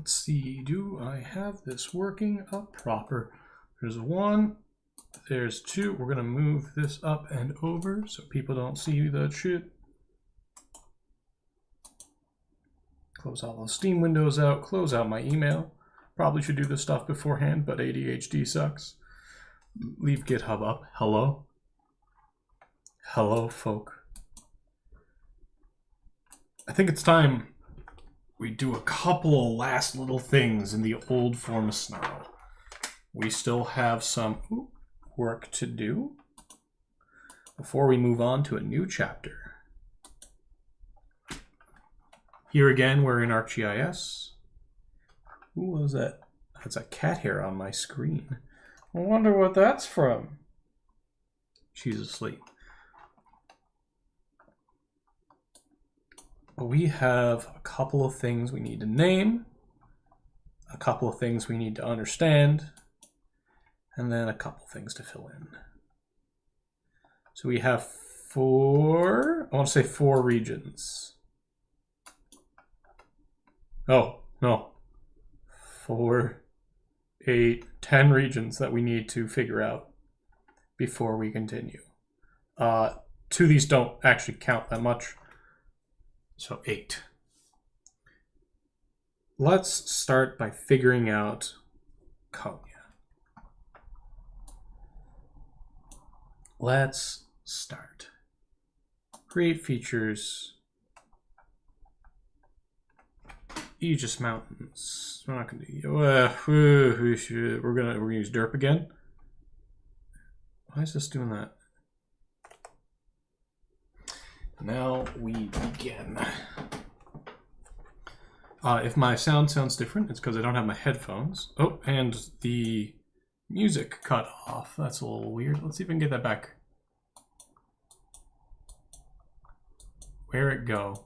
let's see, do I have this working up proper? There's 1, there's 2. We're gonna move this up and over so people don't see that shit. Close all those Steam windows out, close out my email. Probably should do this stuff beforehand, but ADHD sucks. Leave GitHub up. Hello? Hello, folk. I think it's time we do a couple of last little things in the old form of Snarl. We still have some work to do before we move on to a new chapter. Here again, we're in arcGIS. Who was that? That's a cat hair on my screen. I wonder what that's from. She's asleep. We have a couple of things we need to name, a couple of things we need to understand, and then a couple things to fill in. So we have 4, I want to say 4 regions. Oh, no. 4, 8, 10 regions that we need to figure out before we continue. 2 of these don't actually count that much. So 8. Let's start by figuring out Konya. Let's start. Create features. Aegis Mountains. We're not going to. We're gonna use derp again. Why is this doing that? Now we begin. If my sound sounds different, it's because I don't have my headphones. Oh, and the music cut off. That's a little weird. Let's see if we can get that back. Where'd it go?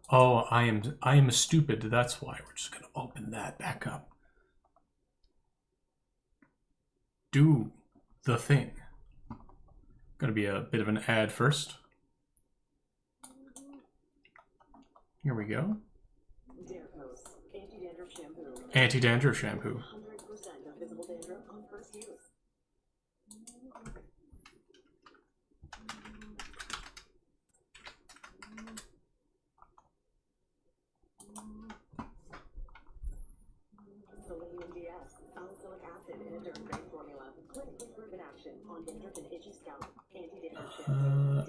Oh, I am stupid. That's why we're just gonna open that back up. Do the thing. Gonna be a bit of an ad first. Here we go. Anti-dandruff shampoo. 100% of visible dandruff on first use. Selenium DS, salicylic acid in a derm-grade formula. Clinically proven action on dandruff and itchy scalp. Anti-dandruff shampoo.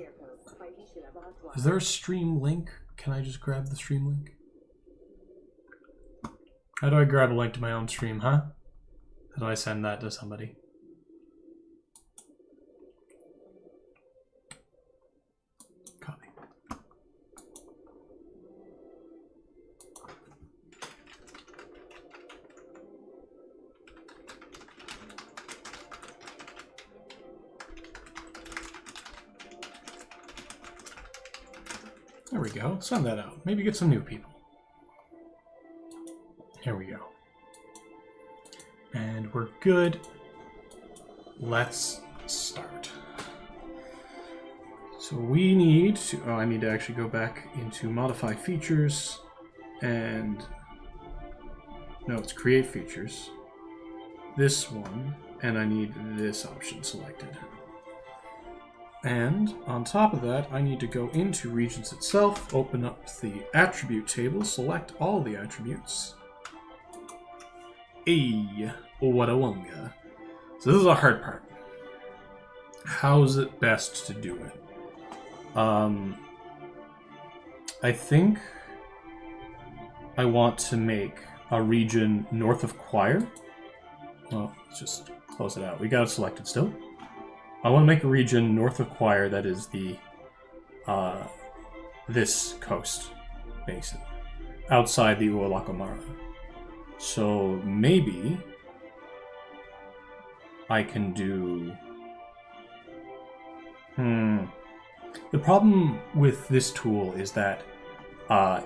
Is there a stream link? Can I just grab the stream link? How do I grab a link to my own stream, huh? How do I send that to somebody? Copy. There we go. Send that out. Maybe get some new people. Here we go. And we're good. Let's start. So we need to, I need to actually go back into modify features and, no, it's create features. This one, and I need this option selected. And on top of that, I need to go into regions itself, open up the attribute table, select all the attributes. Hey, Wadawonga. So this is a hard part. How's it best to do it? I think I want to make a region north of Choir. Well, let's just close it out. We got it selected still. I want to make a region north of Choir that is the this coast basin, outside the Uolakomara. So maybe I can do... The problem with this tool is that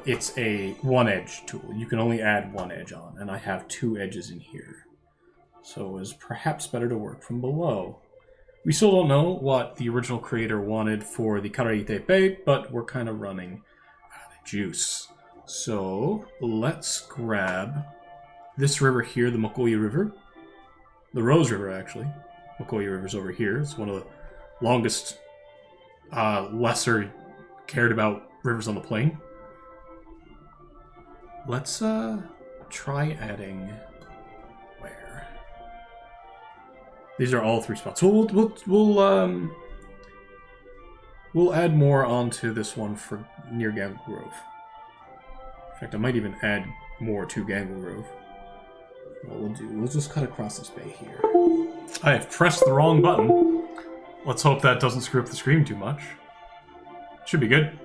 it's a one-edge tool. You can only add one edge on, and I have 2 edges in here. So it is perhaps better to work from below. We still don't know what the original creator wanted for the Karaitepe, but we're kind of running out of juice. So let's grab this river here, the Mokoye River. The Rose River, actually. Mokoye River's over here. It's one of the longest, lesser cared about rivers on the plain. Let's try adding where? These are all 3 spots. So we'll add more onto this one for near Gangle Grove. In fact, I might even add more to Gangle Grove. What we'll just cut across this bay here. I have pressed the wrong button. Let's hope that doesn't screw up the screen too much. Should be good.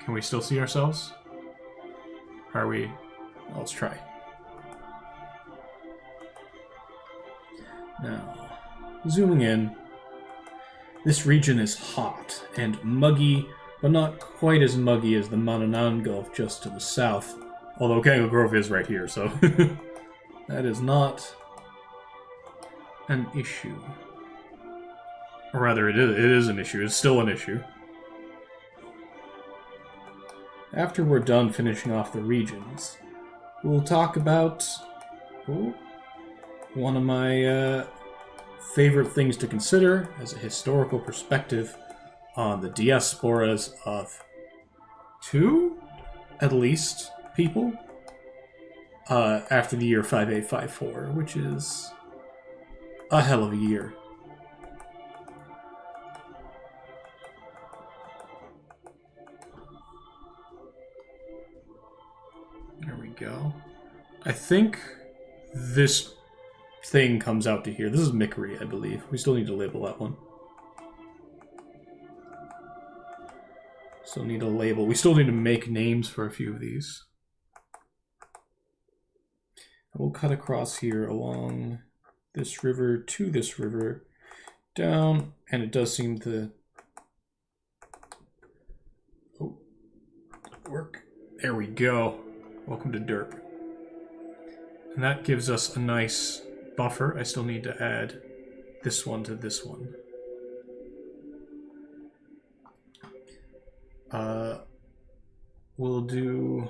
Can we still see ourselves? Are we? Well, let's try. Now, zooming in. This region is hot and muggy, but not quite as muggy as the Mananan Gulf just to the south. Although Gangle Grove is right here, so that is not an issue. Or rather, it is an issue. It's still an issue. After we're done finishing off the regions, we'll talk about one of my favorite things to consider as a historical perspective on the diasporas of 2, at least, people after the year 5854, which is a hell of a year. There we go. I think this thing comes out to here. This is Mickery, I believe. We still need to label that one. Still need a label. We still need to make names for a few of these. We'll cut across here along this river to this river, down, and it does seem to work. There we go. Welcome to Derp. And that gives us a nice buffer. I still need to add this one to this one. We'll do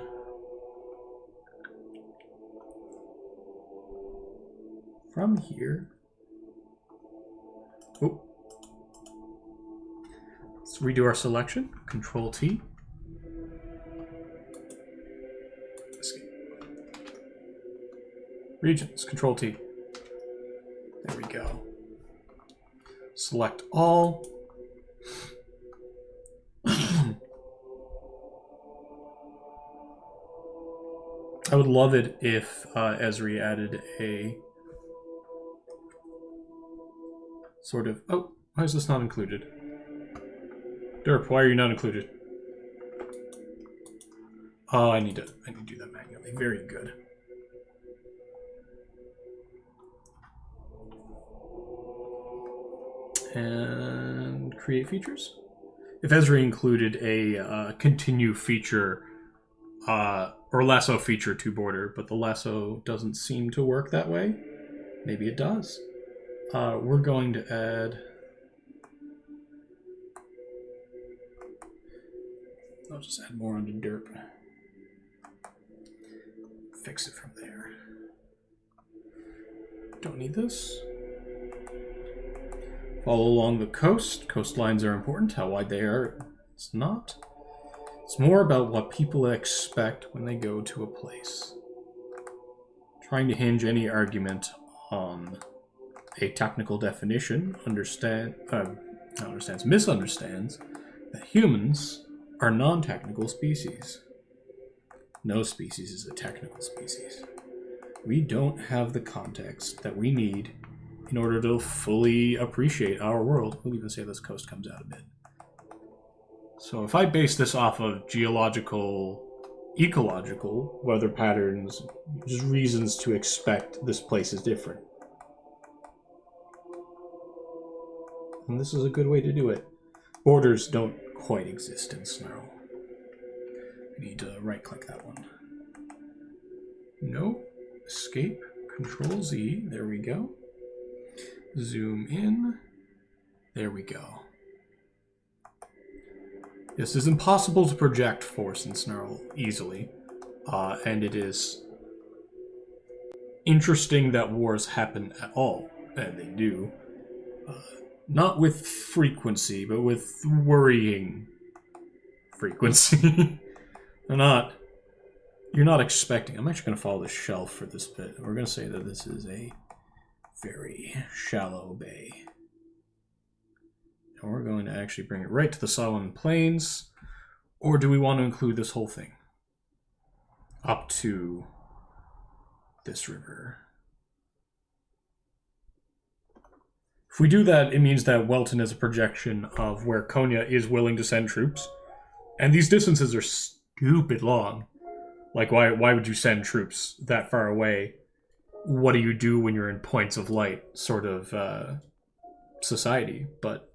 from here. Oh. Let's redo our selection. Control T. Escape. Regions. Control T. There we go. Select all. I would love it if Esri added a sort of... Oh, why is this not included? Derp, why are you not included? Oh, I need to do that manually. Very good. And create features. If Esri included a continue feature or lasso feature to border, but the lasso doesn't seem to work that way. Maybe it does. We're going to add... I'll just add more onto derp. Fix it from there. Don't need this. Follow along the coast. Coastlines are important. How wide they are, it's not. It's more about what people expect when they go to a place. Trying to hinge any argument on a technical definition misunderstands that humans are non-technical species. No species is a technical species. We don't have the context that we need in order to fully appreciate our world. We'll even say this coast comes out a bit. So if I base this off of geological, ecological, weather patterns, just reasons to expect this place is different. And this is a good way to do it. Borders don't quite exist in Snarl. I need to right-click that one. No. Escape. Control Z. There we go. Zoom in. There we go. Yes, it's impossible to project force in Snarl easily. and it is interesting that wars happen at all, and they do. Not with frequency, but with worrying frequency. You're not expecting. I'm actually going to follow the shelf for this bit. We're going to say that this is a very shallow bay. And we're going to actually bring it right to the Solomon Plains. Or do we want to include this whole thing up to this river? If we do that, it means that Welton is a projection of where Konya is willing to send troops. And these distances are stupid long. Like, why would you send troops that far away? What do you do when you're in points of light sort of society? But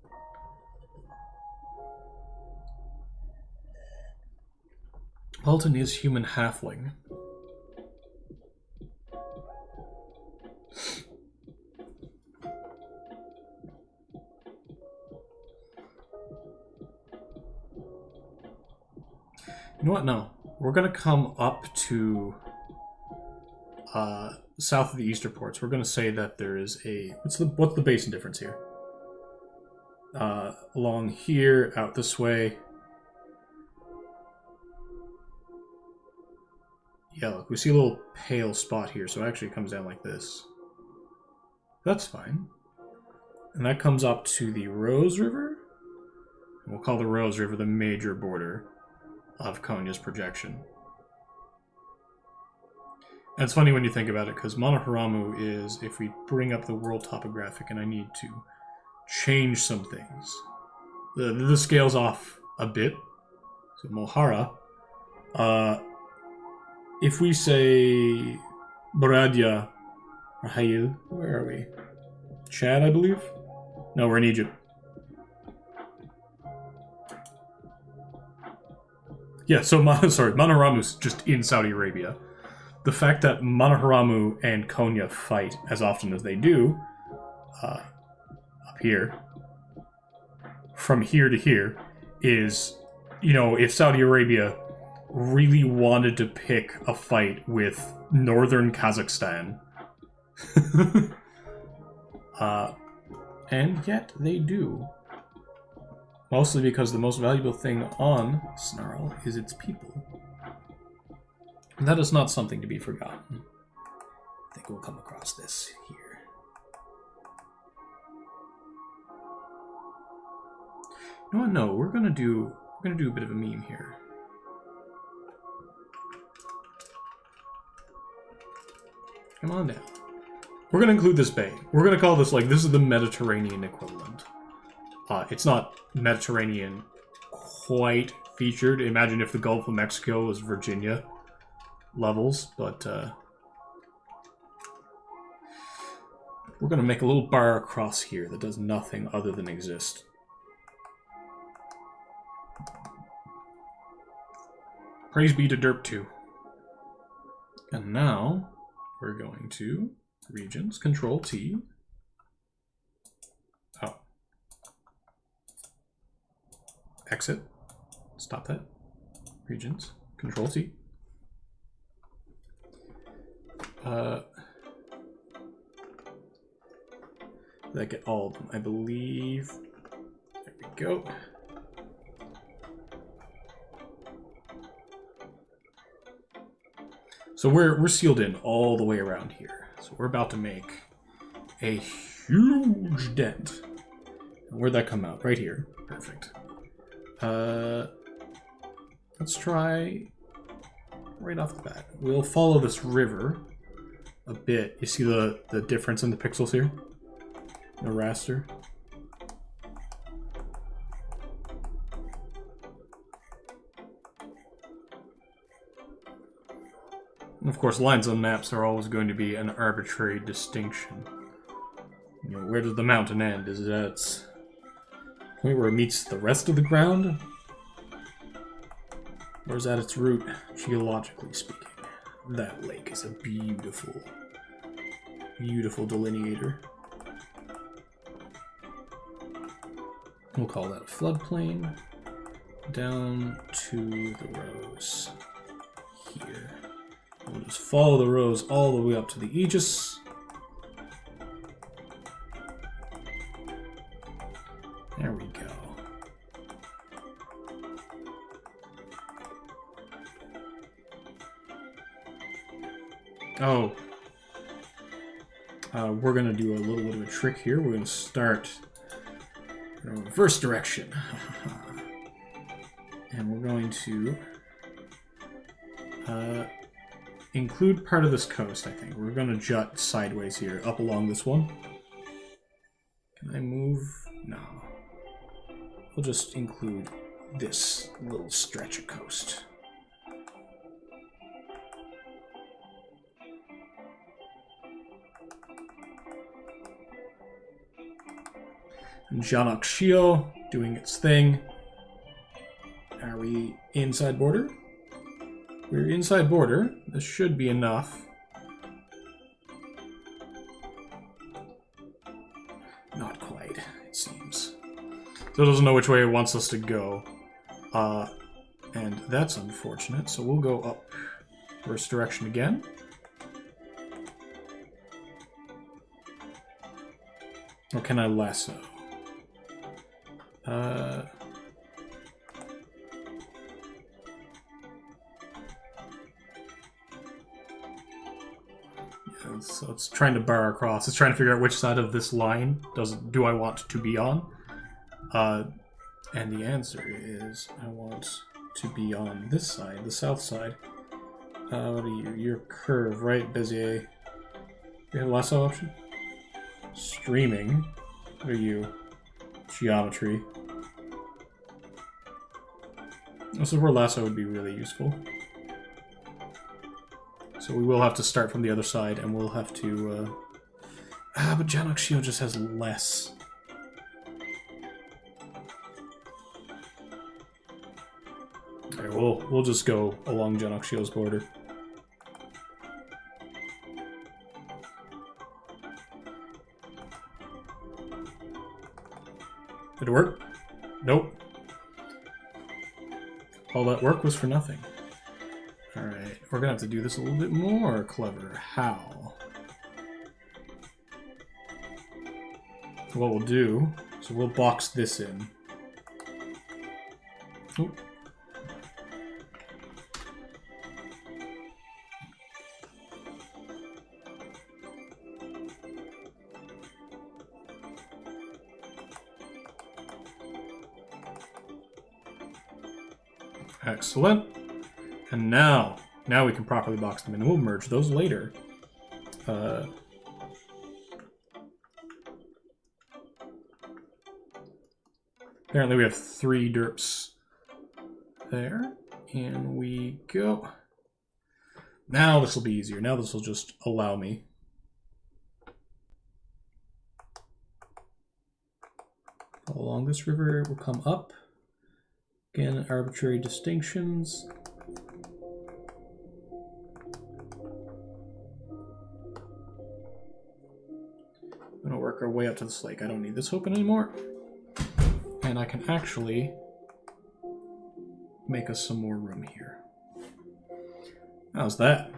Welton is human halfling. You know what? No. We're going to come up to south of the Easter ports. We're going to say that there is a... What's the basin difference here? Along here, out this way. Yeah, look, we see a little pale spot here, so it actually comes down like this. That's fine. And that comes up to the Rose River. And we'll call the Rose River the major border of Konya's projection. And it's funny when you think about it, because Monoharamu is, if we bring up the world topographic and I need to change some things, the scale's off a bit. So Mohara, if we say Baradia or Hayil, where are we? Chad, I believe? No, we're in Egypt. Yeah, so Monoharamu's just in Saudi Arabia. The fact that Monoharamu and Konya fight as often as they do, up here, from here to here, is, you know, if Saudi Arabia really wanted to pick a fight with northern Kazakhstan, and yet they do. Mostly because the most valuable thing on Snarl is its people. And that is not something to be forgotten. I think we'll come across this here. You know what? No, we're gonna do a bit of a meme here. Come on down. We're gonna include this bay. We're gonna call this, like, this is the Mediterranean equivalent. It's not Mediterranean quite featured. Imagine if the Gulf of Mexico was Virginia levels, but we're going to make a little bar across here that does nothing other than exist. Praise be to Derp 2. And now we're going to regions, Control T. Oh. Exit. Stop that. Regions. Control T. That get all of them, I believe. There we go. So we're sealed in all the way around here. So we're about to make a huge dent. Where'd that come out? Right here. Perfect. Let's try right off the bat. We'll follow this river a bit. You see the difference in the pixels here? The raster. And of course, lines on maps are always going to be an arbitrary distinction. You know, where does the mountain end? Is that its point where it meets the rest of the ground? Or is that its root, geologically speaking? That lake is a beautiful, beautiful delineator. We'll call that a floodplain. Down to the Rose here. We'll just follow the rows all the way up to the Aegis. There we go. Oh. We're going to do a little bit of a trick here. We're going to start in a reverse direction. And we're going to include part of this coast, I think. We're going to jut sideways here, up along this one. Can I move? No. We'll just include this little stretch of coast. And arcGIS doing its thing. Are we inside border? We're inside border. This should be enough. Not quite, it seems. So it doesn't know which way it wants us to go. And that's unfortunate. So we'll go up reverse direction again. Or can I lasso? Yeah, so it's trying to bar across. It's trying to figure out which side of this line do I want to be on. And the answer is I want to be on this side, the south side. What are you? You're curve, right, Bezier? You have a lasso option? Streaming. What are you? Geometry. This is where lasso would be really useful. So we will have to start from the other side, and we'll have to... but arcGIS just has less. Okay, we'll just go along arcGIS' border. Did it work? Nope. All that work was for nothing. Alright, we're gonna have to do this a little bit more clever. How? What we'll do is we'll box this in. Oop. Excellent. And now we can properly box them in. We'll merge those later. Apparently we have 3 derps there. And we go. Now this will be easier. Now this will just allow me. Along this river, it will come up. Again, arbitrary distinctions. I'm gonna work our way up to this lake. I don't need this open anymore. And I can actually make us some more room here. How's that?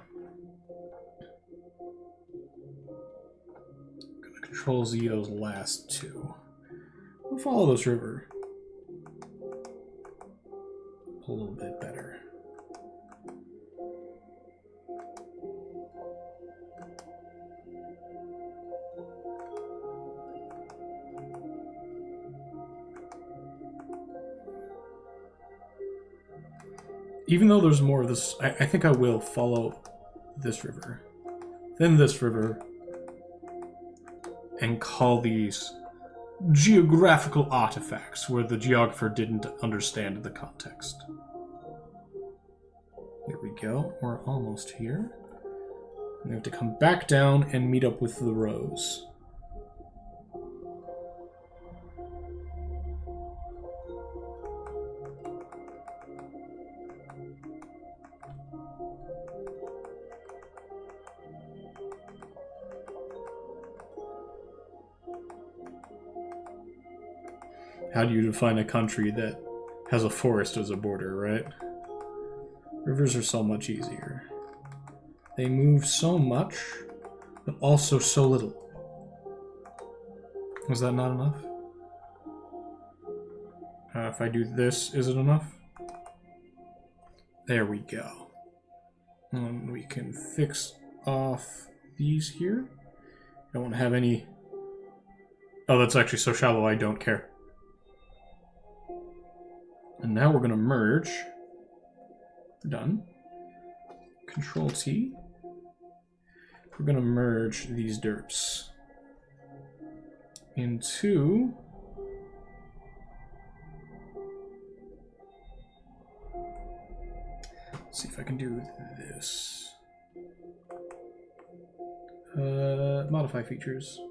I'm gonna control Z those last 2. We'll follow this river a little bit better. Even though there's more of this, I think I will follow this river, then this river, and call these geographical artifacts where the geographer didn't understand the context. Here we go. We're almost here. We have to come back down and meet up with the rows. How do you define a country that has a forest as a border, right? Rivers are so much easier. They move so much, but also so little. Was that not enough? If I do this, is it enough? There we go. And we can fix off these here. I don't want to have any... Oh, that's actually so shallow, I don't care. And now we're going to merge. Done. Control T. We're going to merge these derps into... Let's see if I can do this. Modify features.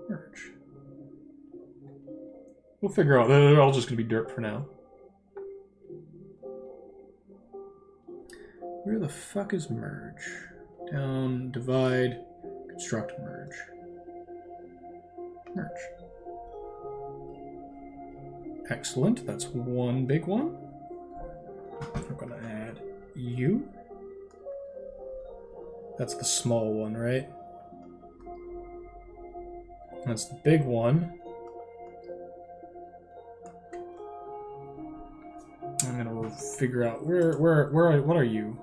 Merge. We'll figure out. They're all just going to be dirt for now. Where the fuck is merge? Down, divide, construct, merge. Merge. Excellent. That's one big one. I'm going to add you. That's the small one, right? That's the big one. I'm going to figure out what are you?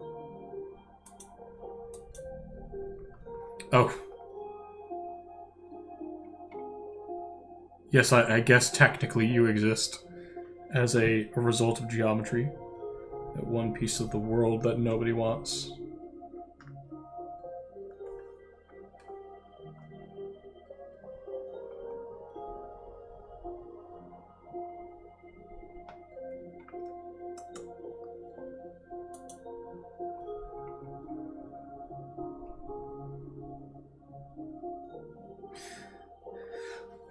Oh. Yes, I guess technically you exist as a result of geometry. That one piece of the world that nobody wants.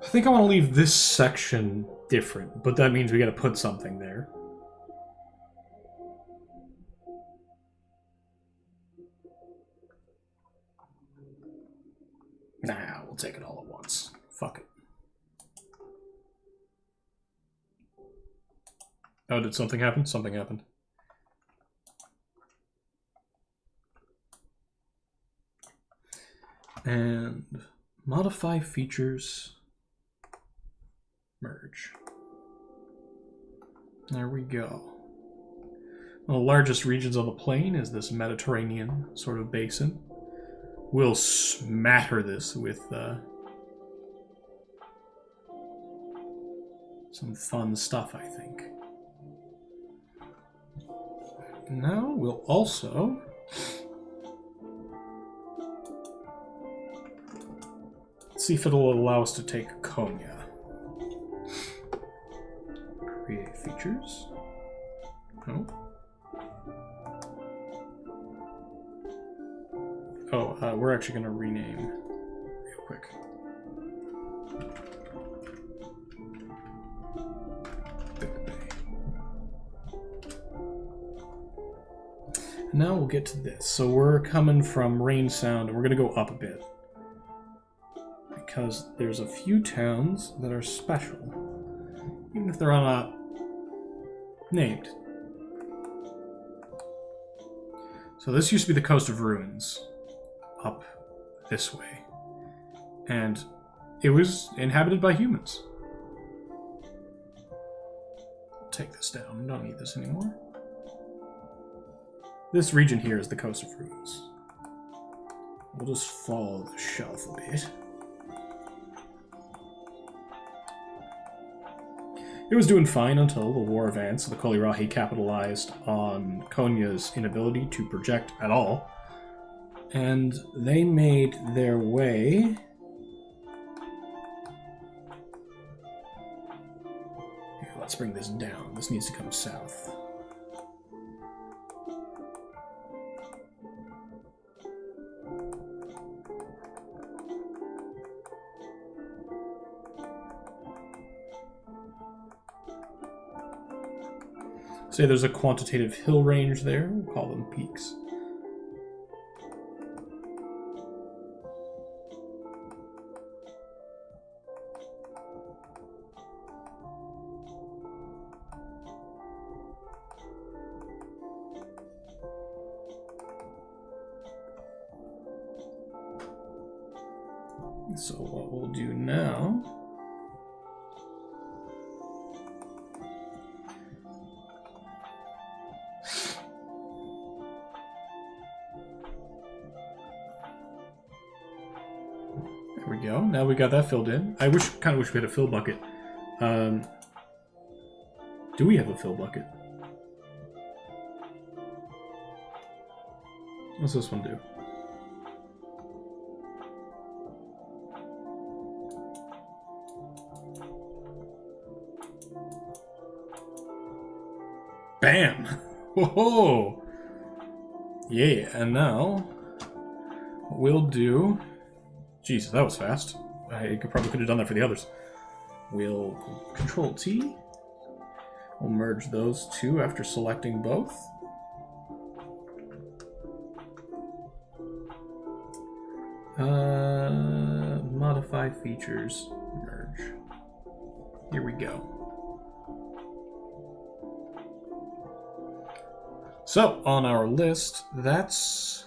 I think I want to leave this section different, but that means we got to put something there. Nah, we'll take it all at once. Fuck it. Oh, did something happen? Something happened. And modify features. Merge. There we go. One of the largest regions on the plane is this Mediterranean sort of basin. We'll smatter this with some fun stuff, I think. Now we'll also see if it'll allow us to take Konya. Create features. No. Oh, we're actually going to rename real quick. Now we'll get to this. So we're coming from rain sound, and we're going to go up a bit. Because there's a few towns that are special. Even if they're not named. So this used to be the Coast of Ruins. Up this way. And it was inhabited by humans. Take this down. Don't need this anymore. This region here is the Coast of Ruins. We'll just follow the shelf a bit. It was doing fine until the war advanced, so the Kolirahi capitalized on Konya's inability to project at all. And they made their way... Here, let's bring this down. This needs to come south. Say there's a quantitative hill range there. We'll call them peaks. So what we'll do now... There we go. Now we got that filled in. I kind of wish we had a fill bucket. Do we have a fill bucket? What's this one do? Bam! Whoa! Yeah, and now what we'll do... Jesus, that was fast. I probably could have done that for the others. We'll Control T. We'll merge those two after selecting both. Modify features, merge. Here we go. So, on our list, that's...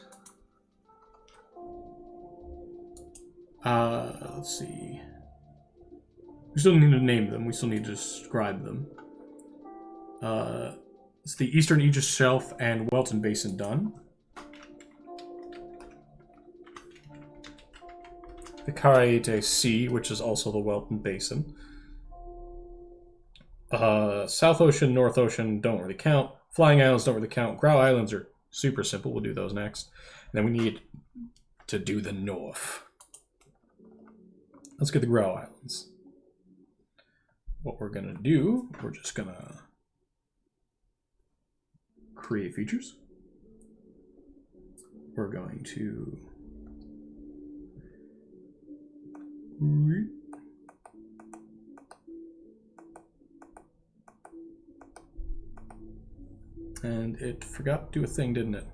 let's see. We still need to name them. We still need to describe them. It's the Eastern Aegis Shelf and Welton Basin done. The Caraite Sea, which is also the Welton Basin. South Ocean, North Ocean don't really count. Flying Islands don't really count. Grau Islands are super simple. We'll do those next. And then we need to do the North. Let's get the Grau Islands. What we're going to do, we're just going to create features. We're going to and it forgot to do a thing, didn't it?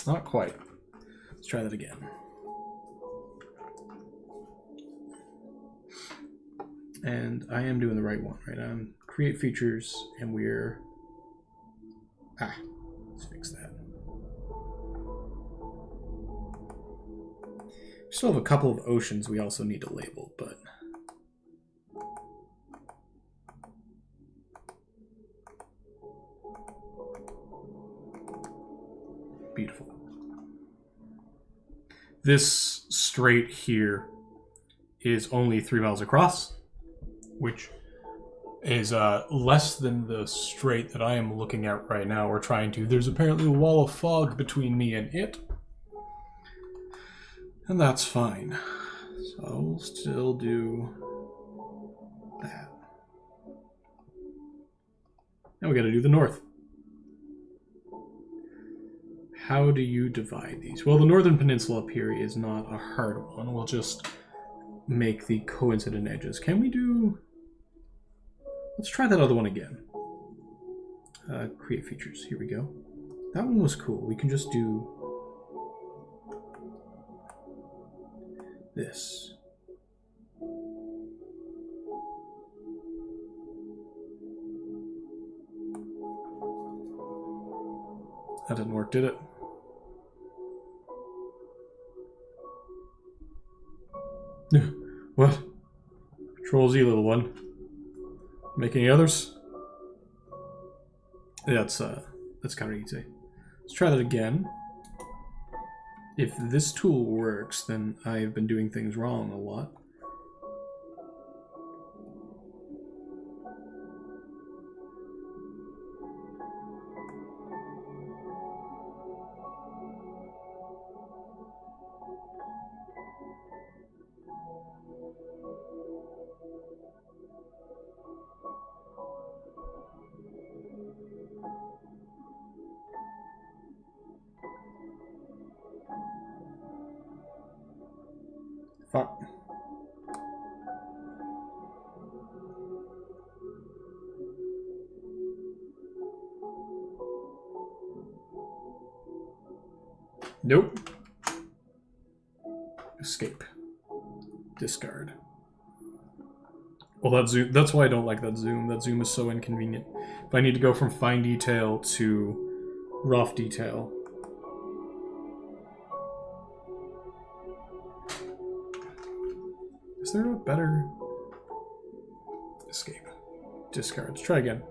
Not quite. Let's try that again. And I am doing the right one, right? Create features, and we're... let's fix that. We still have a couple of oceans we also need to label, but... Beautiful. This strait here is only 3 miles across, which is less than the strait that I am looking at right now. We're trying to... There's apparently a wall of fog between me and it. And that's fine. So I'll still do that. Now we gotta do the north. How do you divide these? Well, the northern peninsula up here is not a hard one. We'll just make the coincident edges. Can we do... Let's try that other one again. Create features. Here we go. That one was cool. We can just do this. That didn't work, did it? What? Control Z, little one. Make any others? That's kind of easy. Let's try that again. If this tool works, then I've been doing things wrong a lot. Fuck. Nope. Escape. Discard. Well, that zoom, that's why I don't like that zoom. That zoom is so inconvenient. If I need to go from fine detail to rough detail, Is there a better... Escape. Discards. Try again.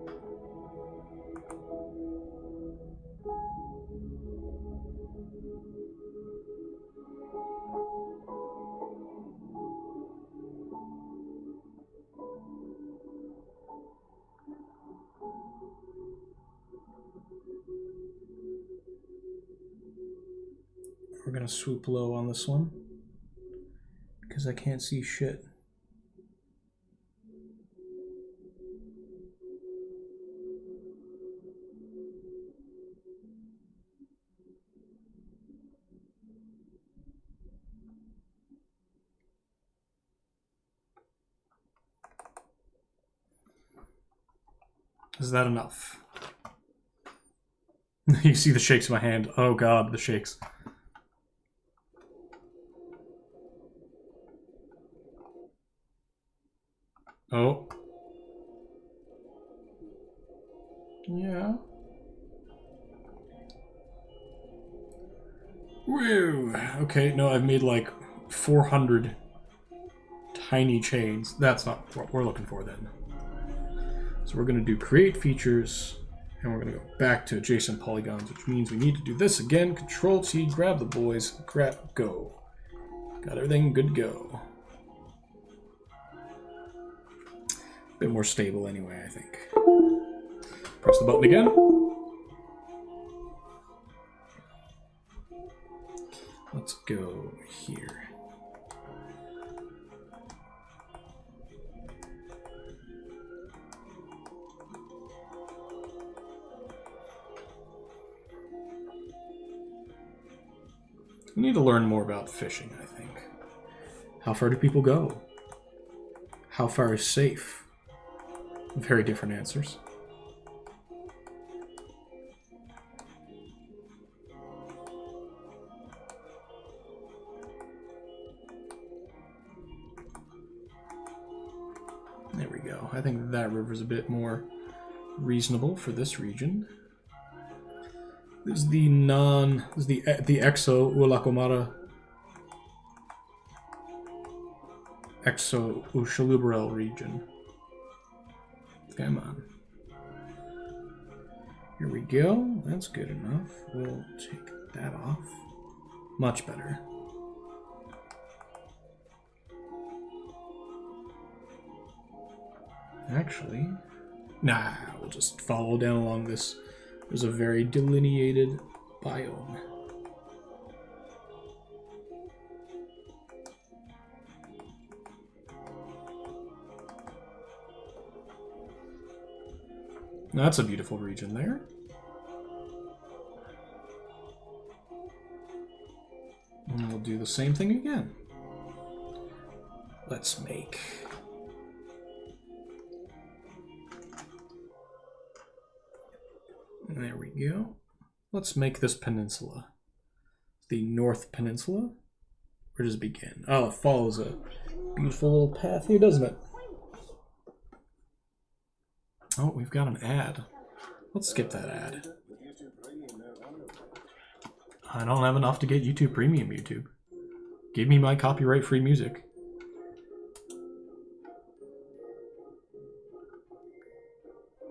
We're gonna swoop low on this one because I can't see shit. Is that enough? You see the shakes in my hand. Oh god, the shakes. Oh. Yeah. Woo! Okay, no, I've made like 400 tiny chains. That's not what we're looking for then. So we're going to do create features, and we're going to go back to adjacent polygons, which means we need to do this again. Control-T, grab the boys, go. Got everything good to go. Bit more stable anyway, I think. Press the button again. Let's go here. We need to learn more about fishing, I think. How far do people go? How far is safe? Very different answers. There we go. I think that river's a bit more reasonable for this region. This is the exo Ulakomara exo Ushalubarel region. Come on. Here we go. That's good enough. We'll take that off. Much better. Actually, nah, we'll just follow down along this. There's a very delineated biome. That's a beautiful region there. And we'll do the same thing again. Let's make... There we go. Let's make this peninsula. The North Peninsula. Where does it begin? Oh, it follows a beautiful little path here, doesn't it? Oh, we've got an ad. Let's skip that ad. I don't have enough to get YouTube Premium, YouTube. Give me my copyright-free music.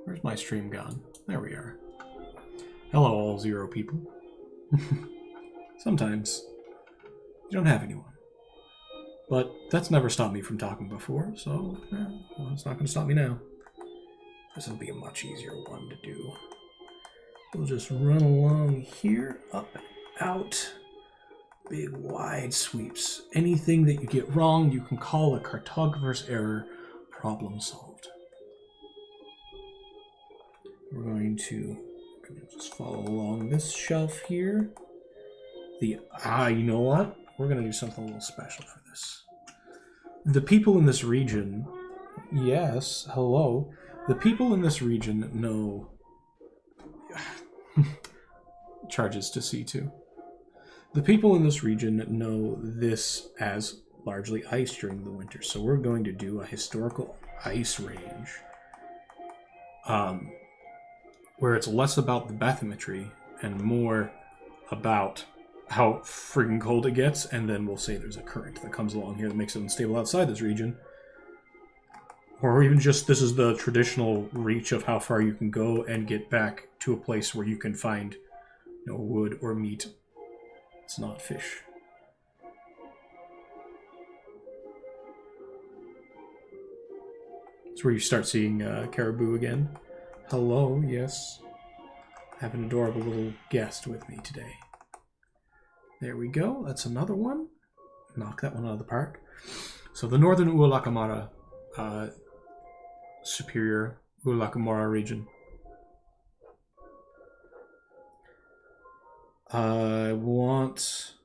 Where's my stream gone? There we are. Hello, all 0 people. Sometimes you don't have anyone. But that's never stopped me from talking before, so well, it's not going to stop me now. This will be a much easier one to do. We'll just run along here, up and out. Big, wide sweeps. Anything that you get wrong, you can call a cartographer's error. Problem solved. We're going to just follow along this shelf here. You know what? We're going to do something a little special for this. The people in this region, yes, hello. The people in this region know charges to C2. The people in this region know this as largely ice during the winter, so we're going to do a historical ice range where it's less about the bathymetry and more about how friggin' cold it gets, and then we'll say there's a current that comes along here that makes it unstable outside this region. Or even just this is the traditional reach of how far you can go and get back to a place where you can find, you know, wood or meat. It's not fish. It's where you start seeing caribou again. Hello, yes. I have an adorable little guest with me today. There we go. That's another one. Knock that one out of the park. So the northern Ualakamara, superior Ualakamara region. I want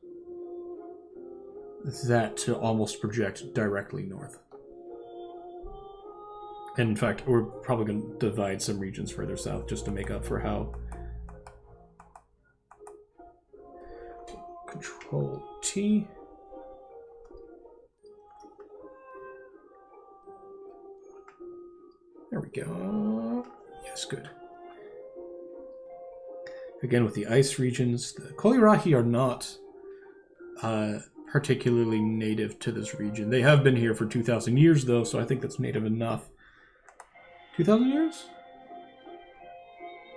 that to almost project directly north. And in fact, we're probably going to divide some regions further south just to make up for how... Control T. There we go. Yes, good. Again, with the ice regions, the Kolirahi are not particularly native to this region. They have been here for 2,000 years, though, so I think that's native enough. 2,000 years?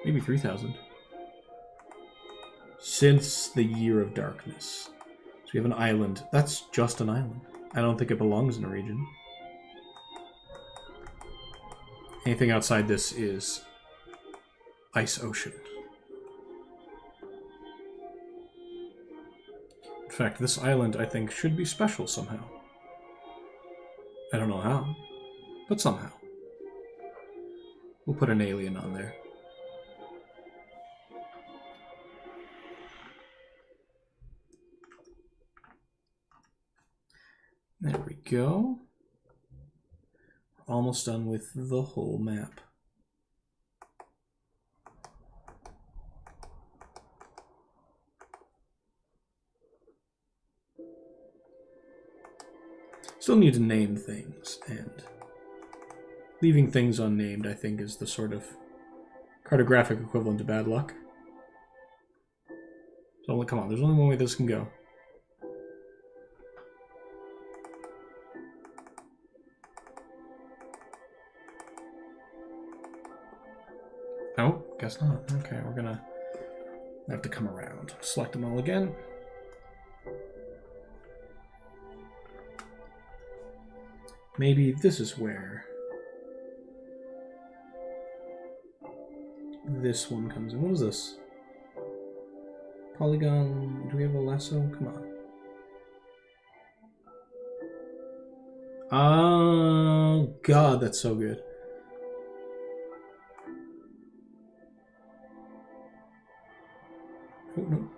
Maybe 3,000. Since the Year of Darkness. So we have an island. That's just an island. I don't think it belongs in a region. Anything outside this is ice ocean. In fact, this island, I think, should be special somehow. I don't know how, but somehow. We'll put an alien on there. There we go. Almost done with the whole map. Still need to name things, and leaving things unnamed, I think, is the sort of cartographic equivalent to bad luck. So, come on, there's only one way this can go. Oh, guess not. Okay, we're gonna have to come around. Select them all again. Maybe this is where this one comes in. What is this? Polygon. Do we have a lasso? Come on. Oh, God, that's so good. Oh, no.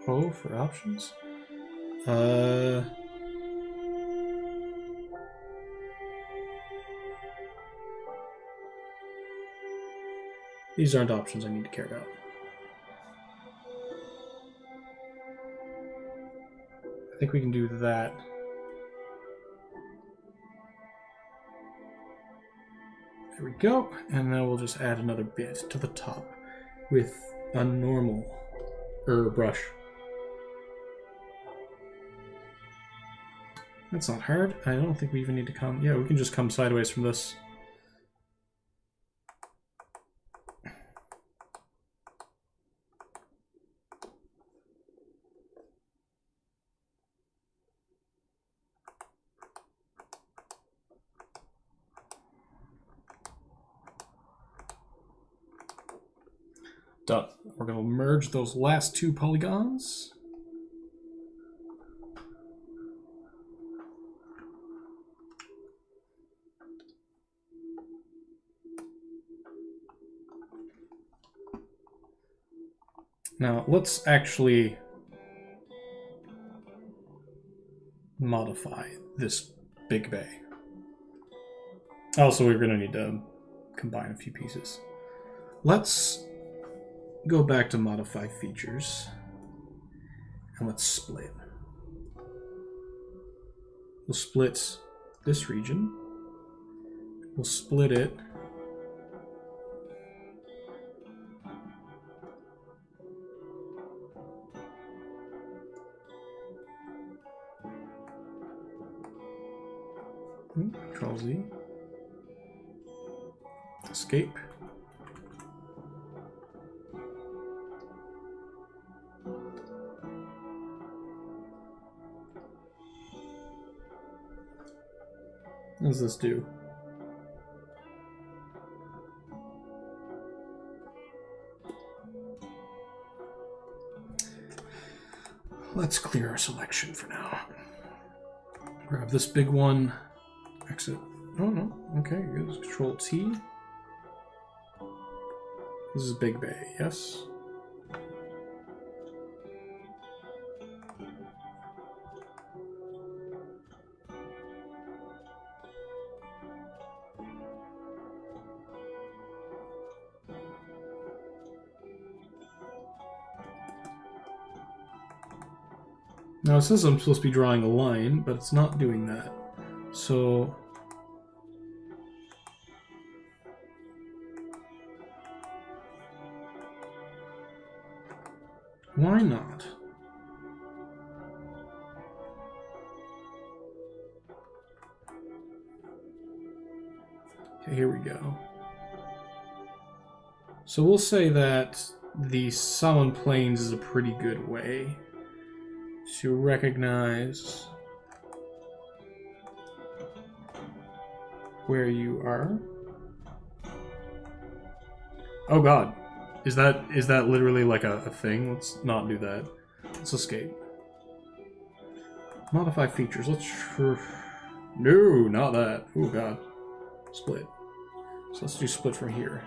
O for options. These aren't options I need to care about. I think we can do that. There we go. And then we'll just add another bit to the top with a normal brush. That's not hard. I don't think we even need to come... Yeah, we can just come sideways from this. Done. We're going to merge those last two polygons. Now, let's actually modify this big bay. Also, we're going to need to combine a few pieces. Let's go back to modify features and let's split. We'll split this region. We'll split it Control Z. Escape. What does this do? Let's clear our selection for now. Grab this big one. Exit. Oh no. Okay, good. Control T. This is Big Bay, yes? Now it says I'm supposed to be drawing a line, but it's not doing that. So why not? Okay, here we go. So we'll say that the Solid Plains is a pretty good way to recognize where you are. Oh god. Is that literally like a thing? Let's not do that. Let's escape. Modify features. Let's no, not that. Oh god. Split. So let's do split from here.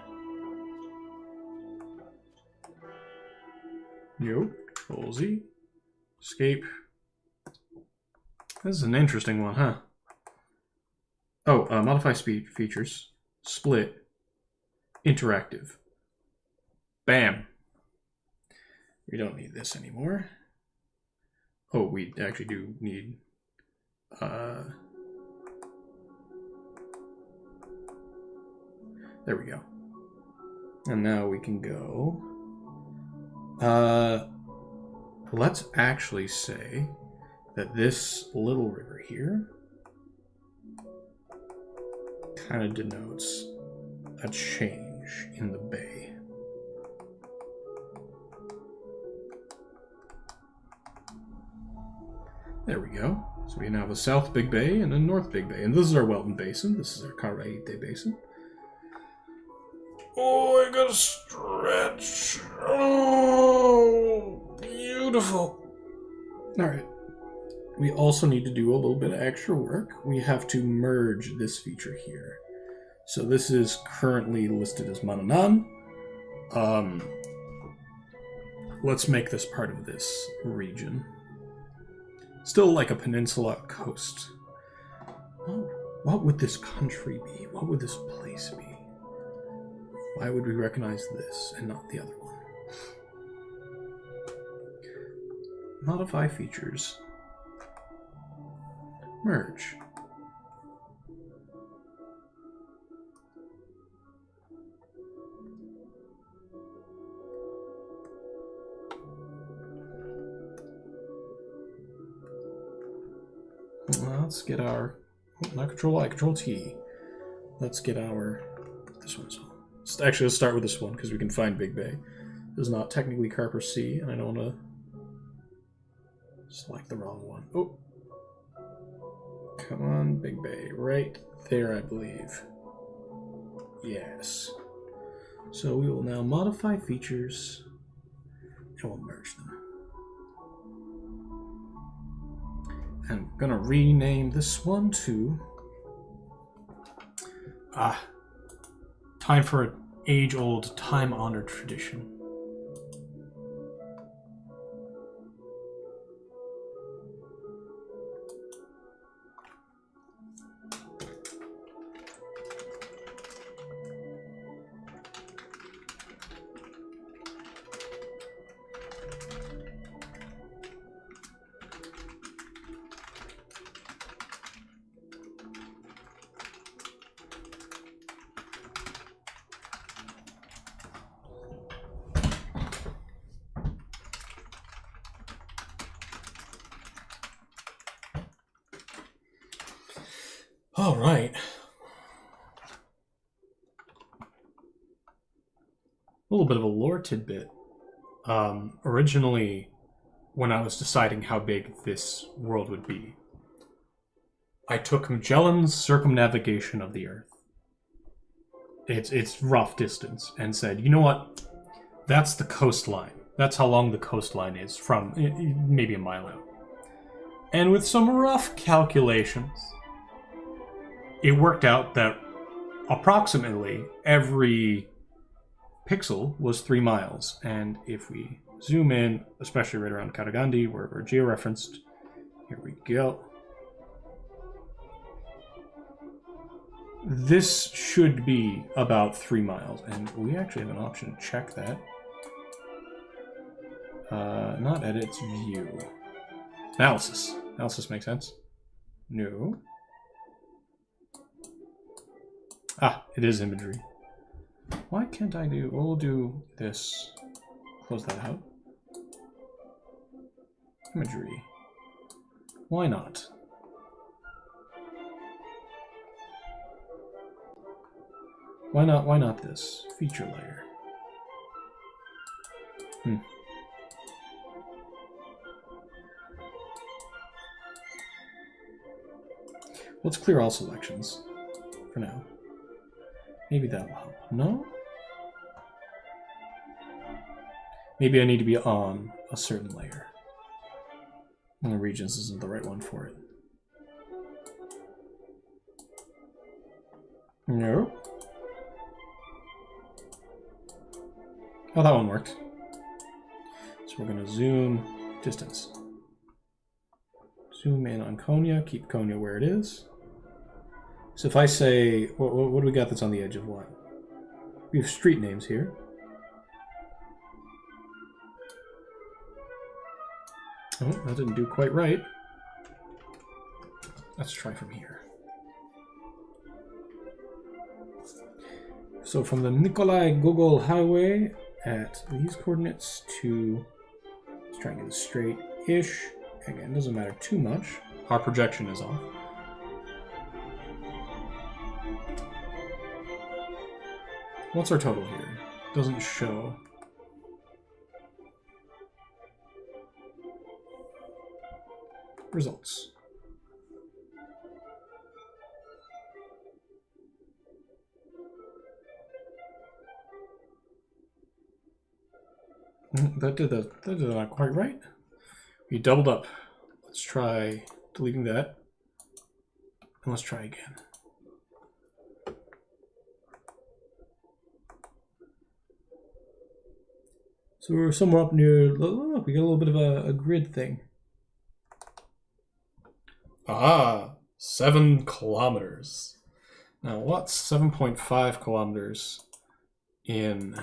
Nope. Control Z. Escape. This is an interesting one, huh? Oh, modify speed features. Split. Interactive. Bam. We don't need this anymore. Oh, we actually do need... There we go. And now we can go... let's actually say that this little river here kind of denotes a change in the bay. There we go. So we now have a South Big Bay and a North Big Bay. And this is our Welton Basin. This is our Caraíte Basin. Oh, I gotta stretch. Oh, beautiful. Alright. We also need to do a little bit of extra work. We have to merge this feature here. So this is currently listed as Mananan. Let's make this part of this region. Still like a peninsula coast. What would this country be? What would this place be? Why would we recognize this and not the other one? Modify features. Merge. Let's get our, not Control I, Control T. Let's get our, this one as well. Actually, let's start with this one because we can find Big Bay. This is not technically Carper C, and I don't want to select the wrong one. Oh, come on, Big Bay, right there, I believe. Yes. So we will now modify features, and we'll merge them. And I'm gonna rename this one to time for an age-old, time-honored tradition. All right. A little bit of a lore tidbit. Originally, when I was deciding how big this world would be, I took Magellan's circumnavigation of the Earth. It's rough distance, and said, you know what? That's the coastline. That's how long the coastline is from maybe a mile out. And with some rough calculations, it worked out that approximately every pixel was 3 miles. And if we zoom in, especially right around Karagandi, where we're georeferenced, here we go. This should be about 3 miles, and we actually have an option to check that. Not edits, view. Analysis. Analysis makes sense. No. Ah, it is imagery. Why can't I do... We'll do this. Close that out. Imagery. Why not? Why not this? Feature layer. Let's clear all selections for now. Maybe that will help. No? Maybe I need to be on a certain layer. And the regions isn't the right one for it. No. Oh, that one worked. So we're going to zoom distance. Zoom in on Konya, keep Konya where it is. So if I say, what do we got that's on the edge of what? We have street names here. Oh, that didn't do quite right. Let's try from here. So from the Nikolai Gogol Highway at these coordinates to, let's try and get it straight-ish. Again, doesn't matter too much. Our projection is off. What's our total here? Doesn't show. Results. That did not quite right. We doubled up. Let's try deleting that. And let's try again. So we're somewhere up near, look, we got a little bit of a grid thing. Ah, 7 kilometers. Now what's 7.5 kilometers in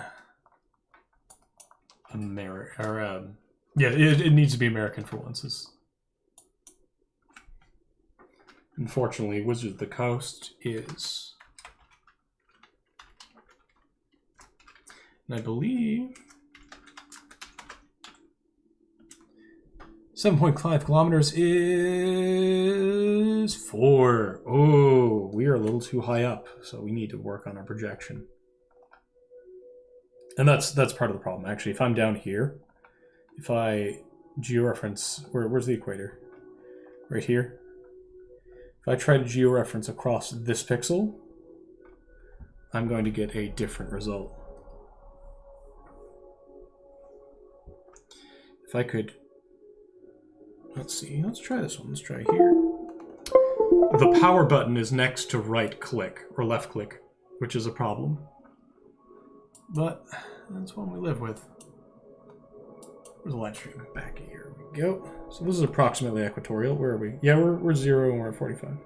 America? Or, yeah, it needs to be American for once. Unfortunately, Wizard of the Coast is, and I believe 7.5 kilometers is 4. Oh, we are a little too high up, so we need to work on our projection. And that's part of the problem. Actually, if I'm down here, if I georeference, where's the equator? Right here. If I try to georeference across this pixel, I'm going to get a different result. If I could, let's see, let's try this one. Let's try here. The power button is next to right click or left click, which is a problem. But that's one we live with. Where's the live stream? Back here we go. So this is approximately equatorial. Where are we? Yeah, we're 0 and we're at 45.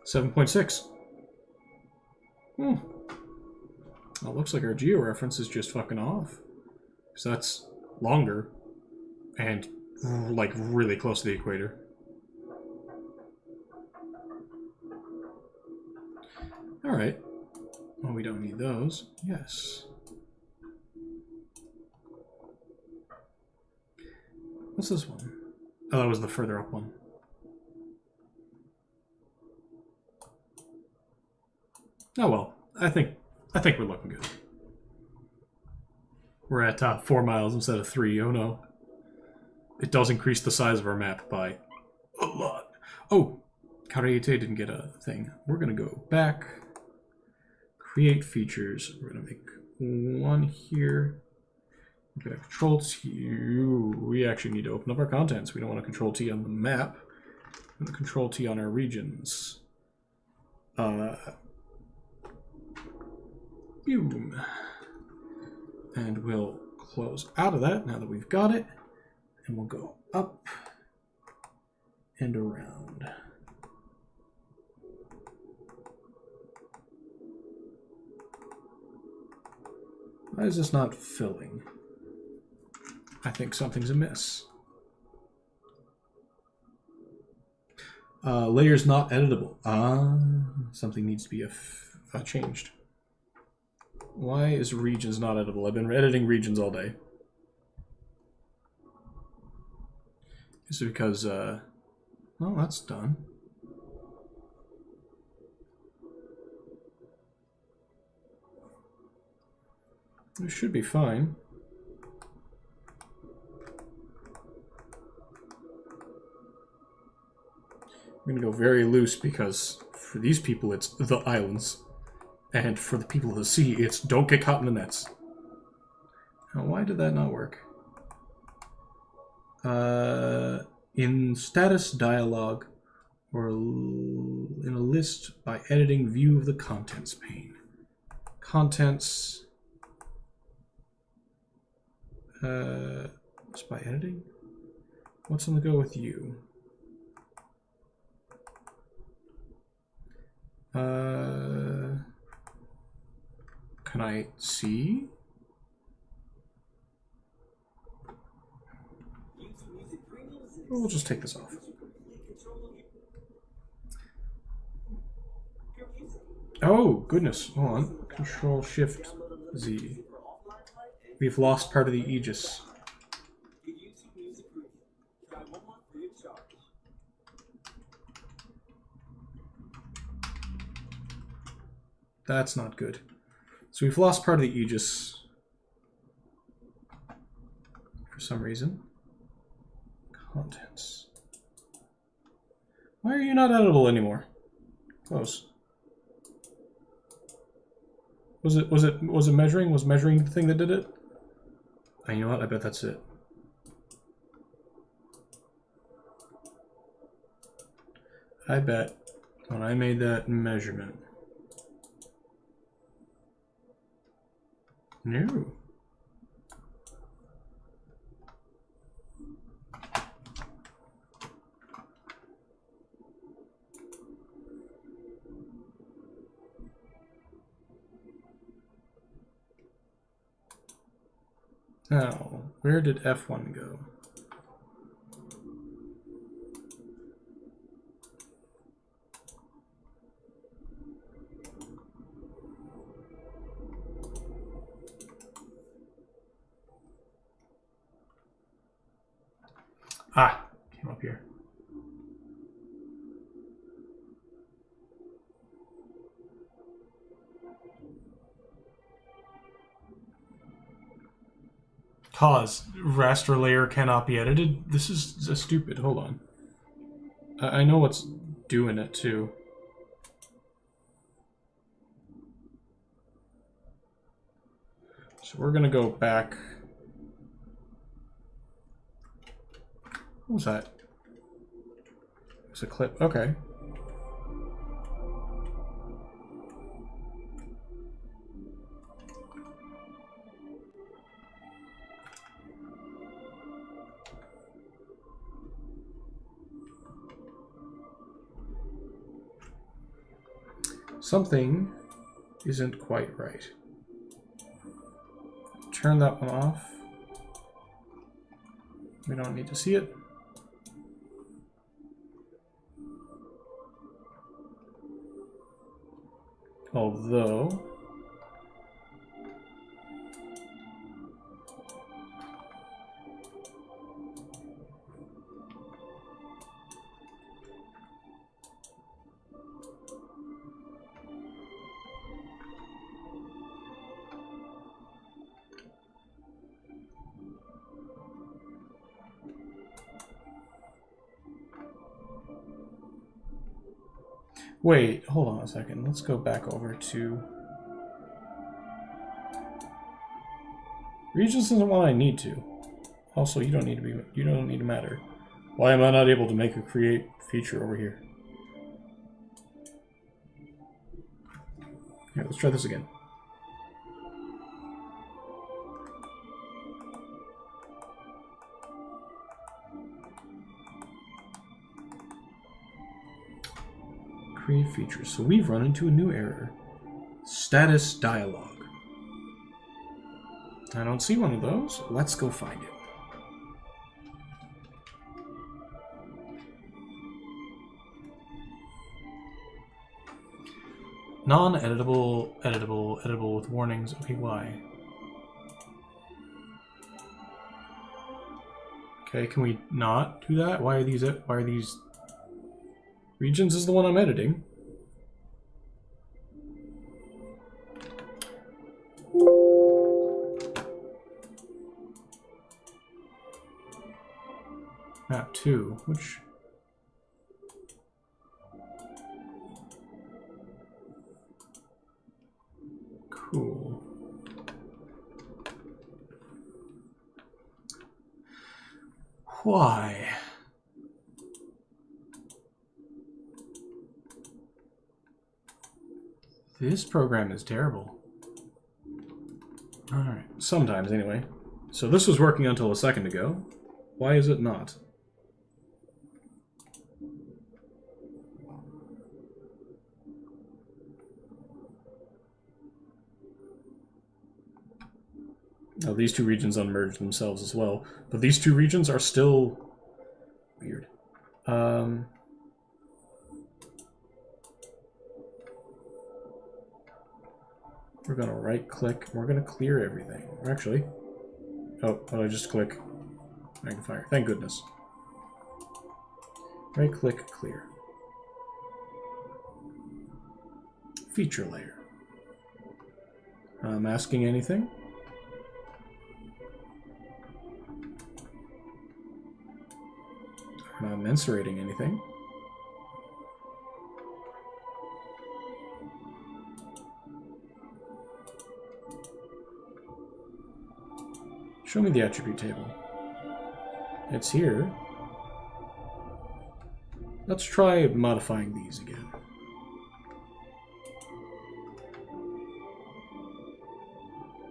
$7.6. Well, it looks like our georeference is just fucking off. So that's longer and like really close to the equator. All right. Well, we don't need those. Yes. What's this one? Oh, that was the further up one. Oh well, I think we're looking good. We're at 4 miles instead of 3. Oh no. It does increase the size of our map by a lot. Oh, Karate didn't get a thing. We're gonna go back, create features. We're gonna make one here. We're gonna control T. We actually need to open up our contents. We don't want to control T on the map. We're gonna control T on our regions. Boom. And we'll close out of that now that we've got it. And we'll go up and around. Why is this not filling? I think something's amiss. Layers not editable. Something needs to be changed. Why is regions not editable? I've been editing regions all day. Is it because, well, that's done. It should be fine. I'm gonna go very loose because for these people it's the islands. And for the people of the sea, it's don't get caught in the nets. Now, why did that not work? In status dialog or in a list by editing view of the contents pane. Contents. Just by editing? What's on the go with you? Can I see? We'll just take this off. Oh, goodness. Hold on. Control Shift Z. We've lost part of the aegis. That's not good. So we've lost part of the aegis for some reason. Contents. Why are you not editable anymore? Close. Was it measuring? Was measuring the thing that did it? Oh, you know what? I bet that's it. I bet when I made that measurement. No. Now, where did F1 go? Ah, came up here. Cause raster layer cannot be edited. This is stupid. Hold on. I know what's doing it too. So we're gonna go back. What was that? It's a clip. Okay. Something isn't quite right. Turn that one off. We don't need to see it. Although Wait, hold on a second. Let's go back over to... Regions isn't what I need to. Also, you don't need to be. You don't need to matter. Why am I not able to make a create feature over here? Here, let's try this again. Create features. So we've run into a new error. Status dialog. I don't see one of those. Let's go find it. Non-editable, editable with warnings. Okay, why? Okay, can we not do that? Why are these regions is the one I'm editing? Map 2, which... Cool. Why? This program is terrible. Alright, sometimes anyway. So this was working until a second ago. Why is it not? Oh, these two regions unmerged themselves as well. But these two regions are still weird. We're going to right-click. We're going to clear everything. Actually, oh, I just click magnifier. Thank goodness. Right-click, clear. Feature layer. Masking anything? Not mensurating anything. Show me the attribute table. It's here. Let's try modifying these again.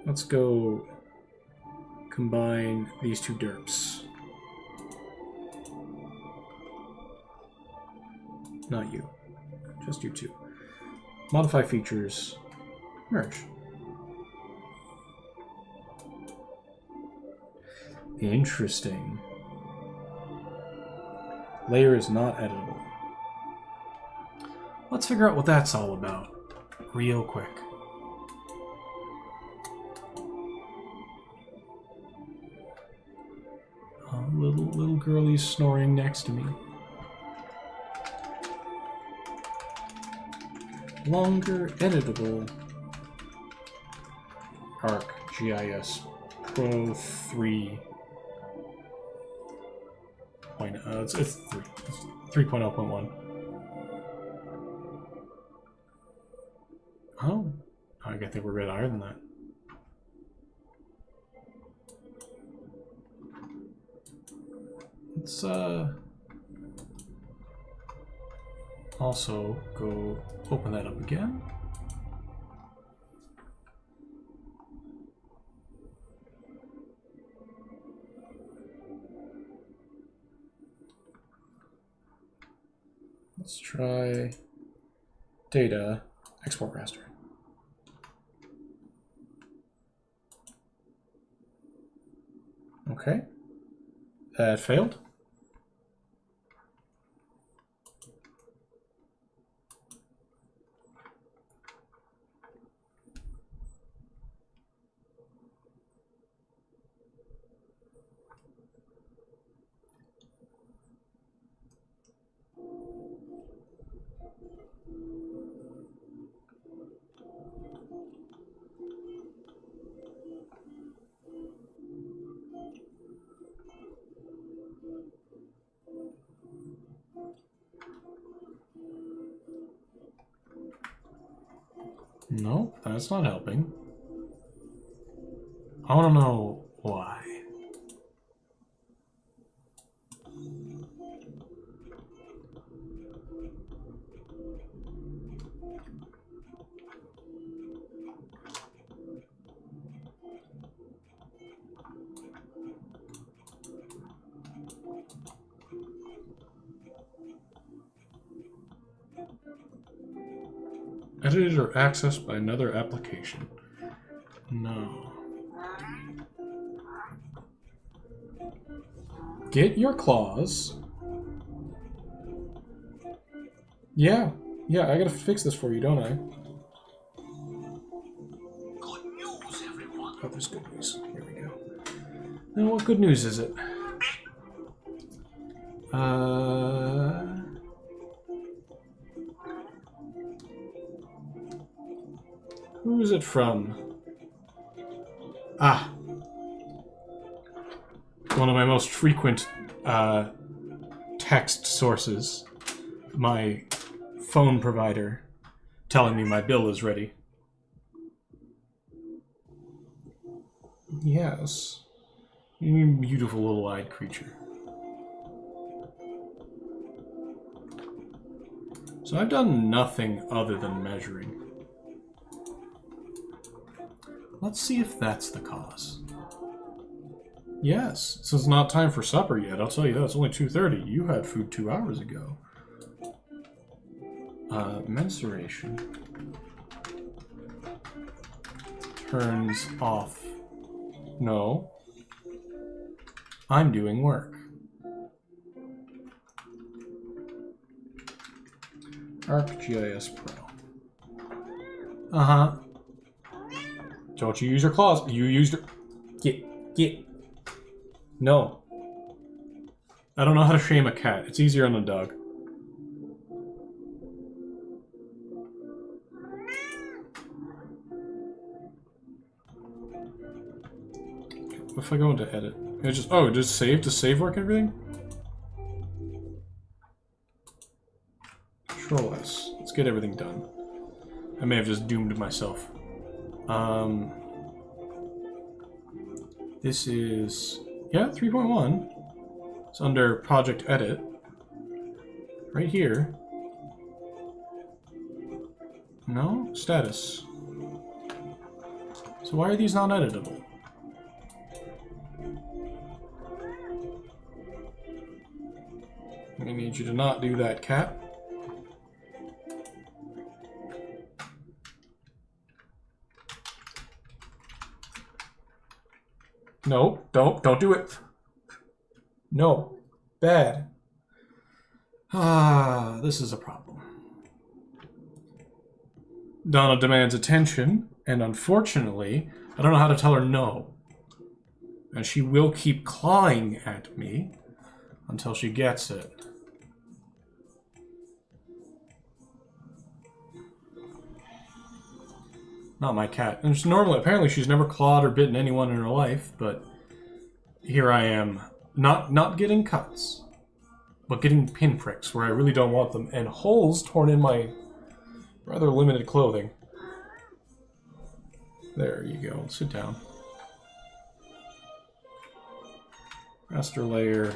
Let's go combine these two derps. Not you. Just you two. Modify features. Merge. Interesting. Layer is not editable. Let's figure out what that's all about real quick. Oh, little girlie's snoring next to me. Longer editable arcGIS Pro 3. It's 3.0.1. Oh, I think we're a bit higher than that. Let's also go open that up again. Let's try data, export raster. Okay, that failed. Nope, that's not helping. I want to know why. Edited or accessed by another application. No. Get your claws. Yeah, I gotta fix this for you, don't I? Good news, everyone. Oh, there's good news. Here we go. Now, what good news is it? Who is it from? Ah. One of my most frequent text sources. My phone provider telling me my bill is ready. Yes. You beautiful little-eyed creature. So I've done nothing other than measuring. Let's see if that's the cause. Yes, since it's not time for supper yet, I'll tell you that. It's only 2:30. You had food 2 hours ago. Mensuration. Turns off. No. I'm doing work. ArcGIS Pro. Uh-huh. Don't you use your claws. You used your... Get. No. I don't know how to shame a cat. It's easier on a dog. If I go into edit, it just... Oh, just save? Does save work and everything? Control S. Let's get everything done. I may have just doomed myself. This is... Yeah, 3.1. It's under Project Edit. Right here. No? Status. So why are these not editable? I need you to not do that, cat. No, don't do it. No, bad. Ah, this is a problem. Donna demands attention, and unfortunately, I don't know how to tell her no. And she will keep clawing at me until she gets it. Not my cat. And normally, apparently she's never clawed or bitten anyone in her life, but here I am, not getting cuts, but getting pinpricks where I really don't want them, and holes torn in my rather limited clothing. There you go. Sit down. Raster layer.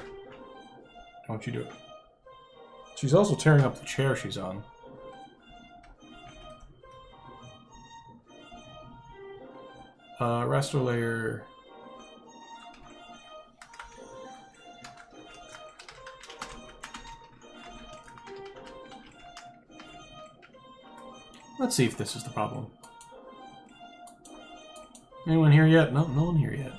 Don't you do it. She's also tearing up the chair she's on. Raster layer. Let's see if this is the problem. Anyone here yet? No, no one here yet.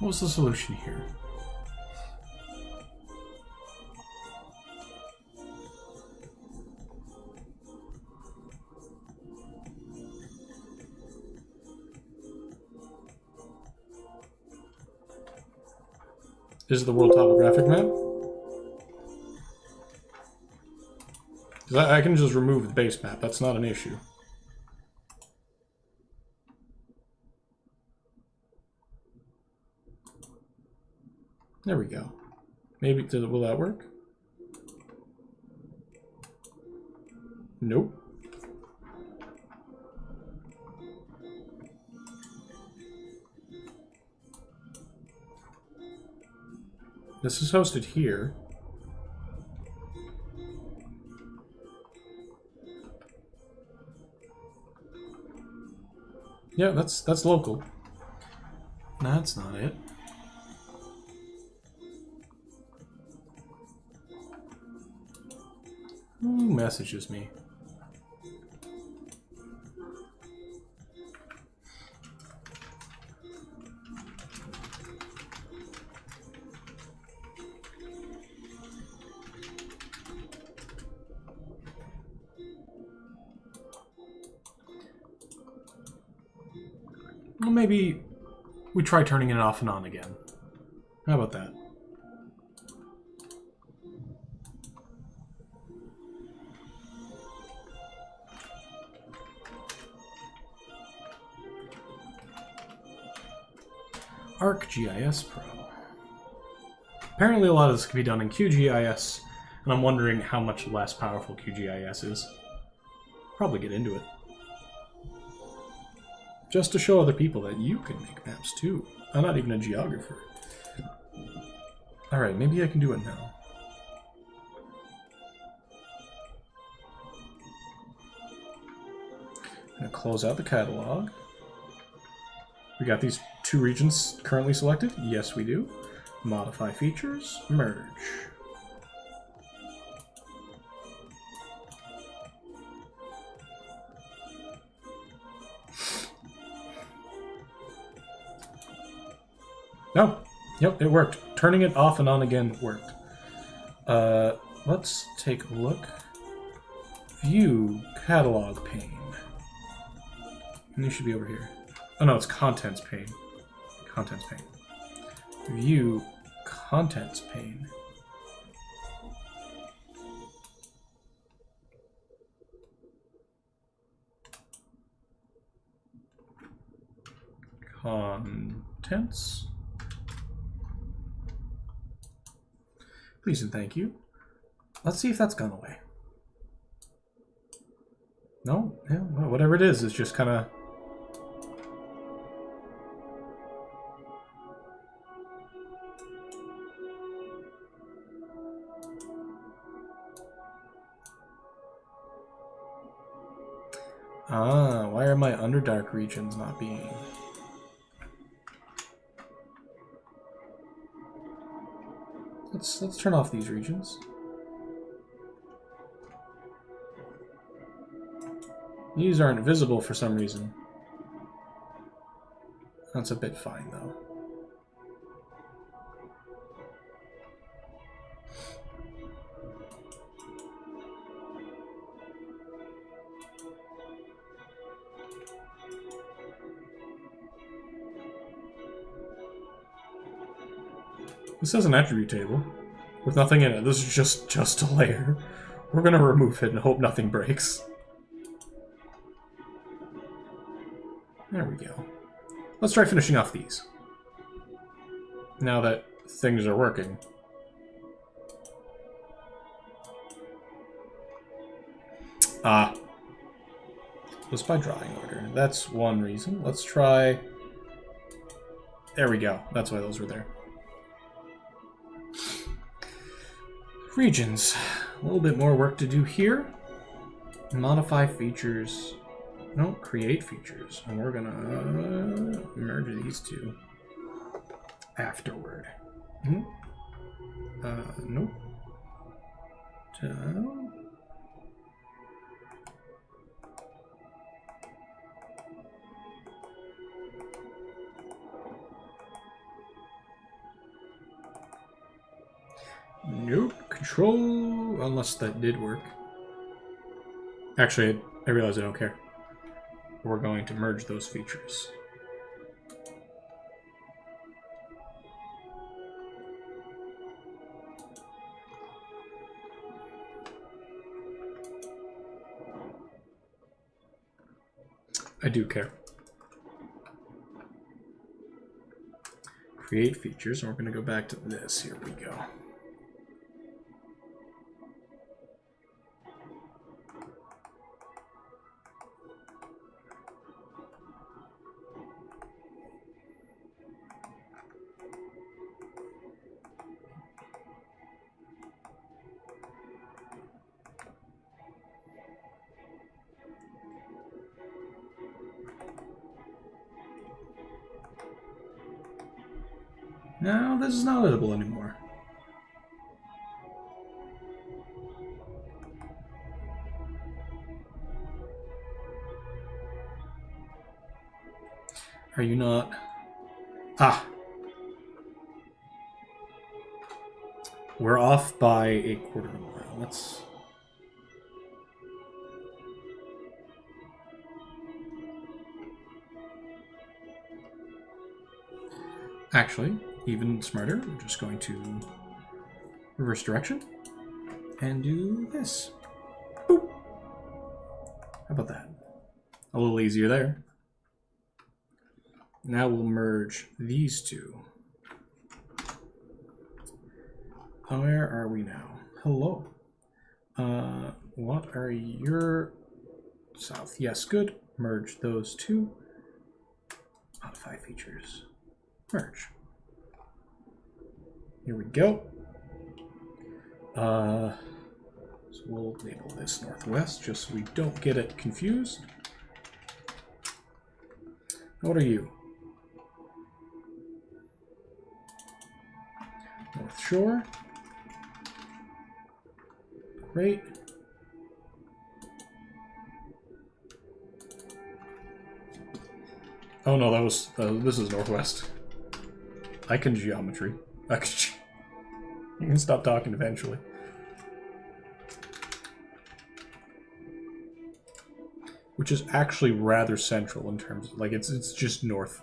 What's the solution here? is the world topographic map. Because I can just remove the base map. That's not an issue. There we go. Maybe, will that work? Nope. This is hosted here. Yeah, that's local. That's not it. Who messages me? Well, maybe we try turning it off and on again. How about that? ArcGIS Pro. Apparently a lot of this can be done in QGIS, and I'm wondering how much less powerful QGIS is. Probably get into it. Just to show other people that you can make maps too. I'm not even a geographer. Alright, maybe I can do it now. I'm going to close out the catalog. We got these two regions currently selected? Yes, we do. Modify features, merge. No. Yep, it worked. Turning it off and on again worked. Let's take a look. View catalog pane. And you should be over here. Oh no, it's contents pane. Contents pane. View contents pane. Contents. Please and thank you. Let's see if that's gone away. No? Yeah, well, whatever it is, it's just kind of... Ah, why are my Underdark regions not being... Let's turn off these regions. These aren't visible for some reason. That's a bit fine though. This is an attribute table with nothing in it. This is just a layer. We're gonna remove it and hope nothing breaks. There we go. Let's try finishing off these. Now that things are working. Ah. Just by drawing order. That's one reason. Let's try... There we go. That's why those were there. Regions. A little bit more work to do here. Modify features. No, create features. And we're gonna merge these two afterward. Nope. Nope. Control, unless that did work. Actually, I realize I don't care. We're going to merge those features. I do care. Create features, and we're going to go back to this. Here we go. No, this is not editable anymore. Are you not? Ah! We're off by a quarter of a mile. Let's... Actually, even smarter, we're just going to reverse direction and do this. Boop. How about that? A little easier there. Now we'll merge these two. Where are we now? Hello. What are your south? Yes, good. Merge those two. Modify features. Merge. Here we go. So we'll label this northwest just so we don't get it confused. What are you? North Shore. Great. Oh no, that was this is northwest. I can geometry. You can stop talking eventually. Which is actually rather central in terms of, like, it's just north.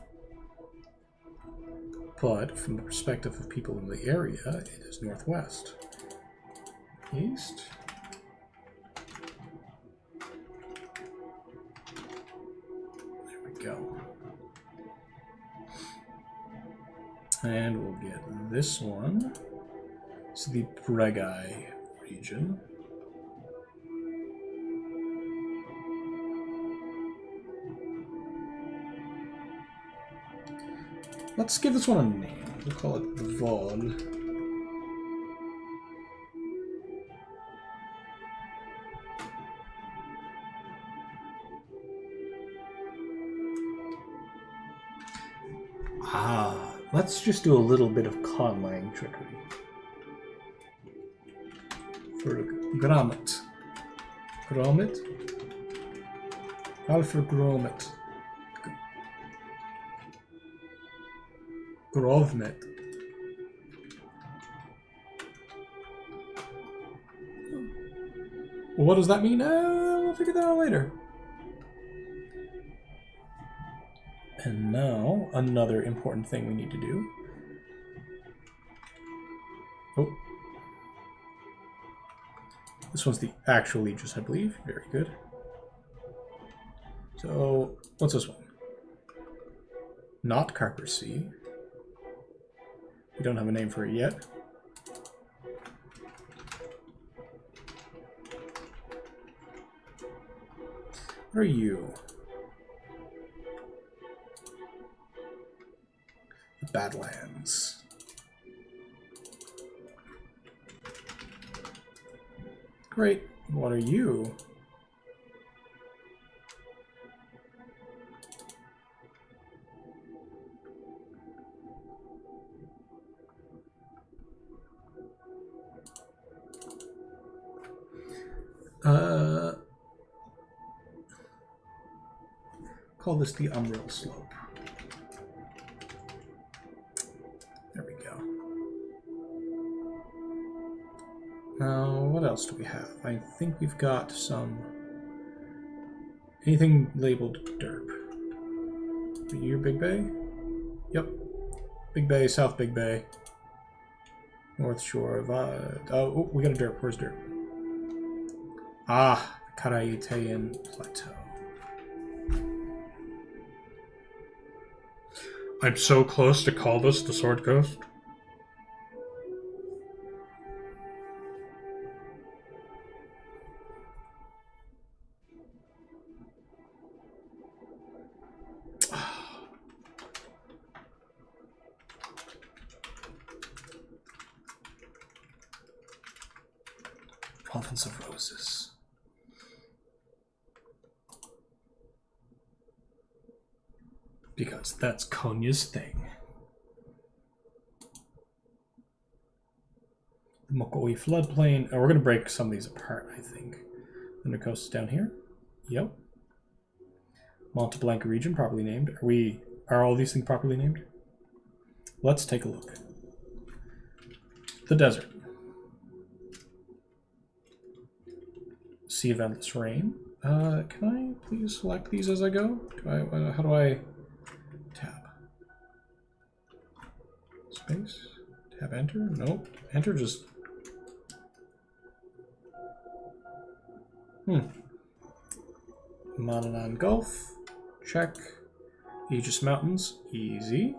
But from the perspective of people in the area, it is northwest. East. There we go. And we'll get this one. It's the Bregai region. Let's give this one a name. We'll call it Vod. Let's just do a little bit of conlang trickery. For Grommet. Grommet? Alpha Grommet. Grovmet. Well, what does that mean? We'll figure that out later. And now, another important thing we need to do. Oh. This one's the actual Aegis, I believe. Very good. So, what's this one? Not Carper Sea. We don't have a name for it yet. What are you? The Badlands. Great. What are you? Call this the Umbrel Slope. There we go. Now, what else do we have? I think we've got some... Anything labeled derp? Your Big Bay? Yep. Big Bay, South Big Bay. North Shore of... oh, we got a derp. Where's derp? Ah, Karaitean Plateau. I'm so close to call this the Sword Coast. Province of Roses. Because that's Konya's thing. The Mokoi floodplain. Oh, we're going to break some of these apart, I think. The coast is down here. Yep. Monte Blanca region, properly named. Are all these things properly named? Let's take a look. The desert. Sea of Endless Rain. Can I please select these as I go? How do I tab? Space? Tab enter? Nope. Enter just... Mananan Gulf. Check. Aegis Mountains. Easy.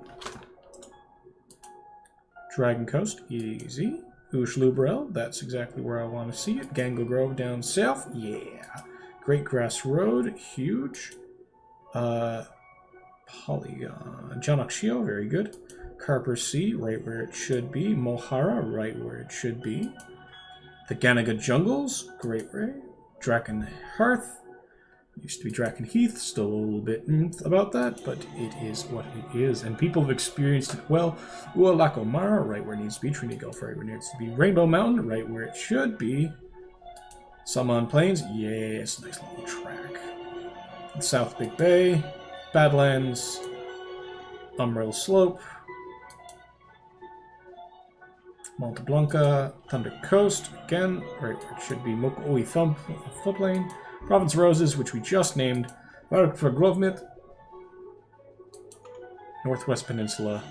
Dragon Coast. Easy. Ushlubrel, that's exactly where I want to see it. Gangle Grove down south, yeah. Great Grass Road, huge. Polygon. Janakshio, very good. Carper Sea, right where it should be. Mohara, right where it should be. The Ganaga Jungles, great way. Draken Hearth, used to be Draken Heath, still a little bit about that, but it is what it is, and people have experienced it well. Ualakomara, right where it needs to be. Trinity Gulf, right where it needs to be. Rainbow Mountain, right where it should be. Saman Plains, yes, nice little track. South Big Bay, Badlands, Umbrella Slope, Monte Blanca, Thunder Coast, again, right where it should be. Mokoi floodplain. Province Roses, which we just named. Vargrovmit. Northwest Peninsula.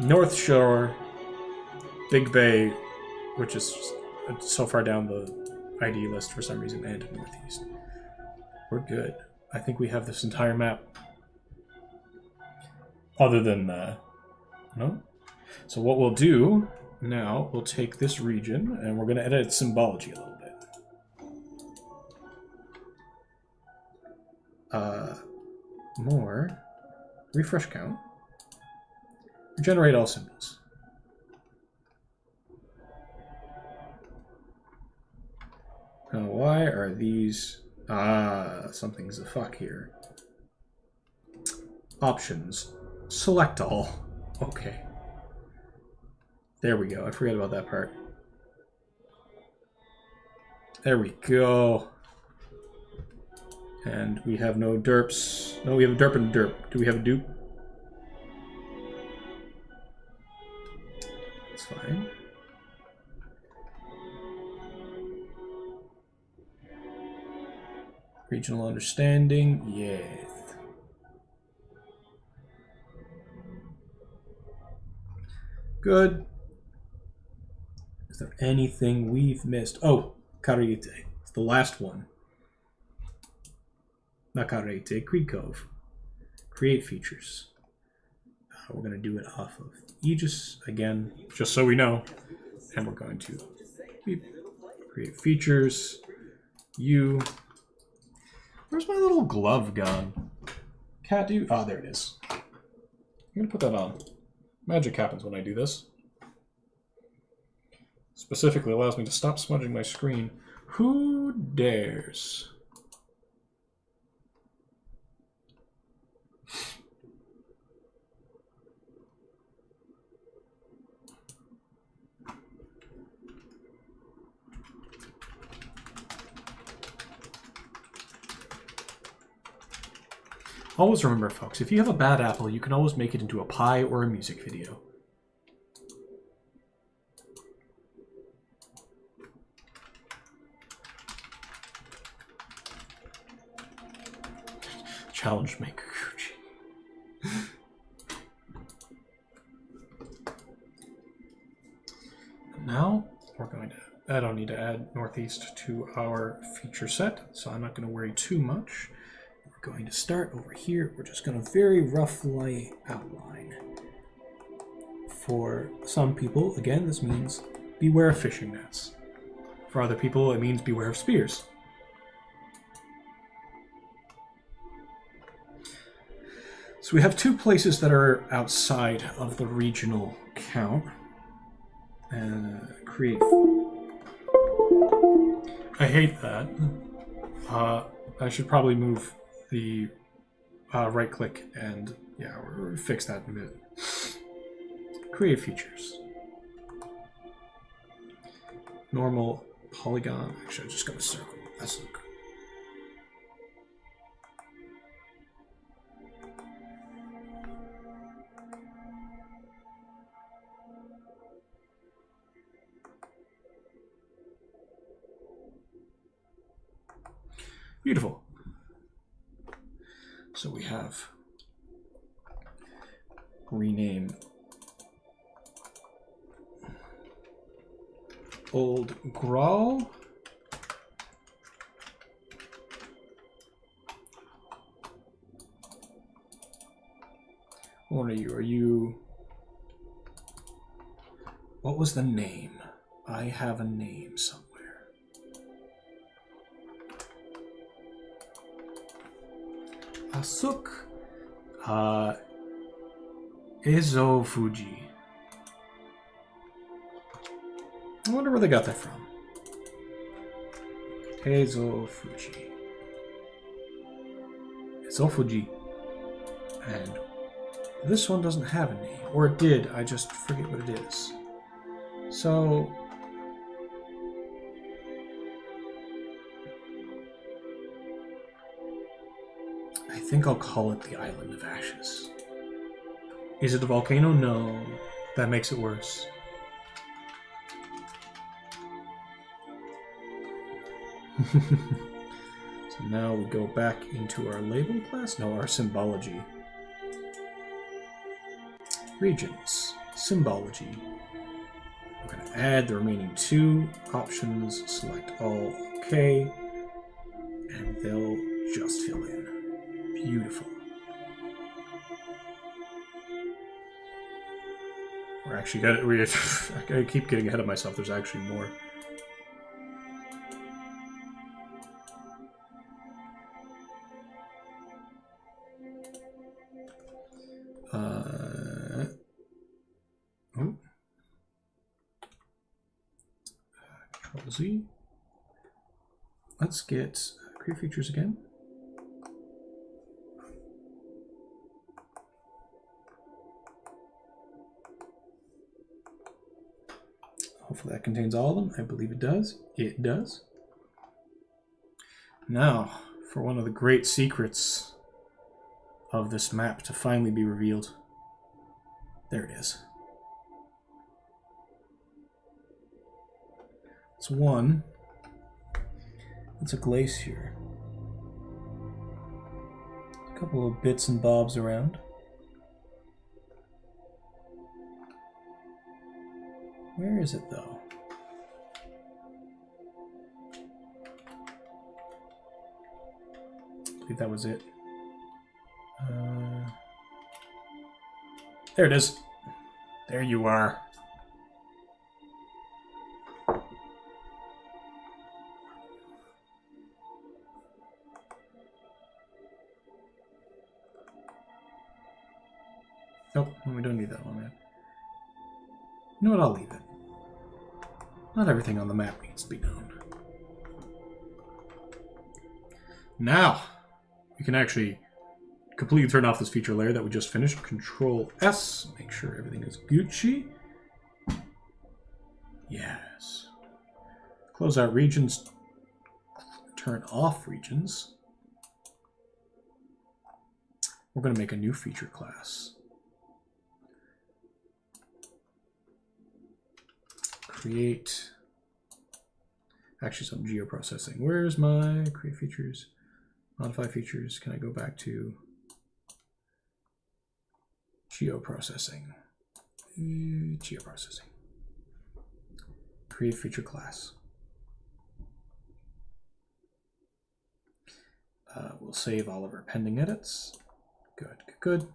North Shore. Big Bay, which is so far down the ID list for some reason, and Northeast. We're good. I think we have this entire map. Other than, no? So what we'll do now, we'll take this region, and we're going to edit its symbology a little bit. More. Refresh count. Generate all symbols. Now, why are these... something's a fuck here. Options. Select all. Okay. There we go. I forgot about that part. There we go. And we have no derps. No, we have a derp and a derp. Do we have a dupe? That's fine. Regional understanding, yes. Good. Is there anything we've missed? Oh, Karite. It's the last one. Not Karite, Creed Cove. Create features. We're going to do it off of Aegis again, just so we know. And we're going to create features. Where's my little glove gone? Cat, do you? Ah, there it is. I'm going to put that on. Magic happens when I do this. Specifically allows me to stop smudging my screen. Who dares? Always remember, folks, if you have a bad apple, you can always make it into a pie or a music video. Challenge maker Gucci. Now, we're going to... I don't need to add Northeast to our feature set, so I'm not going to worry too much. We're going to start over here. We're just going to very roughly outline. For some people, again, this means beware of fishing nets. For other people, it means beware of spears. So we have two places that are outside of the regional count. And create. I hate that. I should probably move the right click and fix that in a bit. Create features. Normal polygon. Actually, I'm just going to circle. That's look. Beautiful. So we have rename old Grawl. What are you? Are you... What was the name? I have a name somewhere. Asuk. Ezo Fuji. I wonder where they got that from. Ezo Fuji. Ezo Fuji. And this one doesn't have a name. Or it did, I just forget what it is. So... I think I'll call it the Island of Ashes. Is it a volcano? No. That makes it worse. So now we go back into our label class. No, our symbology. Regions. Symbology. We're going to add the remaining two options. Select all. OK. And they'll just fill in. Beautiful. We're actually I keep getting ahead of myself. There's actually more. Control Z. Let's get create features again. Hopefully that contains all of them. I believe it does. It does. Now, for one of the great secrets of this map to finally be revealed. There it is. It's one. It's a glacier. A couple of bits and bobs around. Where is it, though? I believe that was it. There it is. There you are. Nope, we don't need that one, man. You know what? I'll leave it. Not everything on the map needs to be known. Now, we can actually completely turn off this feature layer that we just finished. Control S, make sure everything is Gucci. Yes. Close out regions. Turn off regions. We're going to make a new feature class. Create, actually some geoprocessing. Where's my create features, modify features? Can I go back to geoprocessing? Geoprocessing. Create feature class. We'll save all of our pending edits. Good, good, good.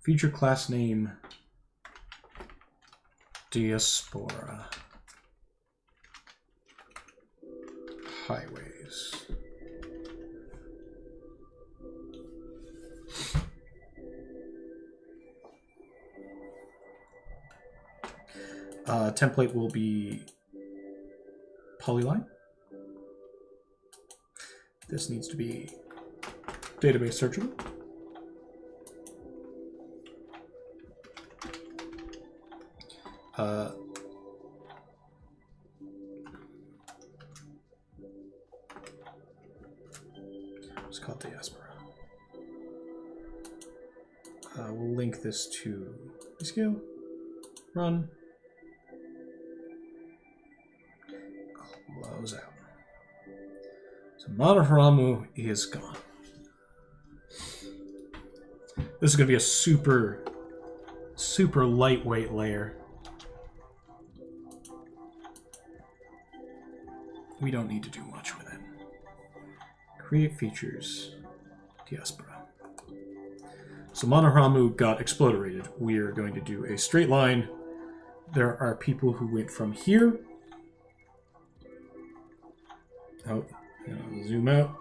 Feature class name, Diaspora. Highways. Template will be polyline. This needs to be database searchable. It's called Diaspora. We'll link this to Rescue. Run. Close out. So Monoharamu is gone. This is going to be a super lightweight layer. We don't need to do much with it. Create features, Diaspora. So Monoharamu got exploderated. We are going to do a straight line. There are people who went from here. Oh, zoom out,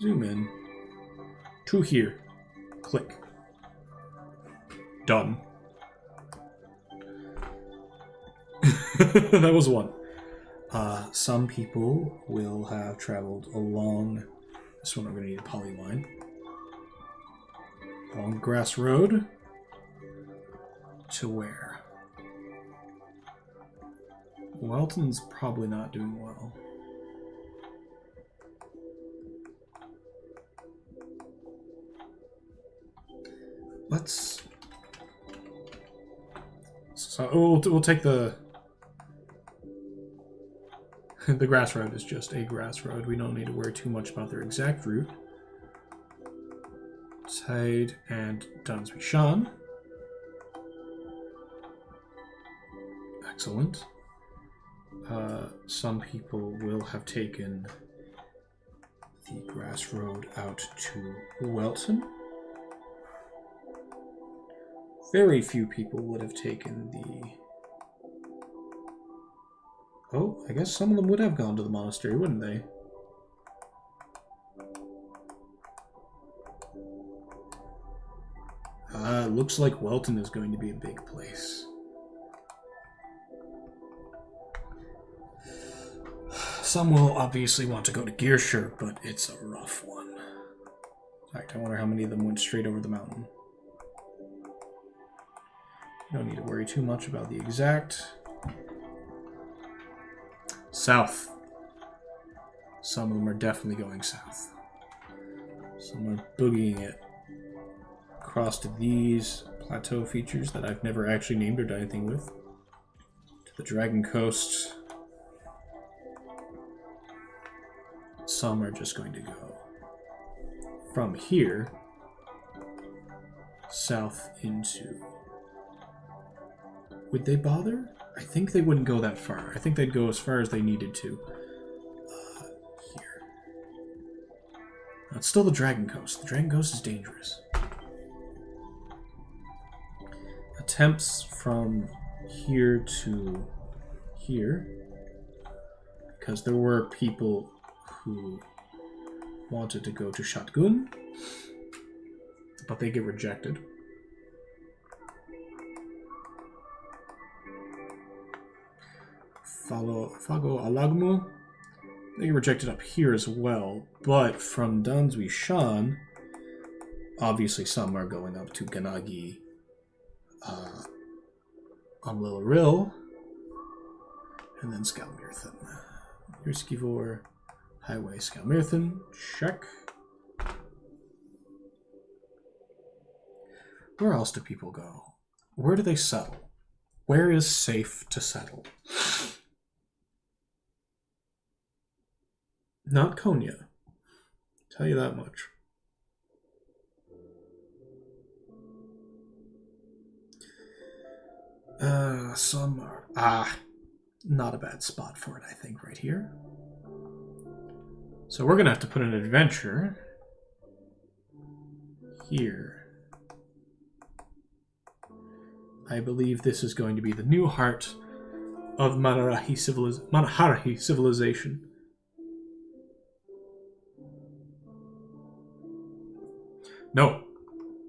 zoom in, to here. Click. Done. That was one. Some people will have traveled along this one. We're going to need a polyline. Along Grass Road to where? Welton's probably not doing well. We'll take the the grass road is just a grass road. We don't need to worry too much about their exact route. Tide and Danshui-shan. Excellent. Some people will have taken the grass road out to Welton. Very few people would have taken the... Oh, I guess some of them would have gone to the monastery, wouldn't they? Looks like Welton is going to be a big place. Some will obviously want to go to Gearshire, but it's a rough one. In fact, I wonder how many of them went straight over the mountain. You don't need to worry too much about the exact. South. Some of them are definitely going south. Some are boogieing it across to these plateau features that I've never actually named or done anything with. To the Dragon Coast. Some are just going to go from here south into... Would they bother? I think they wouldn't go that far. I think they'd go as far as they needed to. Here. No, it's still the Dragon Coast. The Dragon Coast is dangerous. Attempts from here to here. Because there were people who wanted to go to Shatgun, but they get rejected. Fago Alagmu, they get rejected up here as well, but from Danshui-shan, obviously some are going up to Ganagi, Amlilril, and then Skalmirthan. Here's Skivor, Highway Skalmirthan, check. Where else do people go? Where do they settle? Where is safe to settle? Not Konya. Tell you that much. Some are... not a bad spot for it, I think, right here. So we're going to have to put an adventure here. I believe this is going to be the new heart of Manahari civilization. No.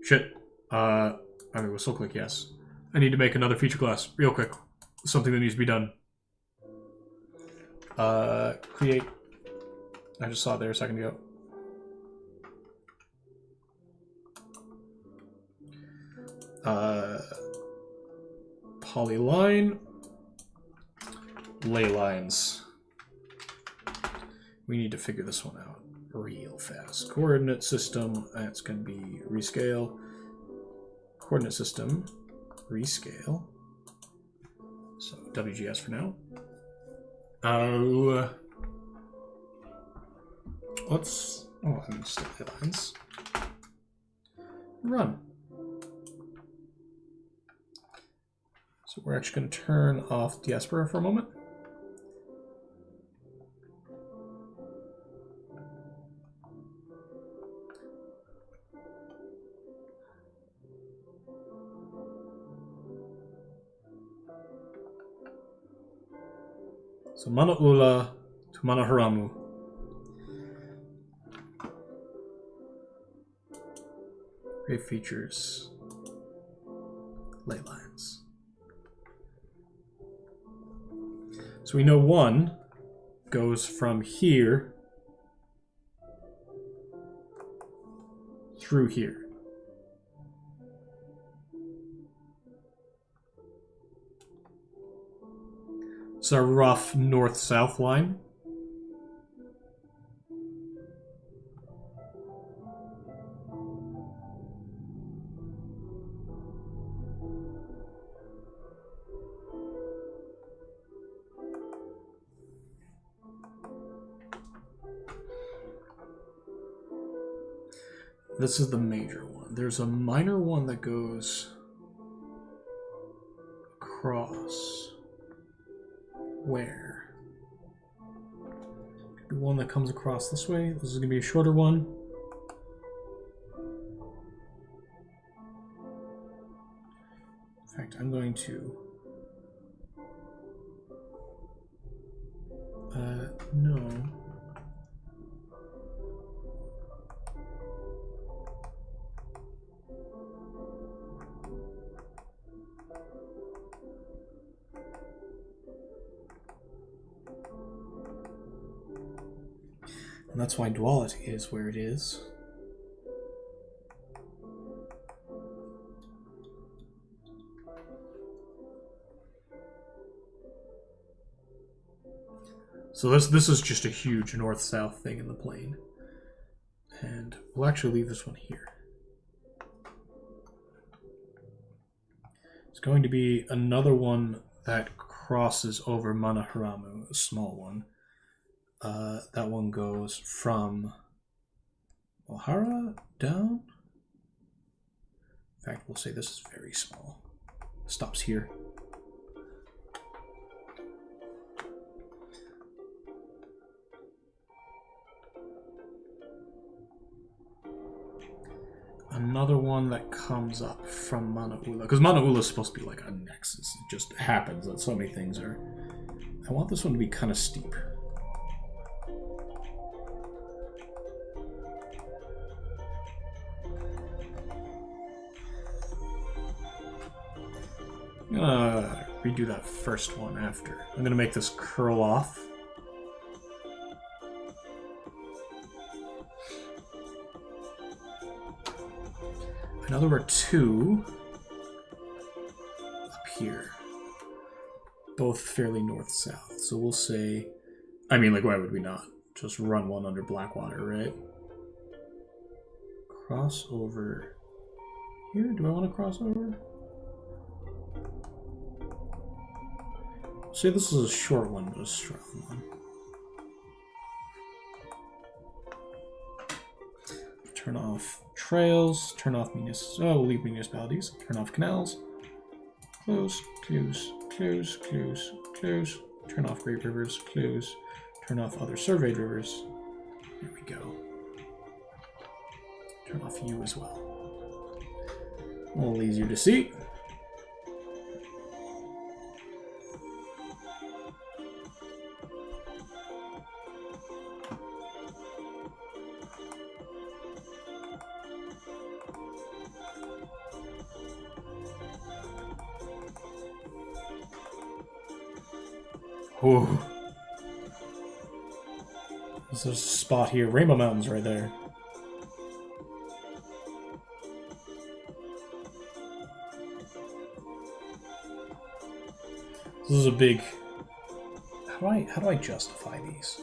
Shit. Okay, we'll still click yes. I need to make another feature class real quick. Something that needs to be done. Create. I just saw it there a second ago. Polyline. Ley lines. We need to figure this one out real fast. Coordinate system. That's going to be rescale. Coordinate system. Rescale. So WGS for now. Let's. Oh, I mean, still ley lines. Run. So we're actually going to turn off diaspora for a moment. So Mana Ula to Mana Haramu. Great features. Ley lines. So we know one goes from here through here. It's a rough north-south line. This is the major one. There's a minor one that goes across. Where? Could be one that comes across this way. This is going to be a shorter one. In fact, I'm going to... no. And that's why duality is where it is. So this is just a huge north-south thing in the plane. And we'll actually leave this one here. It's going to be another one that crosses over Mana Haramu, a small one. That one goes from Ohara down. In fact, we'll say this is very small. Stops here. Another one that comes up from Mana Ula, because Mana Ula is supposed to be like a nexus. It just happens that so many things are. I want this one to be kind of steep. I'm gonna redo that first one after. I'm gonna make this curl off. I know there were two up here, both fairly north-south. So we'll say, I mean, like, why would we not just run one under Blackwater, right? Cross over here. Do I want to cross over? Say this is a short one, but a strong one. Turn off trails, turn off we'll leave municipalities, turn off canals, close, close, close, close, close, turn off great rivers, close, turn off other surveyed rivers, Here we go. Turn off you as well. A little easier to see. Ooh. There's a spot here. Rainbow Mountains right there. This is a big... How do I justify these?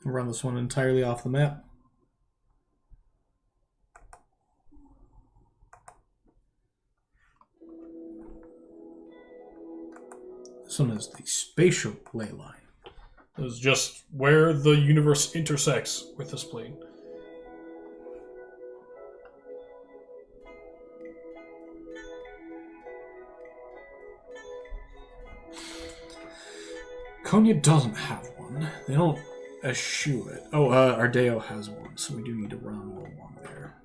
I'll run this one entirely off the map. This one is the spatial ley line. This is just where the universe intersects with this plane. Konya doesn't have one. They don't eschew it. Oh, Ardeo has one, so we do need to run one there.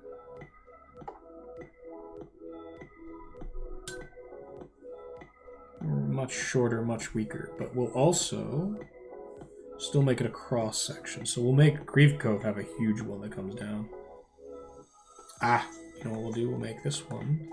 Much shorter, much weaker, but we'll also still make it a cross section. So we'll make Grief Cove have a huge one that comes down. Ah, you know what we'll do? We'll make this one.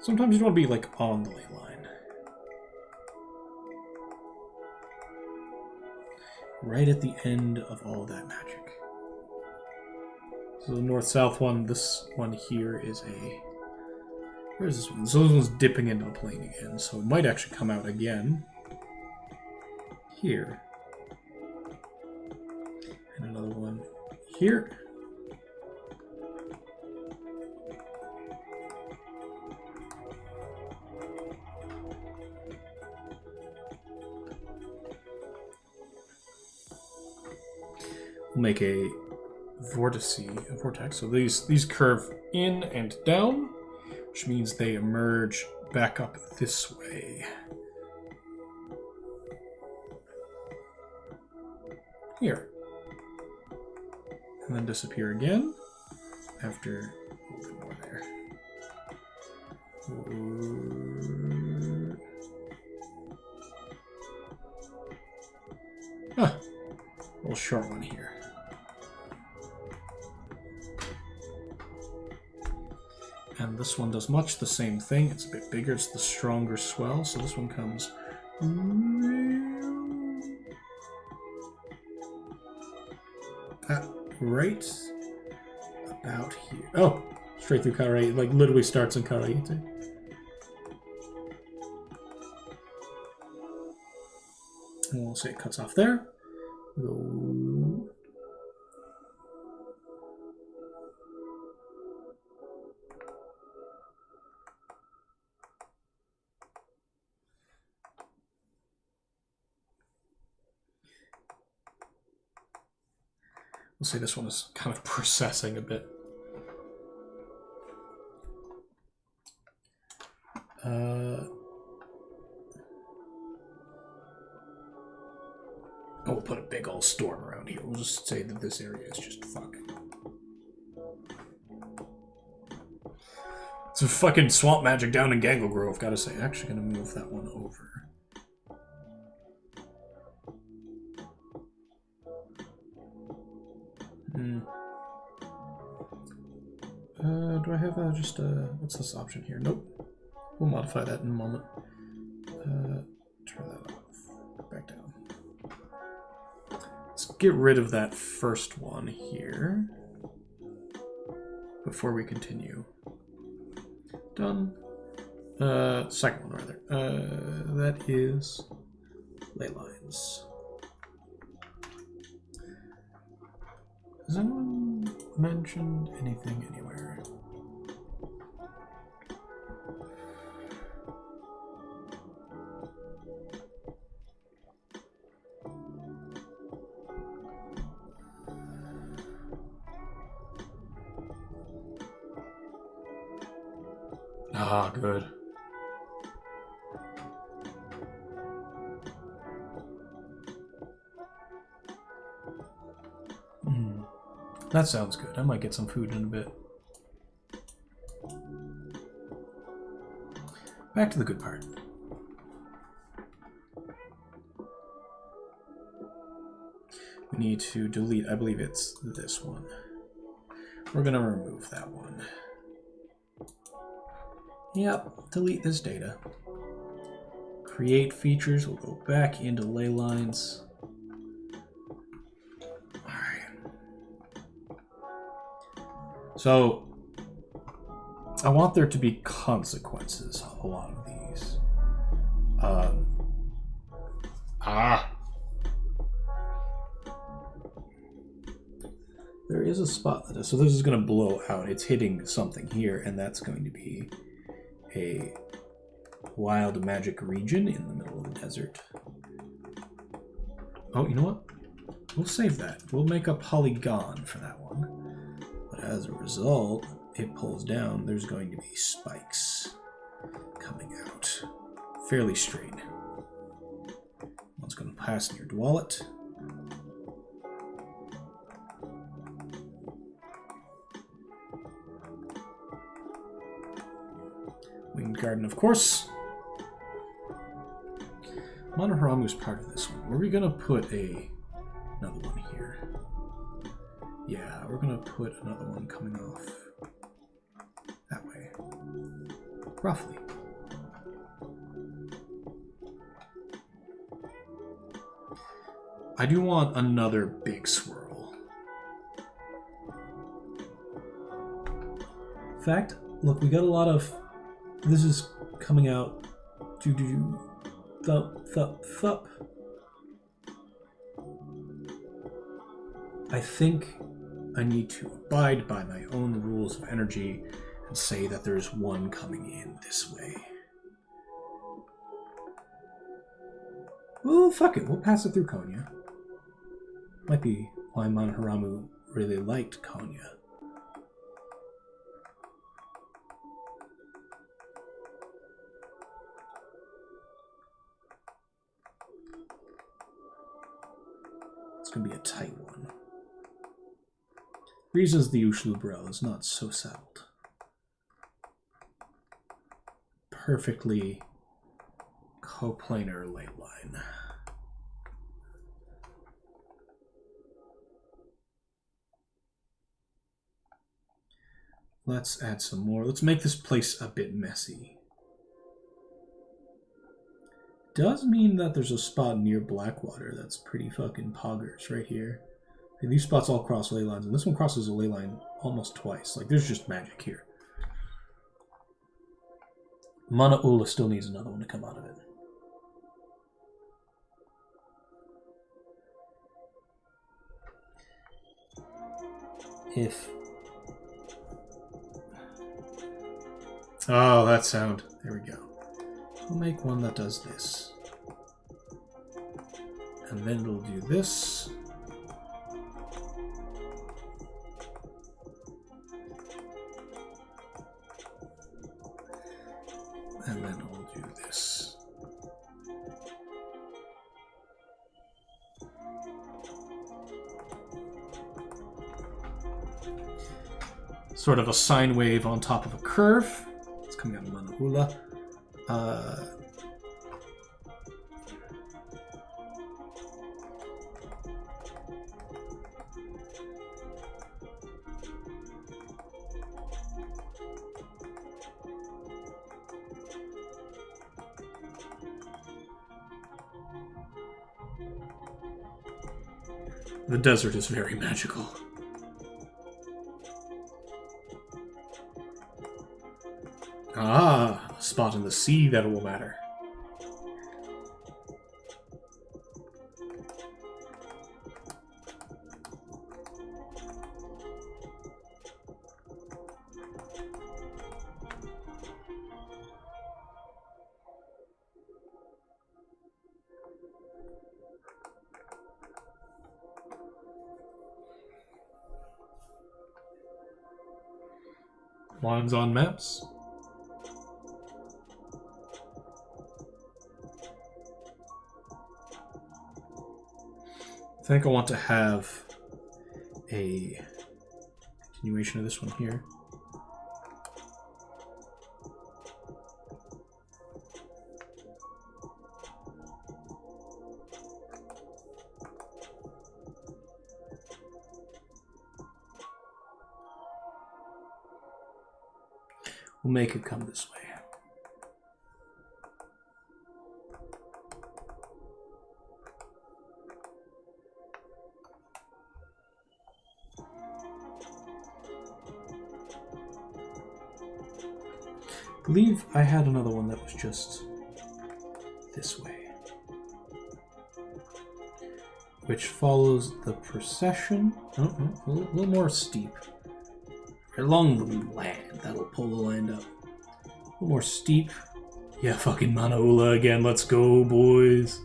Sometimes you don't want to be like on the ley line. Right at the end of all that magic. So the north-south one, this one here is a... Where is this one? So this one's dipping into the plane again, so it might actually come out again. Here. And another one here. We'll make a vortex. So these curve in and down, which means they emerge back up this way. Here. And then disappear again after a little bit more there. Ah, a little short one here. And this one does much the same thing. It's a bit bigger. It's the stronger swell. So this one comes right about here. Oh, straight through Karaite. Like literally starts in Karaite. And we'll say it cuts off there. Go. We'll say this one is kind of processing a bit. We'll put a big old storm around here. We'll just say that this area is just fuck. It's a fucking swamp magic down in Gangle Grove, gotta say. Actually gonna move that one over. Do I have just what's this option here? Nope. We'll modify that in a moment. Turn that off. Back down. Let's get rid of that first one here before we continue. Done. Second one rather. That is ley lines. Has anyone mentioned anything anywhere? Ah, good. That sounds good. I might get some food in a bit. Back to the good part. We need to delete, I believe it's this one. We're going to remove that one. Yep, delete this data. Create features, we'll go back into ley lines. So, I want there to be consequences of a lot of these. There is a spot that is, so this is going to blow out. It's hitting something here, and that's going to be a wild magic region in the middle of the desert. Oh, you know what? We'll save that. We'll make a polygon for that one. But as a result, it pulls down, there's going to be spikes coming out. Fairly straight. One's going to pass near Dwallet. Winged Garden, of course. Monoharamu's part of this one. Were we going to put another one here? Yeah, we're going to put another one coming off that way. Roughly. I do want another big swirl. In fact, look, we got a lot of... This is coming out... Do-do-do. Thup, thup, thup. I think I need to abide by my own rules of energy and say that there's one coming in this way. Well, fuck it. We'll pass it through Konya. Might be why Monoharamu really liked Konya. It's going to be a tight one. Reasons the Ushlubrel is not so settled. Perfectly coplanar ley line. Let's add some more. Let's make this place a bit messy. Does mean that there's a spot near Blackwater that's pretty fucking poggers right here. And these spots all cross ley lines, and this one crosses a ley line almost twice. Like, there's just magic here. Manaula still needs another one to come out of it. If... Oh, that sound. There we go. We'll make one that does this. And then it'll do this. And then we'll do this. Sort of a sine wave on top of a curve. It's coming out of Manaula. The desert is very magical. Ah, a spot in the sea that will matter. Lines on maps. I think I want to have a continuation of this one here. We'll make it come this way. I believe I had another one that was just this way, which follows the procession. A little more steep. Along the land, that'll pull the land up. A little more steep. Yeah, fucking Manaula again. Let's go, boys.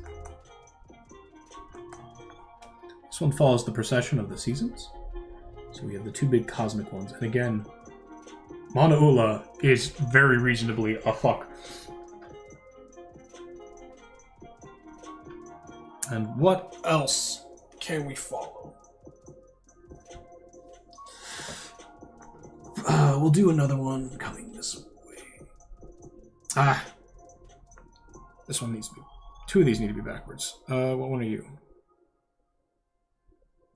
This one follows the procession of the seasons. So we have the two big cosmic ones, and again, Manaula is very reasonably a fuck. And what else can we follow? We'll do another one coming this way. This one needs to be... Two of these need to be backwards. What one are you?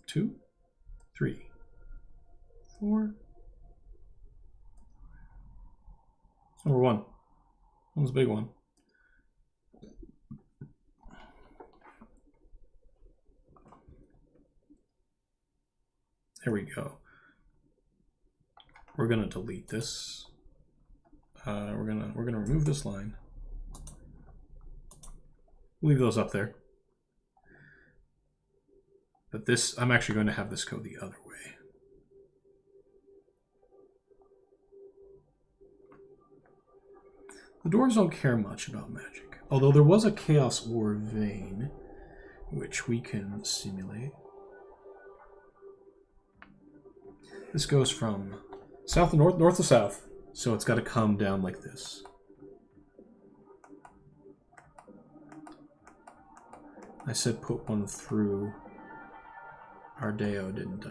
2, 3, 4. Number 1. One's a big one. There we go. We're gonna delete this. We're gonna remove this line. Leave those up there. But this, I'm actually going to have this go the other way. The dwarves don't care much about magic, although there was a chaos ore vein, which we can simulate. This goes from south to north, north to south, so it's got to come down like this. I said put one through Ardeo, didn't I?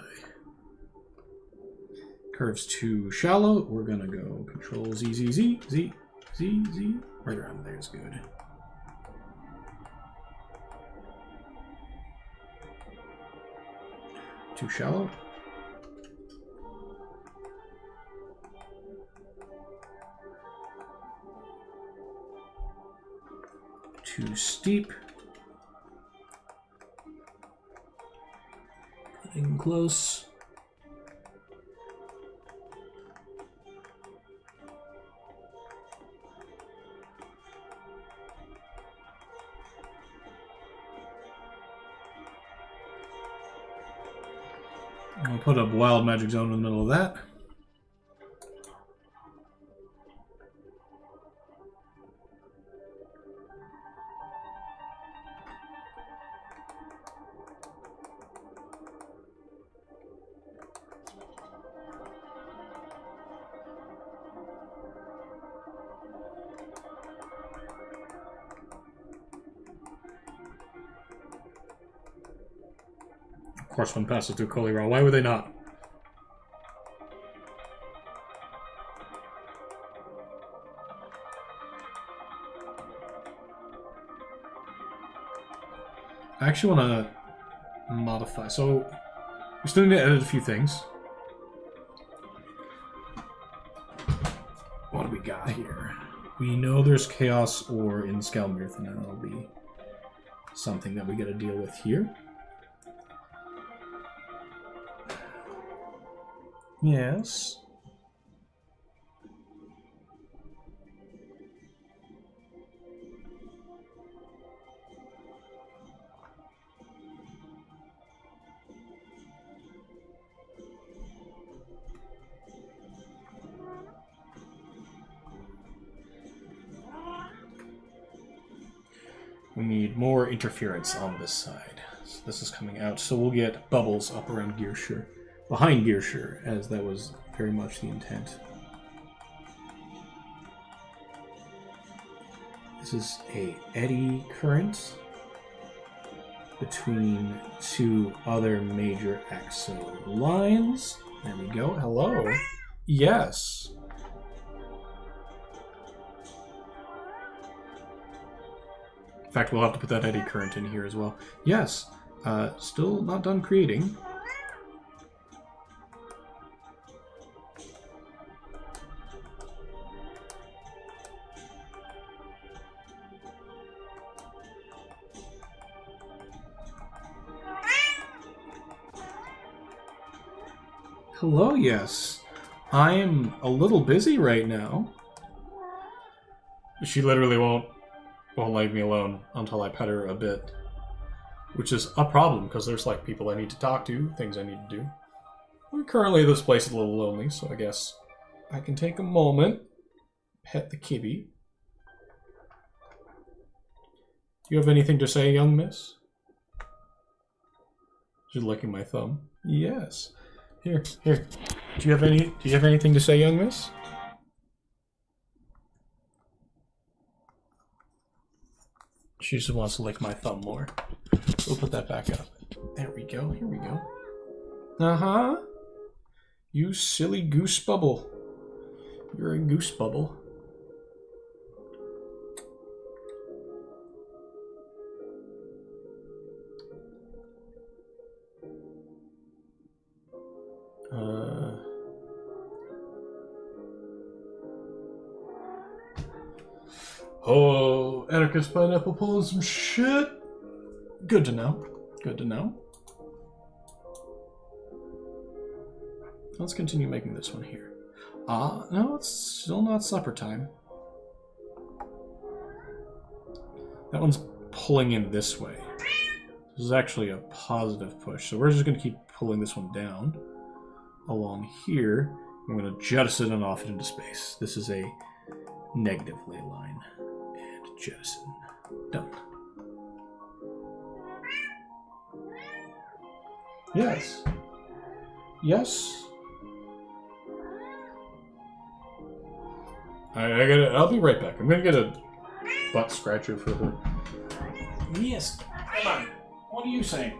Curves too shallow. We're gonna go Control Z, Z, Z, Z, Z, Z. Right around there is good. Too shallow. Too steep. Getting close. I'll put a wild magic zone in the middle of that. Of course, one passes through Kolira. Why would they not? I actually want to modify. So, we still need to edit a few things. What do we got here? We know there's chaos ore in Skelmirth, and that'll be something that we got to deal with here. Yes. We need more interference on this side. So this is coming out, so we'll get bubbles up around Gearshire. Behind Gearshire, as that was very much the intent. This is a eddy current between two other major axo lines. There we go. Hello. Yes. In fact, we'll have to put that eddy current in here as well. Yes. Still not done creating. Hello, yes. I'm a little busy right now. She literally won't leave me alone until I pet her a bit. Which is a problem, because there's like people I need to talk to, things I need to do. And currently this place is a little lonely, so I guess I can take a moment, pet the kitty. Do you have anything to say, young miss? She's licking my thumb. Yes. Here. Do you have anything to say, young miss? She just wants to lick my thumb more. We'll put that back up. There we go. Here we go. Uh-huh. You silly goose bubble. You're a goose bubble. Oh, anarchist pineapple pulling some shit. Good to know. Good to know. Let's continue making this one here. No, it's still not supper time. That one's pulling in this way. This is actually a positive push, so we're just going to keep pulling this one down along here. I'm going to jettison it off into space. This is a negative ley line. And jettison. Done. Yes. Yes. I'll be right back. I'm gonna get a butt scratcher for her. Yes. Come on. What are you saying?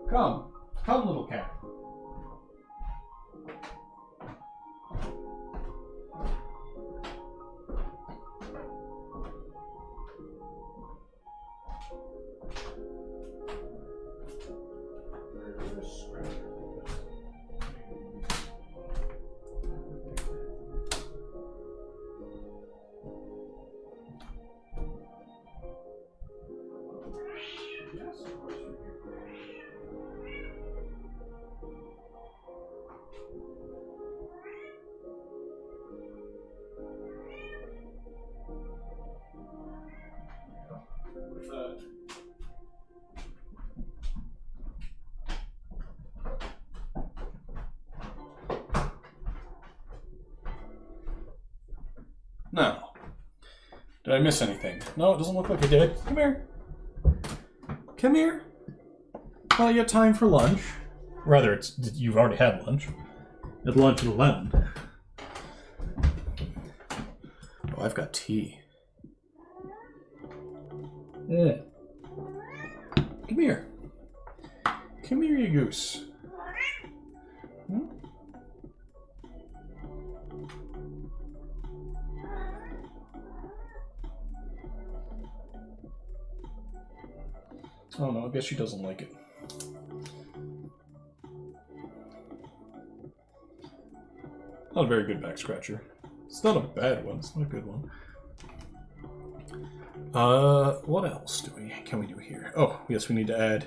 Come. Come, little cat. Now, did I miss anything? No, it doesn't look like I did. Come here. Come here. Well, you have time for lunch. Rather, you've already had lunch. At lunch at 11. Oh, I've got tea. Yeah. Come here. Come here, you goose. Hmm? Oh no, I guess she doesn't like it. Not a very good back scratcher. It's not a bad one, it's not a good one. What else can we do here? Oh, yes, we need to add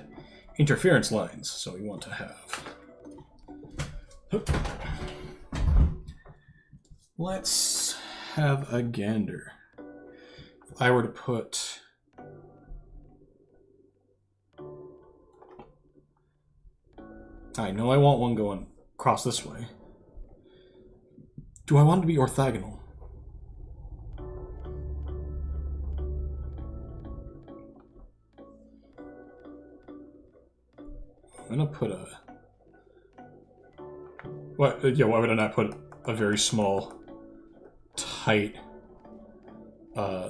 interference lines, so we want to have... Let's have a gander. If I were to put... I know I want one going across this way. Do I want it to be orthogonal? I'm gonna put a... What? Yeah, why would I not put a very small, tight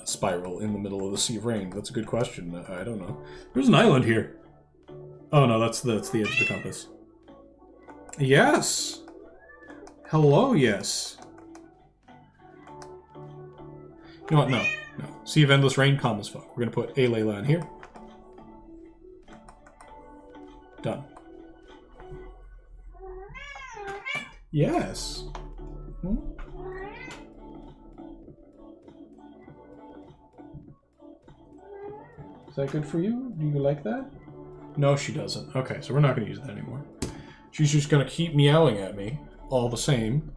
spiral in the middle of the Sea of Rain? That's a good question. I don't know. There's an island here. Oh no, that's the edge of the compass. Yes! Hello, yes. You know what? No. No. Sea of Endless Rain, calm as fuck. We're gonna put a ley line here. Done. Yes. Hmm? Is that good for you? Do you like that? No, she doesn't. Okay, so we're not going to use that anymore. She's just going to keep meowing at me all the same.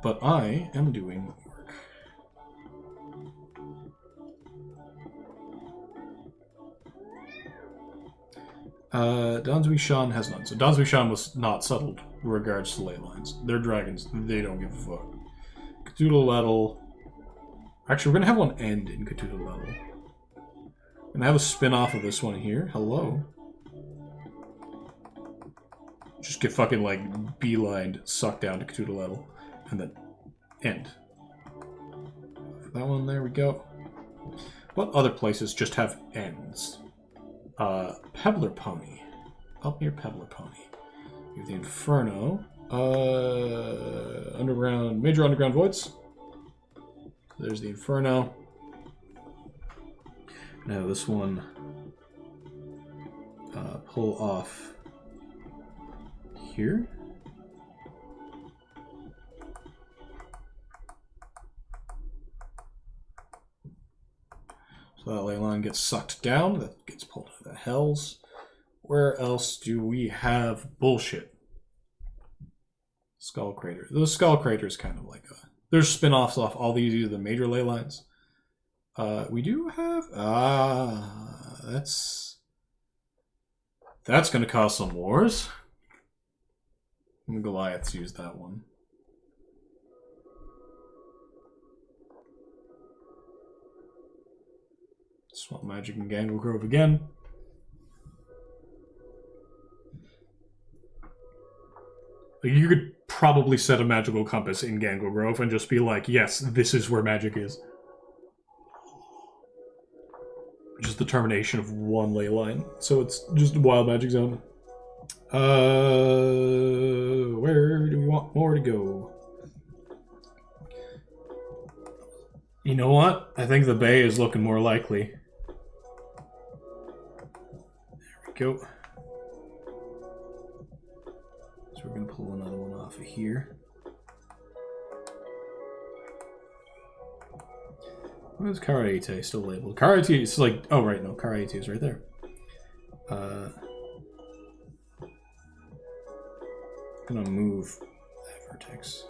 But I am doing work. Dansui Shan has none. So Dansui Shan was not settled in regards to ley lines. They're dragons. They don't give a fuck. Cthulhu. Actually, we're going to have one end in Cthulhu. And I have a spin-off of this one here. Hello. Just get fucking, like, beelined, sucked down to Cthulhu, and then end. For that one, there we go. What other places just have ends? Pebbler Pony. Up near Pebbler Pony. We have the Inferno. Underground, major underground voids. There's the Inferno. Now this one, pull off here. So that ley line gets sucked down, that gets pulled into the hells. Where else do we have bullshit? Skull Crater. The Skull Crater is kind of like a... There's spin-offs off all these are the major ley lines. We do have... that's going to cause some wars. And Goliaths use that one. Swamp Magic in Gangle Grove again. Like, you could probably set a magical compass in Gangle Grove and just be like, yes, this is where magic is. Just the termination of one ley line. So it's just a wild magic zone. Where do we want more to go? You know what? I think the bay is looking more likely. There we go. So we're going to pull another one off of here. Why is Karaite still labeled? Karaite is like... Oh, right, no. Karaite is right there. I'm going to move that vertex.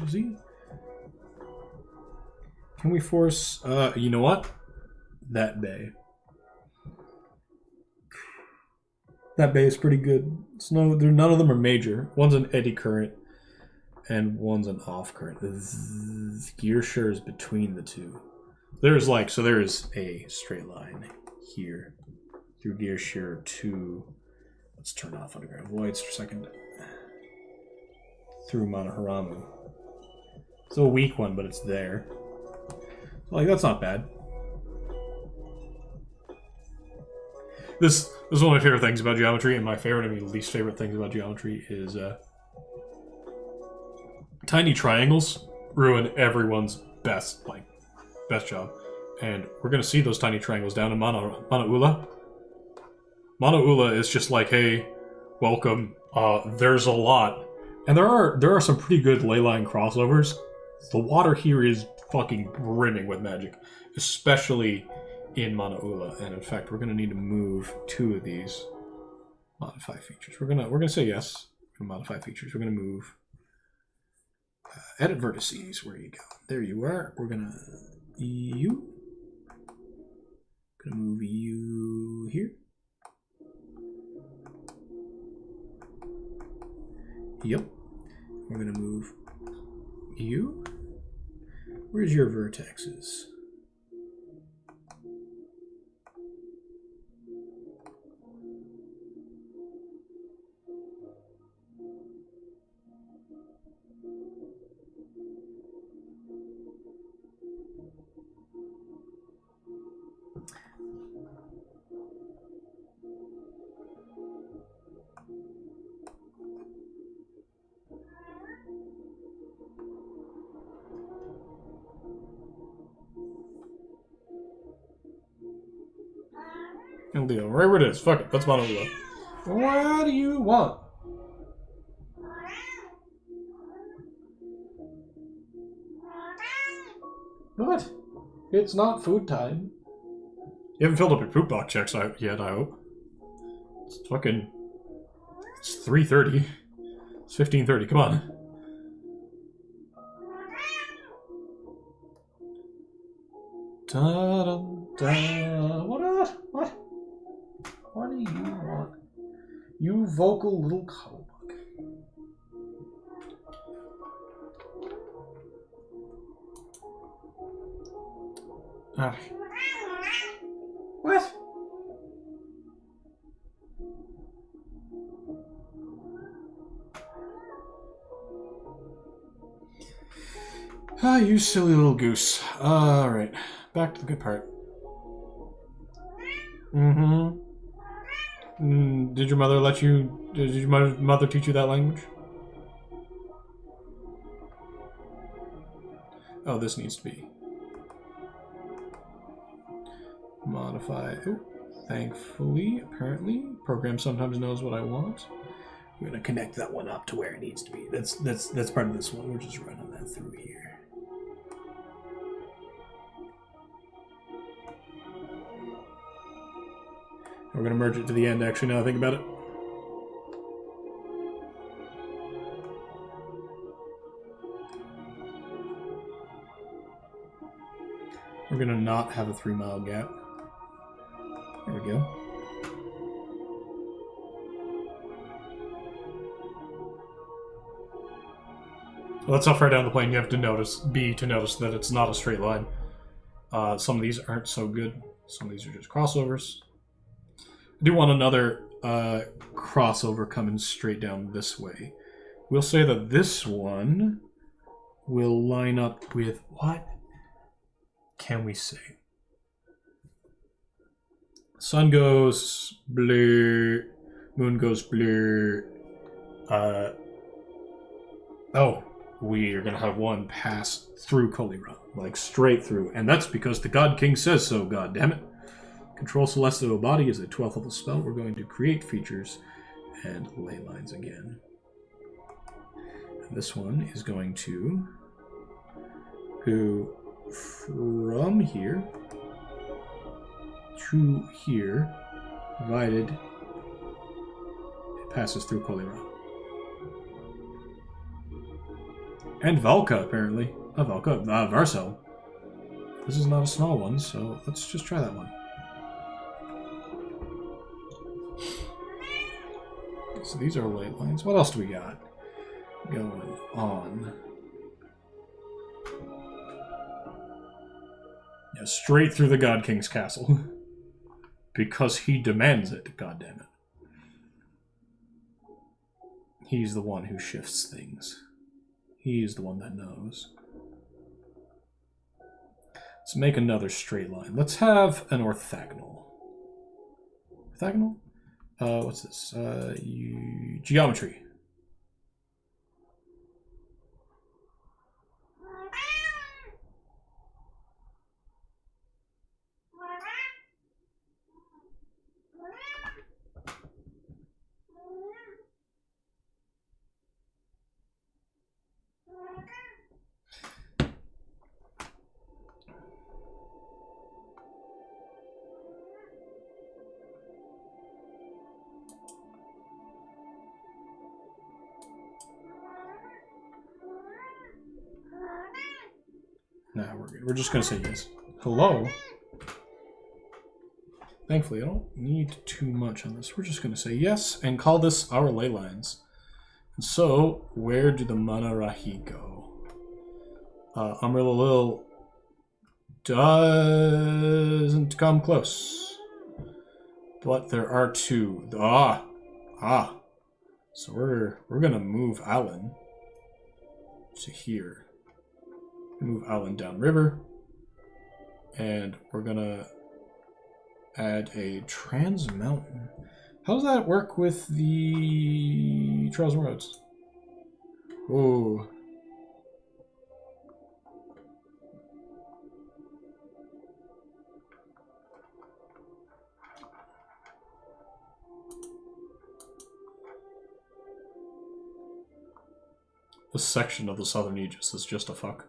Z? Can we force... you know what? That bay. That bay is pretty good. None of them are major. One's an eddy current, and one's an off current. Gearshire is between the two. There's like, so there is a straight line here through Gearshire to, let's turn off Underground Voids for a second, through Monoharamu. It's a weak one, but it's there. Like, that's not bad. This is one of my favorite things about geometry, and my favorite, I mean, least favorite things about geometry is tiny triangles ruin everyone's best job. And we're going to see those tiny triangles down in Manaula. Manaula is just like, hey, welcome, there's a lot. And there are some pretty good ley line crossovers. The water here is fucking brimming with magic, especially in Manaula. And in fact, we're going to need to move 2 of these modify features. We're gonna say yes for modify features. We're going to move edit vertices. Where you go? There you are. We're going to move you here. Yep. We're going to move you. Where's your vertexes? And Leo, right where it is. Fuck it. Let's mono Leo. What do you want? What? It's not food time. You haven't filled up your poop box checks yet, I hope. It's fucking... It's 3:30. It's 15:30, come on. Da-dum-da. What? What do you want? You vocal little cuddlebug. Ah. What? Ah, you silly little goose. Alright, back to the good part. Did your mother did your mother teach you that language? Oh, this needs to be. Modify. Oh, thankfully, apparently, program sometimes knows what I want. We're gonna connect that one up to where it needs to be. That's part of this one. We're just running that through here. We're going to merge it to the end, actually, now I think about it. We're going to not have a 3-mile gap. There we go. Well, that's how far down the plane you have to notice that it's not a straight line. Some of these aren't so good. Some of these are just crossovers. I do want another crossover coming straight down this way. We'll say that this one will line up with... What can we say? Sun goes blue, moon goes blue. Oh, we are going to have one pass through Kolira, like straight through. And that's because the God King says so, God damn it. Control Celestial Body is a 12th level spell. We're going to create features and ley lines again. And this one is going to go from here to here, provided it passes through Kolira. And Valka, apparently. Not Valka, Varso. This is not a small one, so let's just try that one. So these are ley lines. What else do we got going on? Yeah, straight through the God King's castle. Because he demands it, goddammit. He's the one who shifts things. He's the one that knows. Let's make another straight line. Let's have an orthogonal. Orthogonal? What's this? Geometry. Nah, we're good. We're just going to say yes. Hello? Thankfully, I don't need too much on this. We're just going to say yes and call this our ley lines. And so, where do the Manarahi go? Umbrella Lil doesn't come close. But there are two. So we're going to move Alan to here. Move Alan downriver, and we're gonna add a trans mountain. How does that work with the trails and roads? Oh, a section of the southern Aegis is just a fuck.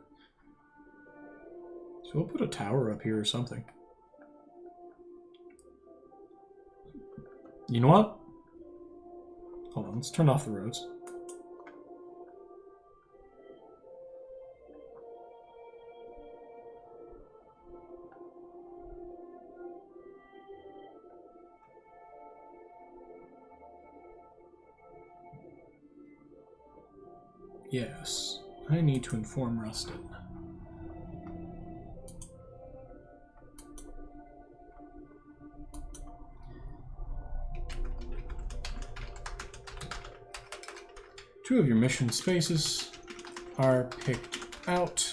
So we'll put a tower up here or something. You know what? Hold on, let's turn off the roads. Yes, I need to inform Rustin. Two of your mission spaces are picked out.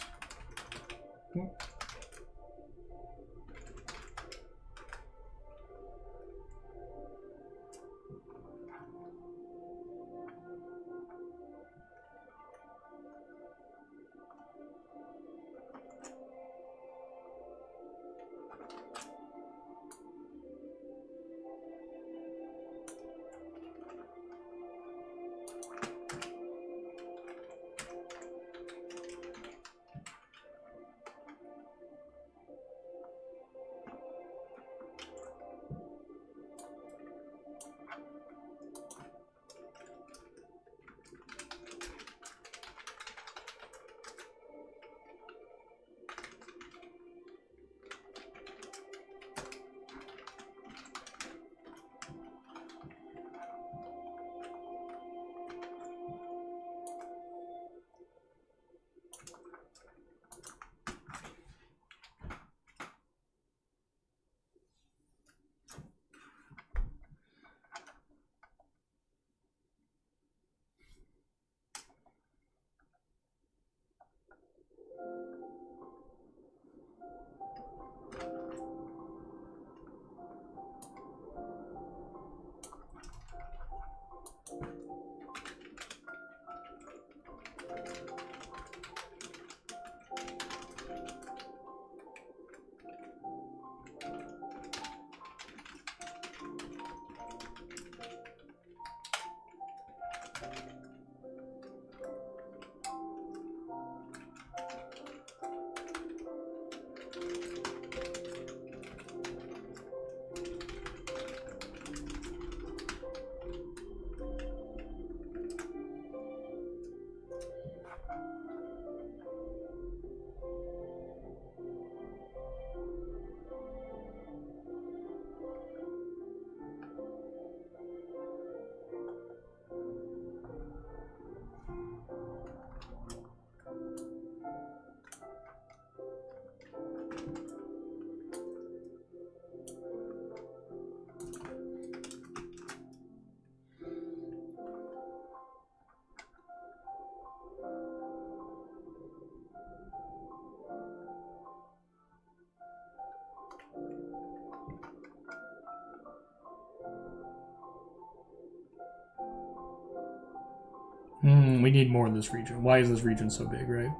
We need more in this region. Why is this region so big, right?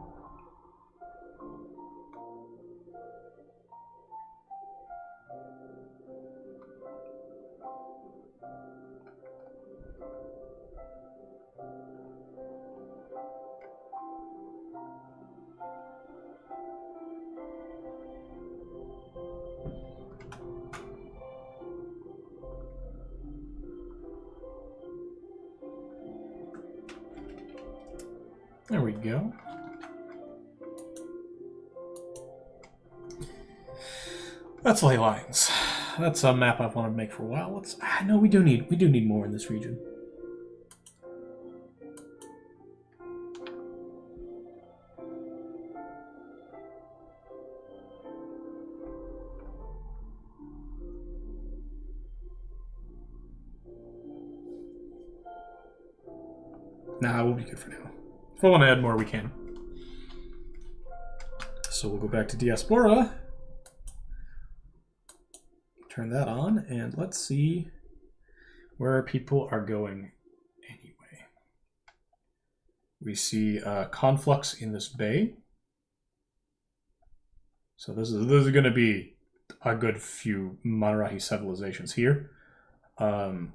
There we go. That's ley lines. That's a map I've wanted to make for a while. Let's. No, we do need more in this region. Nah, we'll be good for now. If I want to add more, we can. So we'll go back to Diaspora. Turn that on, and let's see where people are going anyway. We see conflux in this bay. So this is going to be a good few Manarahi civilizations here. We're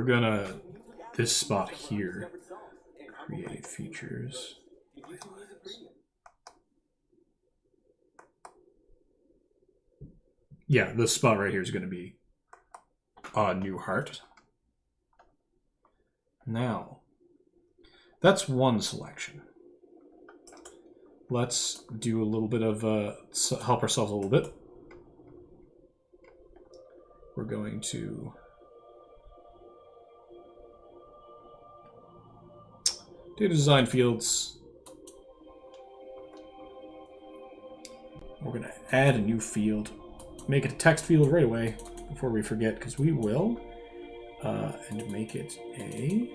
gonna this spot here. Create features. Yeah, this spot right here is going to be New Heart. Now, that's one selection. Let's do a little bit of help ourselves a little bit. We're going to data design fields. We're going to add a new field. Make it a text field right away before we forget, because we will. And make it a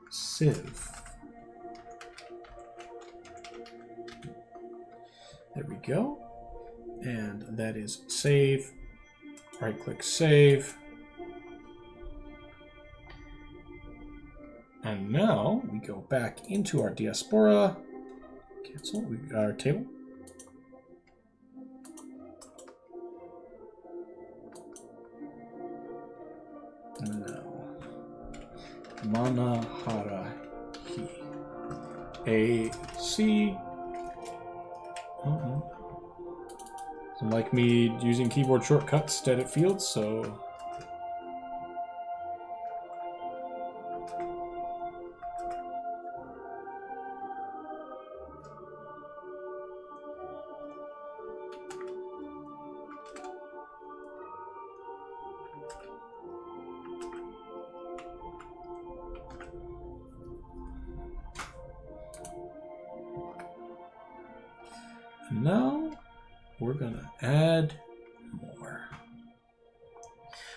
sieve. There we go. And that is save. Right click save. And now we go back into our diaspora. Cancel. We got our table. No. Manahara hi. A C. Doesn't like me using keyboard shortcuts to edit fields, so. Now we're gonna add more.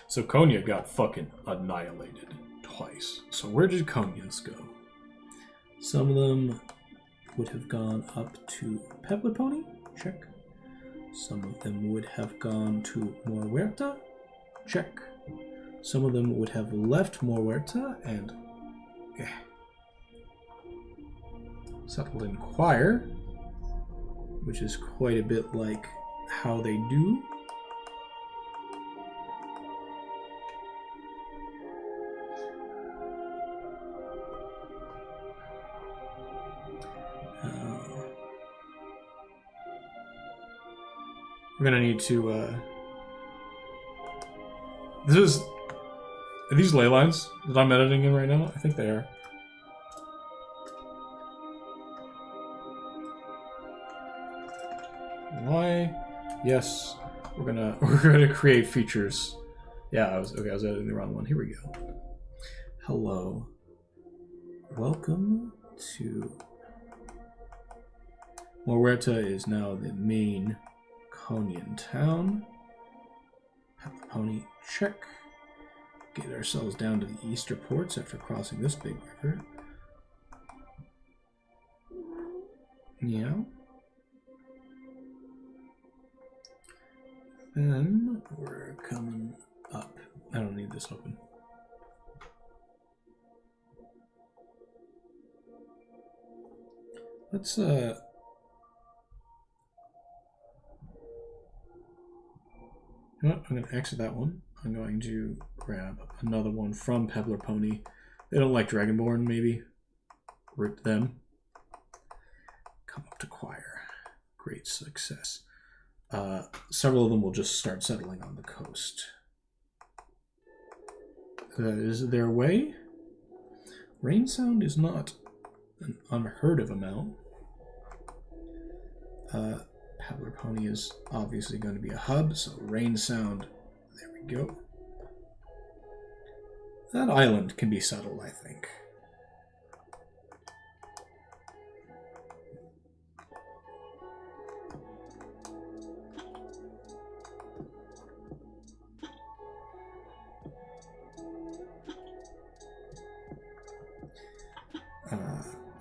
So Konya got fucking annihilated twice. So where did Konyas go? Some of them would have gone up to Pebble Pony, check. Some of them would have gone to More Huerta, check. Some of them would have left More Huerta and settled in Choir, which is quite a bit like how they do. We're gonna need to. Are these ley lines that I'm editing in right now? I think they are. Why? Yes, we're gonna create features. Yeah, I was editing the wrong one. Here we go. Hello. Welcome to More Huerta is now the main Konyan town. Pebble Pony, check. Get ourselves down to the Easter ports after crossing this big river. Yeah. Then we're coming up. I don't need this open. Let's you know what? I'm going to exit that one. I'm going to grab another one from Pebble Pony. They don't like Dragonborn, maybe. Rip them. Come up to Choir. Great success. Several of them will just start settling on the coast. Is their way? Rain sound is not an unheard of amount. Pebble Pony is obviously going to be a hub, so rain sound, there we go. That island can be settled, I think.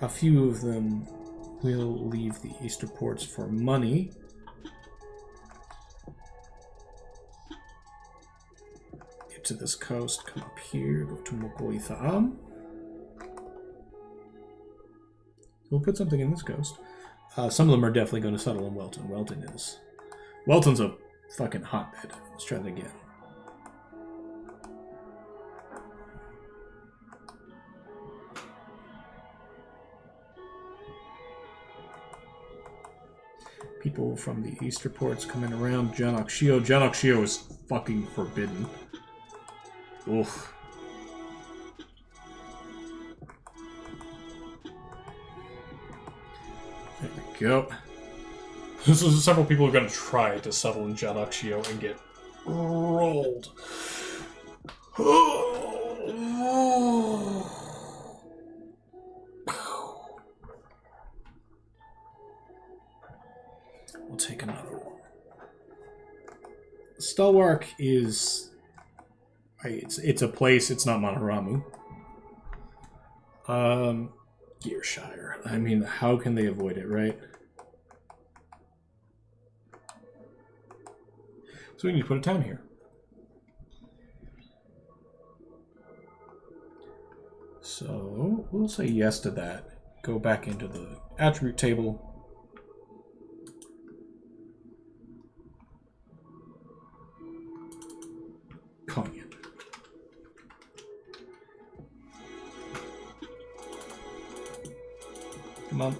A few of them will leave the Easter ports for money. Get to this coast, come up here, go to Mokoi Tha'am. We'll put something in this coast. Some of them are definitely going to settle in Welton. Welton's a fucking hotbed. Let's try that again. People from the Easter ports coming around. Janokshio. Janokshio is fucking forbidden. Oof. There we go. So several people are going to try to settle in Janokshio and get rolled. We'll take another one. Stalwark is... It's a place, it's not Manaharamu. Gearshire. I mean, how can they avoid it, right? So we need to put a town here. So we'll say yes to that. Go back into the attribute table. Konya. Come on.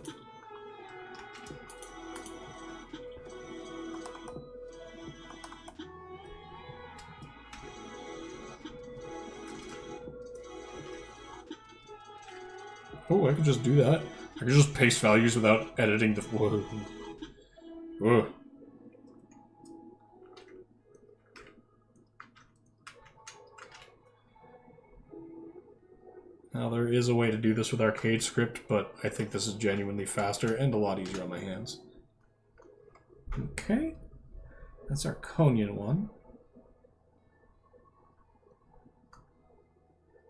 Oh, I could just do that. I could just paste values without editing the... Whoa. Whoa. Now, there is a way to do this with arcade script, but I think this is genuinely faster and a lot easier on my hands. Okay. That's our Konyan one.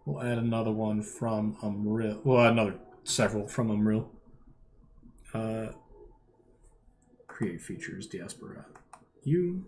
We'll add another one from Umril. We'll add several from Umril. Create features, diaspora. You.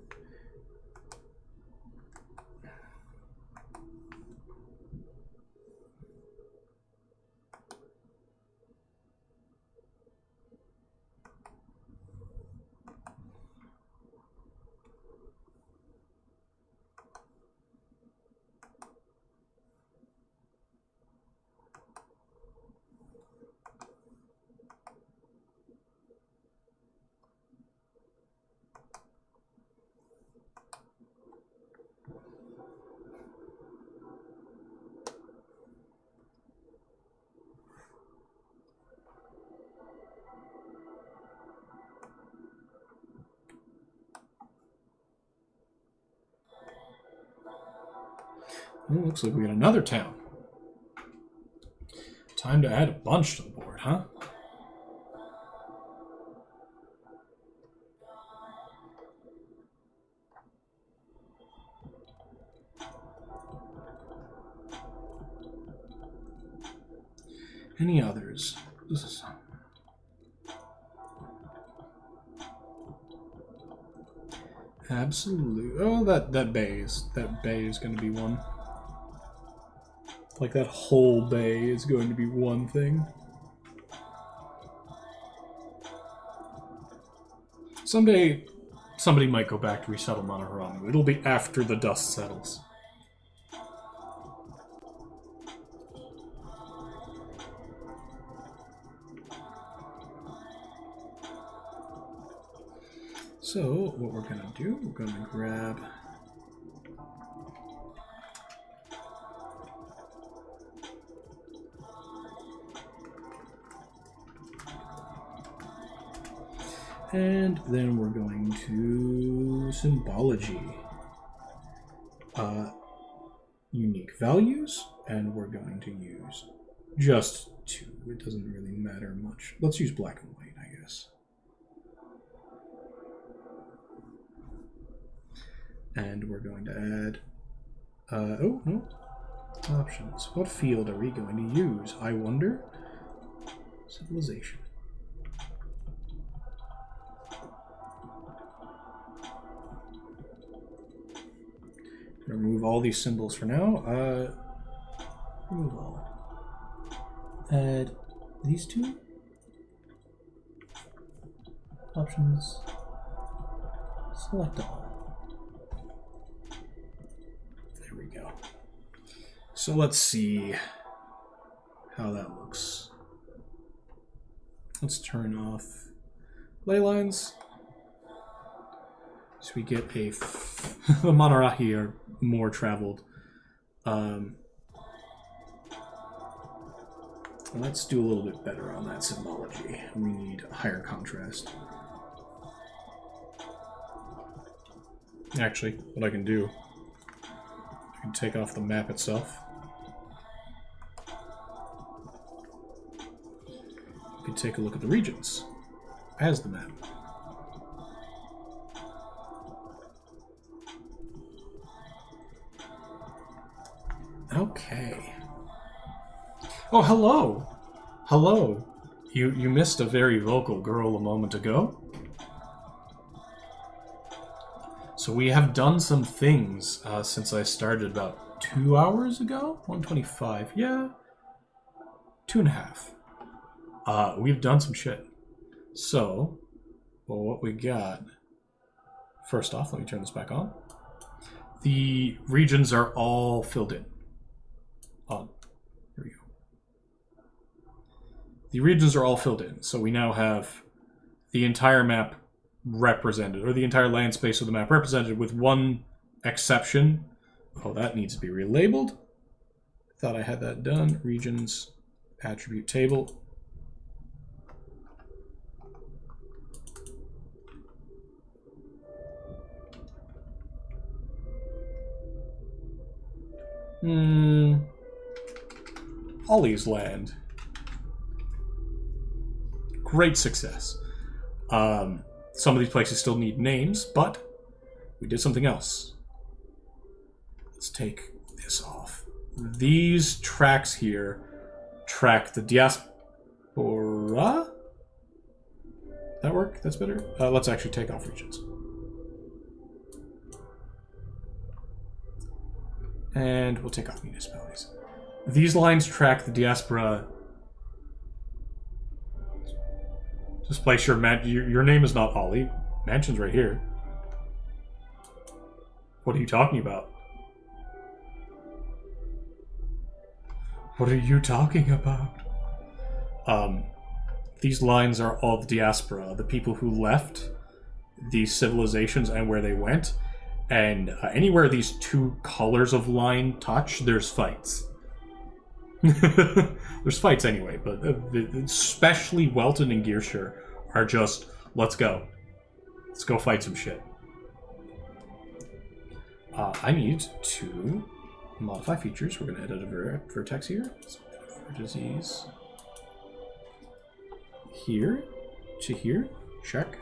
Ooh, looks like we got another town. Time to add a bunch to the board, huh? Any others? This is... Absolute. Oh, that bay is going to be one. Like, that whole bay is going to be one thing. Someday, somebody might go back to resettle Manaharamu. It'll be after the dust settles. So, what we're going to do, we're going to grab... And then we're going to symbology. Unique values, and we're going to use just 2. It doesn't really matter much. Let's use black and white, I guess. And we're going to add... oh, no. Options. What field are we going to use? I wonder. Civilization. Remove all these symbols for now. Remove all. Add these 2. Options. Select all. There we go. So let's see how that looks. Let's turn off ley lines. So we get a... the Manarahi are more traveled. Let's do a little bit better on that symbology. We need higher contrast. Actually, what I can do, I can take off the map itself. You can take a look at the regions as the map. Okay. Oh, hello! Hello! You missed a very vocal girl a moment ago. So we have done some things since I started about 2 hours ago? 125, yeah. 2.5. We've done some shit. So, well, what we got... First off, let me turn this back on. The regions are all filled in. On. Here we go. The regions are all filled in, so we now have the entire map represented, or the entire land space of the map represented, with one exception. Oh, that needs to be relabeled. Thought I had that done. Regions, attribute table. Ollie's land. Great success. Some of these places still need names, but we did something else. Let's take this off. These tracks here track the diaspora. That work? That's better? Let's actually take off regions. And we'll take off municipalities. These lines track the diaspora. Just place your name is not Ollie. Mansion's right here. What are you talking about? What are you talking about? These lines are all the diaspora, the people who left these civilizations and where they went. And anywhere these two colors of line touch, there's fights. There's fights anyway, but especially Welton and Gearshire are just, let's go. Let's go fight some shit. I need to modify features. We're going to edit a vertex here. Vertices. Here to here. Check.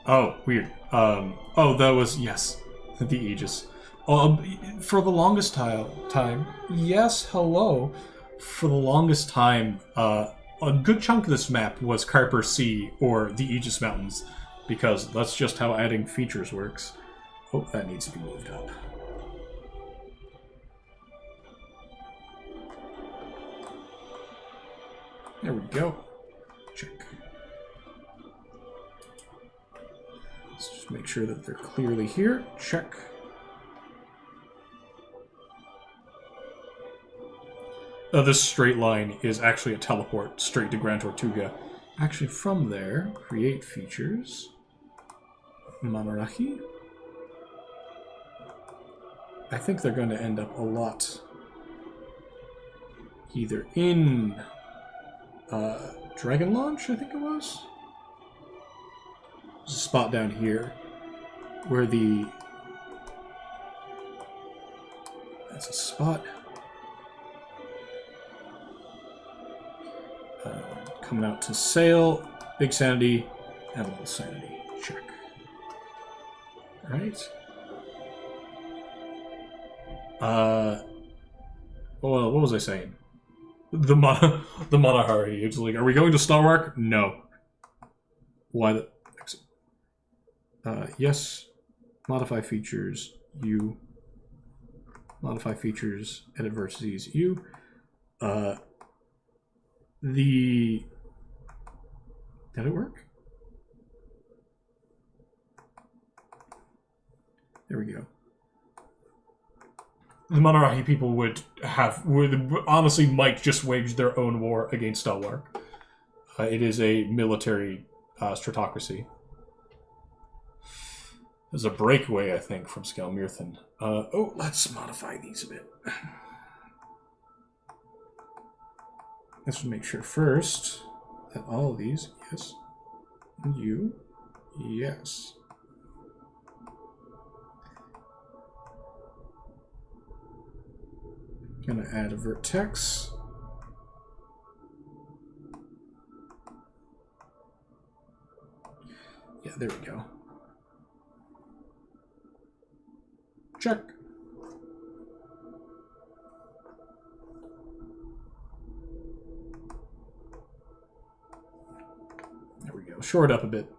Oh, weird. Oh, that was, yes, the Aegis. For the longest time, yes, hello. For the longest time, a good chunk of this map was Carper Sea or the Aegis Mountains, because that's just how adding features works. Oh, that needs to be moved up. There we go. Check. Let's just make sure that they're clearly here. Check. This straight line is actually a teleport straight to Grand Tortuga. Actually, from there, create features. Manarahi. I think they're going to end up a lot either in Dragon Launch, I think it was. There's a spot down here where that's a spot. Coming out to Sail, Big Sanity, and a little Sanity. Check. Alright. Well, what was I saying? The Manahari. It's like, are we going to Starwark? No. Why the... Exit. Yes. Modify features. U. Modify features. Edit vertices. U. Did it work? There we go. the Manarahi people would honestly might just wage their own war against Stalwar. It is a military stratocracy. There's a breakaway, I think, from Skelmirthan. Let's modify these a bit. Let's make sure first that all of these, yes. And you, yes. Gonna add a vertex. Yeah, there we go. Check. There we go. Shore it up a bit.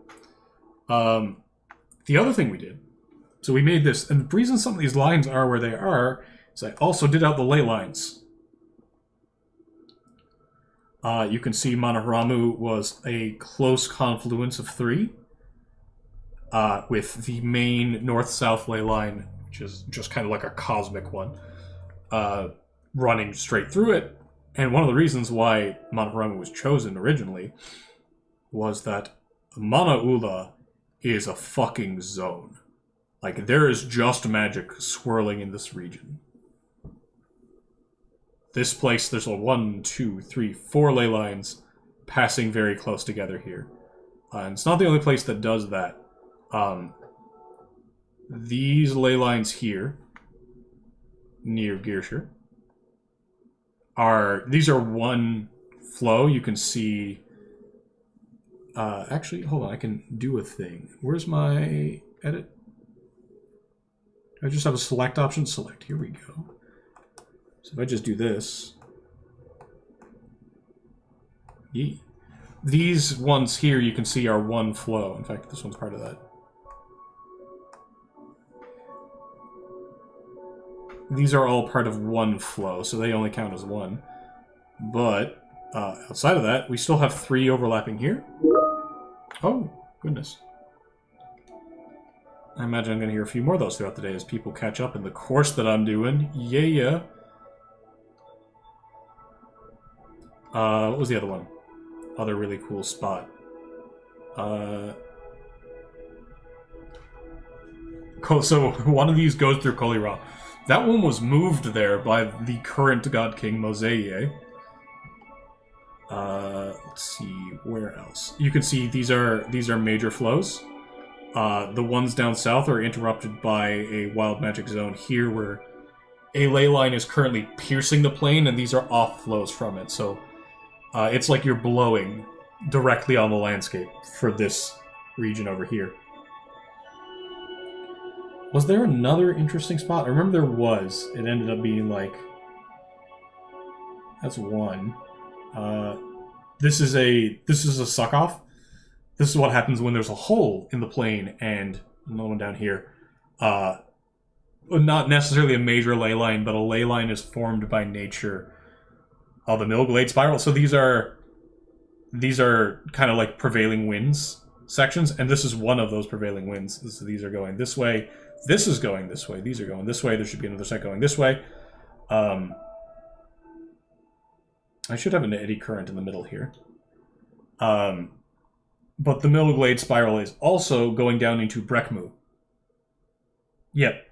The other thing we did, so we made this, and the reason some of these lines are where they are, is I also did out the ley lines. You can see Manaharamu was a close confluence of 3, with the main north-south ley line, which is just kind of like a cosmic one, running straight through it. And one of the reasons why Manaharamu was chosen originally was that Mana Ula is a fucking zone. Like, there is just magic swirling in this region. This place, there's a 1, 2, 3, 4 ley lines passing very close together here. And it's not the only place that does that. These ley lines here, near Gearshire, these are one flow. You can see... actually, hold on, I can do a thing. Where's my edit? Do I just have a select option? Select, here we go. So if I just do this... These ones here you can see are one flow. In fact, this one's part of that. These are all part of one flow, so they only count as one. But outside of that, we still have 3 overlapping here. Oh, goodness. I imagine I'm going to hear a few more of those throughout the day as people catch up in the course that I'm doing. Yeah. What was the other one? Other really cool spot. So one of these goes through Kolira. That one was moved there by the current God King, Moseye. Let's see, where else? You can see these are major flows. The ones down south are interrupted by a wild magic zone here where a ley line is currently piercing the plane, and these are off flows from it. So it's like you're blowing directly on the landscape for this region over here. Was there another interesting spot? I remember there was. It ended up being like... That's one. This is a suck-off. This is what happens when there's a hole in the plane and another one down here. Not necessarily a major ley line, but a ley line is formed by nature of the Millglade spiral. So these are kind of like prevailing winds sections, and this is one of those prevailing winds. So these are going this way. This is going this way. These are going this way. There should be another set going this way. I should have an eddy current in the middle here. But the Millglade spiral is also going down into Brekmu. Yep.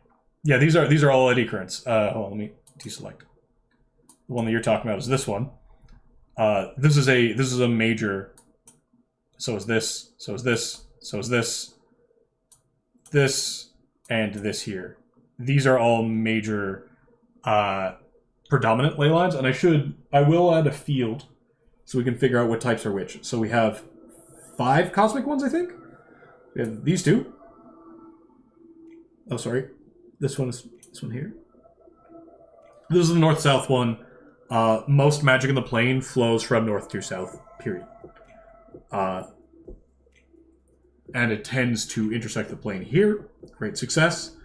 Yeah, these are all eddy currents. Hold on, let me deselect. The one that you're talking about is this one. This is a major. So is this. So is this. So is this. This and this here. These are all major predominant ley lines, and I will add a field so we can figure out what types are which. So we have 5 cosmic ones, I think. We have these 2. Oh, sorry. This one here. This is the north-south one. Most magic in the plane flows from north to south, period. And it tends to intersect the plane here. Great success.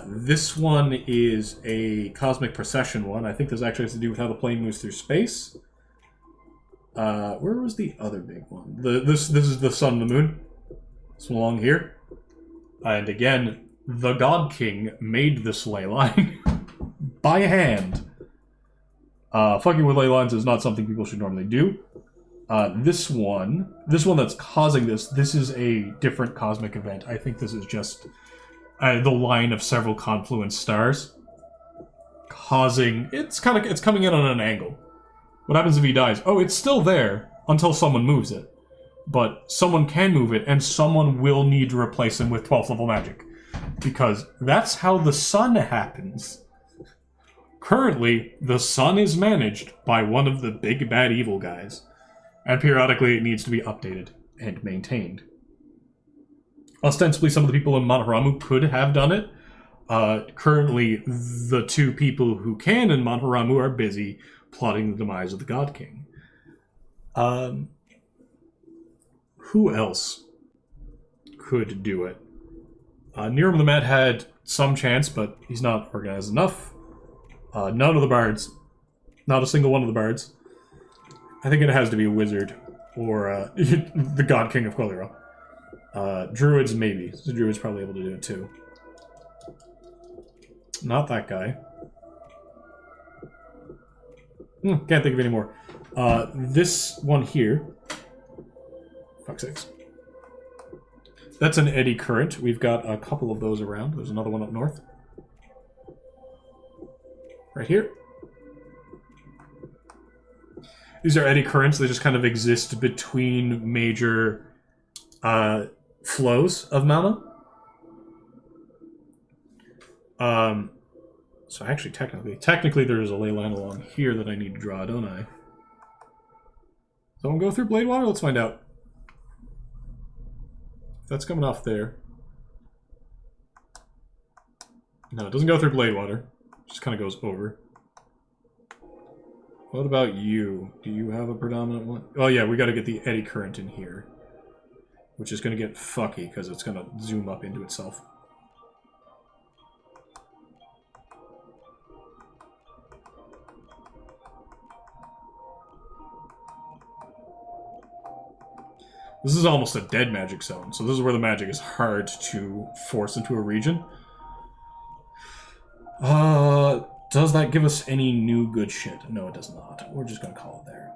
This one is a cosmic procession one. I think this actually has to do with how the plane moves through space. Where was the other big one? This is the sun and the moon. This one along here. And again, the God King made this ley line. by hand. Fucking with ley lines is not something people should normally do. This one that's causing this is a different cosmic event. I think this is just the line of several confluent stars causing. It's coming in on an angle. What happens if he dies? Oh, it's still there until someone moves it. But someone can move it, and someone will need to replace him with 12th level magic. Because that's how the sun happens. Currently, the sun is managed by one of the big bad evil guys. And periodically it needs to be updated and maintained. Ostensibly, some of the people in Manaharamu could have done it. Currently, the two people who can in Manaharamu are busy plotting the demise of the God King. Who else could do it? Niram the Mad had some chance, but he's not organized enough. None of the bards. Not a single one of the bards. I think it has to be a wizard, or the God King of Kolira. Druids, maybe. The Druid's probably able to do it too. Not that guy. Can't think of any more. This one here. Fuck's sakes. That's an eddy current. We've got a couple of those around. There's another one up north. Right here. These are eddy currents. They just kind of exist between major flows of mana. So actually, technically there's a ley line along here that I need to draw, don't I? Someone go through Bladewater? Let's find out. That's coming off there. No, it doesn't go through Bladewater. It just kind of goes over. What about you? Do you have a predominant one? Oh yeah, we got to get the eddy current in here. Which is going to get fucky, because it's going to zoom up into itself. This is almost a dead magic zone, so this is where the magic is hard to force into a region. Does that give us any new good shit? No, it does not. We're just going to call it there.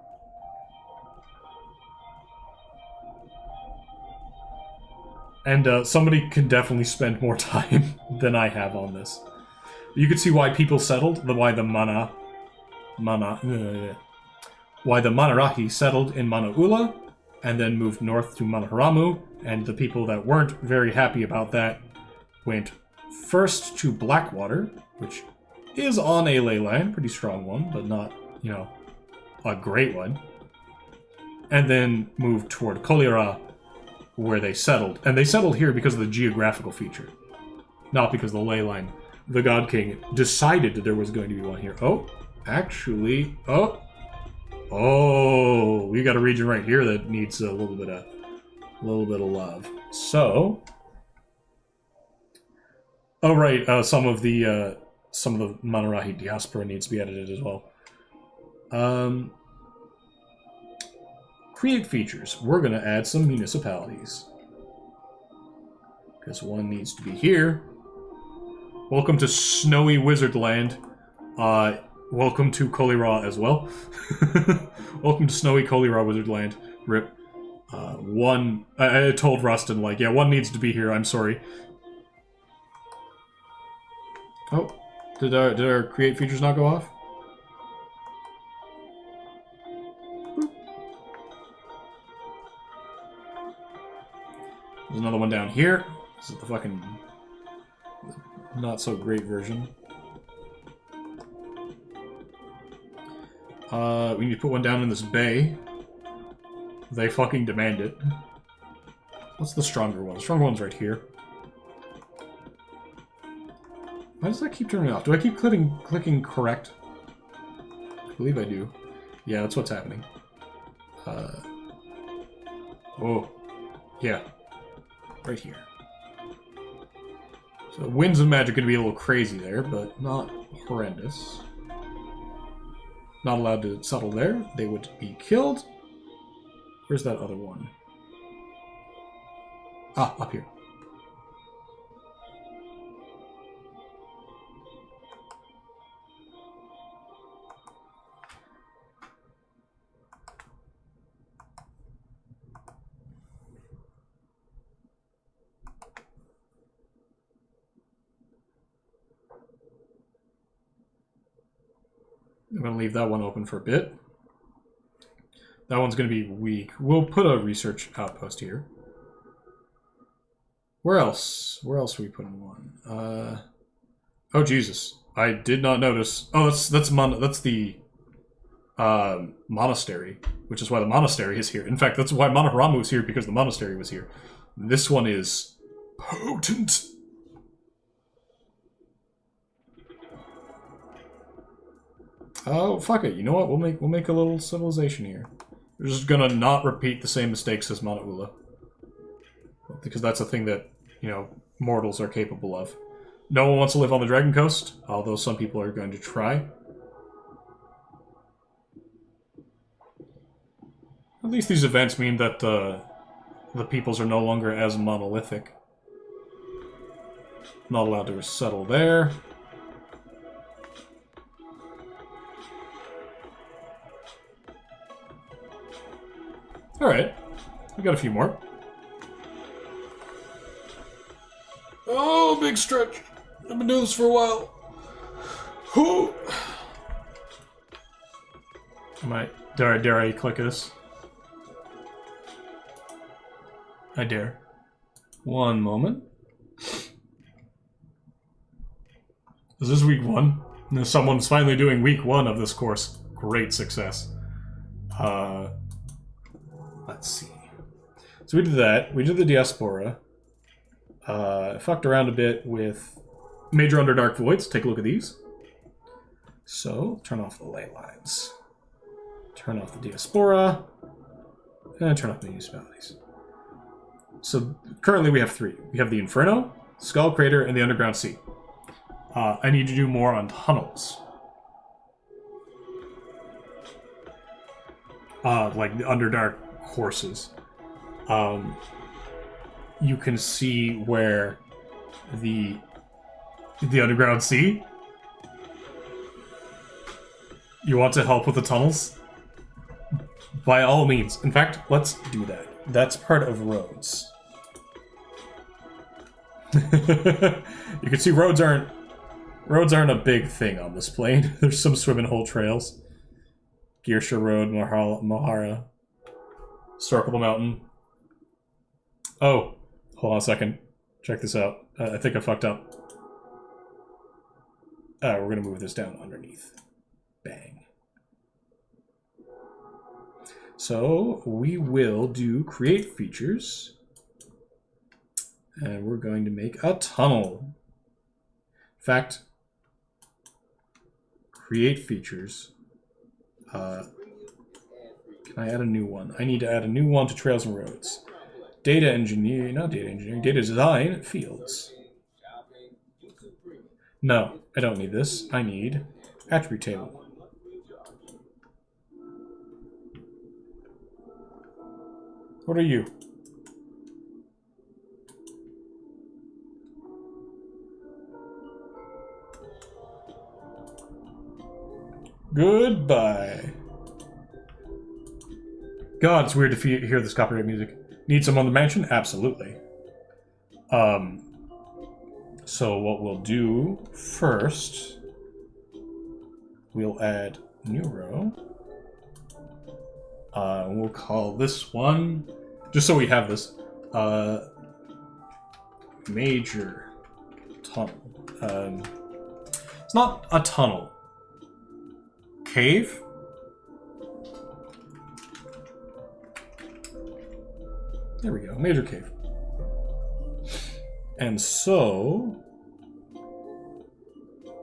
And somebody can definitely spend more time than I have on this. You can see why people settled, why the Manarahi settled in Manaula, and then moved north to Manaharamu, and the people that weren't very happy about that went first to Blackwater, which is on a ley line, pretty strong one, but not, you know, a great one. And then moved toward Kolira, where they settled. And they settled here because of the geographical feature, not because of the ley line. The God King decided that there was going to be one here. Oh, actually, oh, we got a region right here that needs a little bit of love. So, oh right, some of the Manarahi diaspora needs to be edited as well. Create features. We're going to add some municipalities. Because one needs to be here. Welcome to Snowy Wizardland. Welcome to Kolira as well. Welcome to Snowy Kolira Wizardland. Rip. One... I told Rustin, like, yeah, one needs to be here, I'm sorry. Oh. Did our create features not go off? There's another one down here. This is the fucking not so great version. We need to put one down in this bay. They fucking demand it. What's the stronger one? The stronger one's right here. Why does that keep turning off? Do I keep clicking correct? I believe I do. Yeah, that's what's happening. Oh. Yeah. Right here. So winds of magic are going to be a little crazy there, but not horrendous. Not allowed to settle there. They would be killed. Where's that other one? Ah, up here. I'm going to leave that one open for a bit. That one's going to be weak. We'll put a research outpost here. Where else? Where else are we putting one? Oh, Jesus. I did not notice. Oh, that's the monastery, which is why the monastery is here. In fact, that's why Monaharamu is here, because the monastery was here. This one is potent. Oh, fuck it. You know what? We'll make a little civilization here. We're just gonna not repeat the same mistakes as Manaula. Because that's a thing that, you know, mortals are capable of. No one wants to live on the Dragon Coast, although some people are going to try. At least these events mean that the peoples are no longer as monolithic. Not allowed to settle there. Alright, we got a few more. Oh, big stretch. I've been doing this for a while. Whew. Dare I click this? I dare. One moment. Is this week 1? No, someone's finally doing week 1 of this course. Great success. Let's see. So we did that. We did the Diaspora. Fucked around a bit with Major Underdark Voids. Take a look at these. So, turn off the ley lines. Turn off the Diaspora. And turn off the municipalities. So, currently we have 3. We have the Inferno, Skull Crater, and the Underground Sea. I need to do more on tunnels. Like the Underdark courses. You can see where the Underground Sea. You want to help with the tunnels? By all means. In fact, let's do that. That's part of roads. You can see roads aren't a big thing on this plane. There's some swimming hole trails. Girsha Road, Mahara. Circle Mountain. Oh, hold on a second. Check this out. I think I fucked up. We're gonna move this down underneath. Bang. So we will do create features. And we're going to make a tunnel. In fact, create features. Can I add a new one? I need to add a new one to Trails and Roads. Data engineering, not data engineering, data design, fields. No, I don't need this. I need attribute table. What are you? Goodbye. God, it's weird to hear this copyright music. Need some on the mansion? Absolutely. So what we'll do first, we'll add new row. We'll call this one, just so we have this, major tunnel. It's not a tunnel. Cave? There we go, major cave. And so,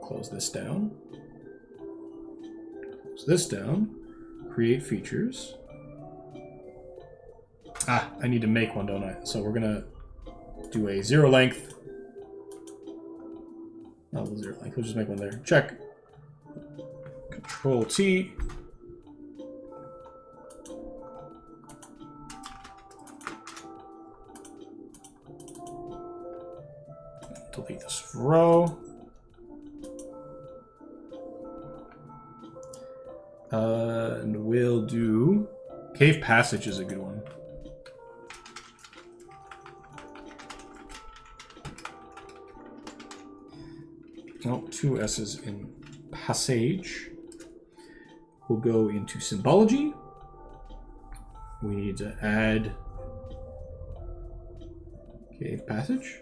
close this down. Close this down. Create features. Ah, I need to make one, don't I? So we're gonna do a 0 length. Not a 0 length, we'll just make one there. Check. Control T. Delete this row. And we'll do... Cave Passage is a good one. Oh, 2 S's in Passage. we'll go into symbology. We need to add cave passage.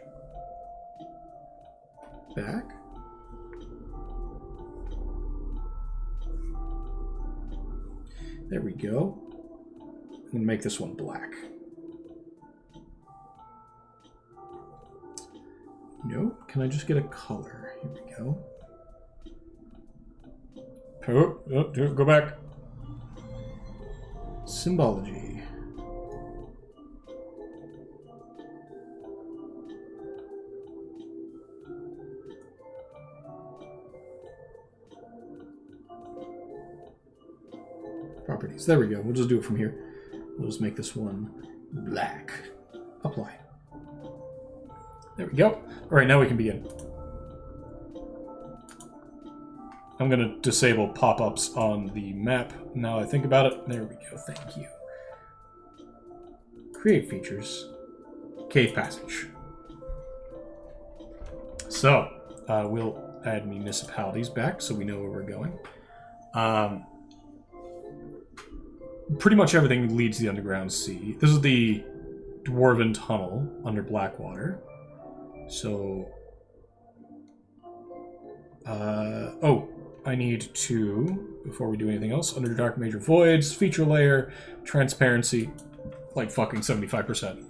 Back. There we go. I'm going to make this one black. No, can I just get a color? Here we go. Oh, go back. Symbology. Properties. There we go. We'll just do it from here. We'll just make this one black. Apply. There we go. All right, now we can begin. I'm going to disable pop-ups on the map. Now I think about it. There we go. Thank you. Create features. Cave passage. So, we'll add municipalities back so we know where we're going. Pretty much everything leads to the underground sea. This is the Dwarven Tunnel under Blackwater. So, I need to, before we do anything else, under Dark Major Voids, feature layer, transparency, like fucking 75%.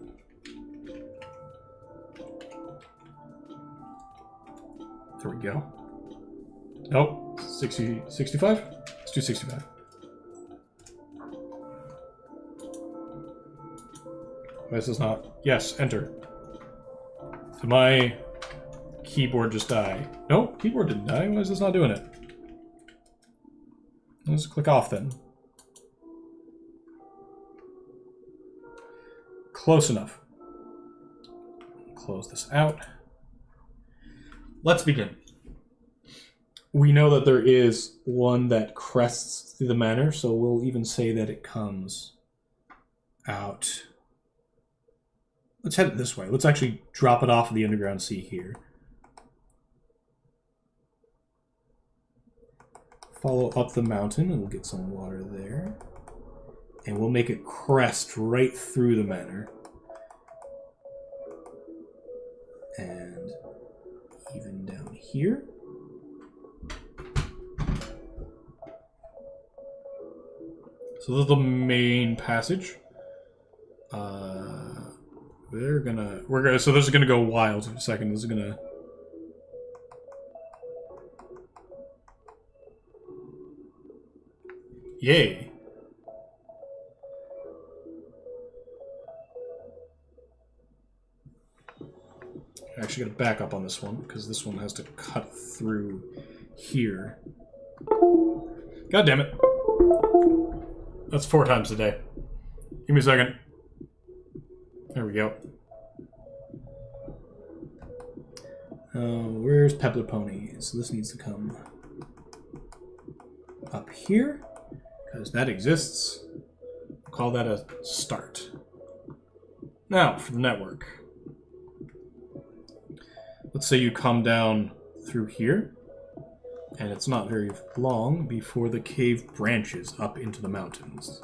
There we go. Nope, 60, 65? Let's do 65. This is not. Yes, enter. Did my keyboard just die? Nope, keyboard didn't die. Why is this not doing it? Let's click off then. Close enough. Close this out. Let's begin. We know that there is one that crests through the manor, so we'll even say that it comes out. Let's head it this way. Let's actually drop it off of the underground sea here. Follow up the mountain and we'll get some water there. And we'll make it crest right through the manor. And even down here. So this is the main passage. So this is gonna go wild for a second. This is gonna. Yay. I actually got to back up on this one because this one has to cut through here. God damn it. That's 4 times a day. Give me a second. There we go. Where's Pebbler Ponies? So this needs to come up here because that exists. Call that a start. Now for the network. Let's say you come down through here, and it's not very long before the cave branches up into the mountains.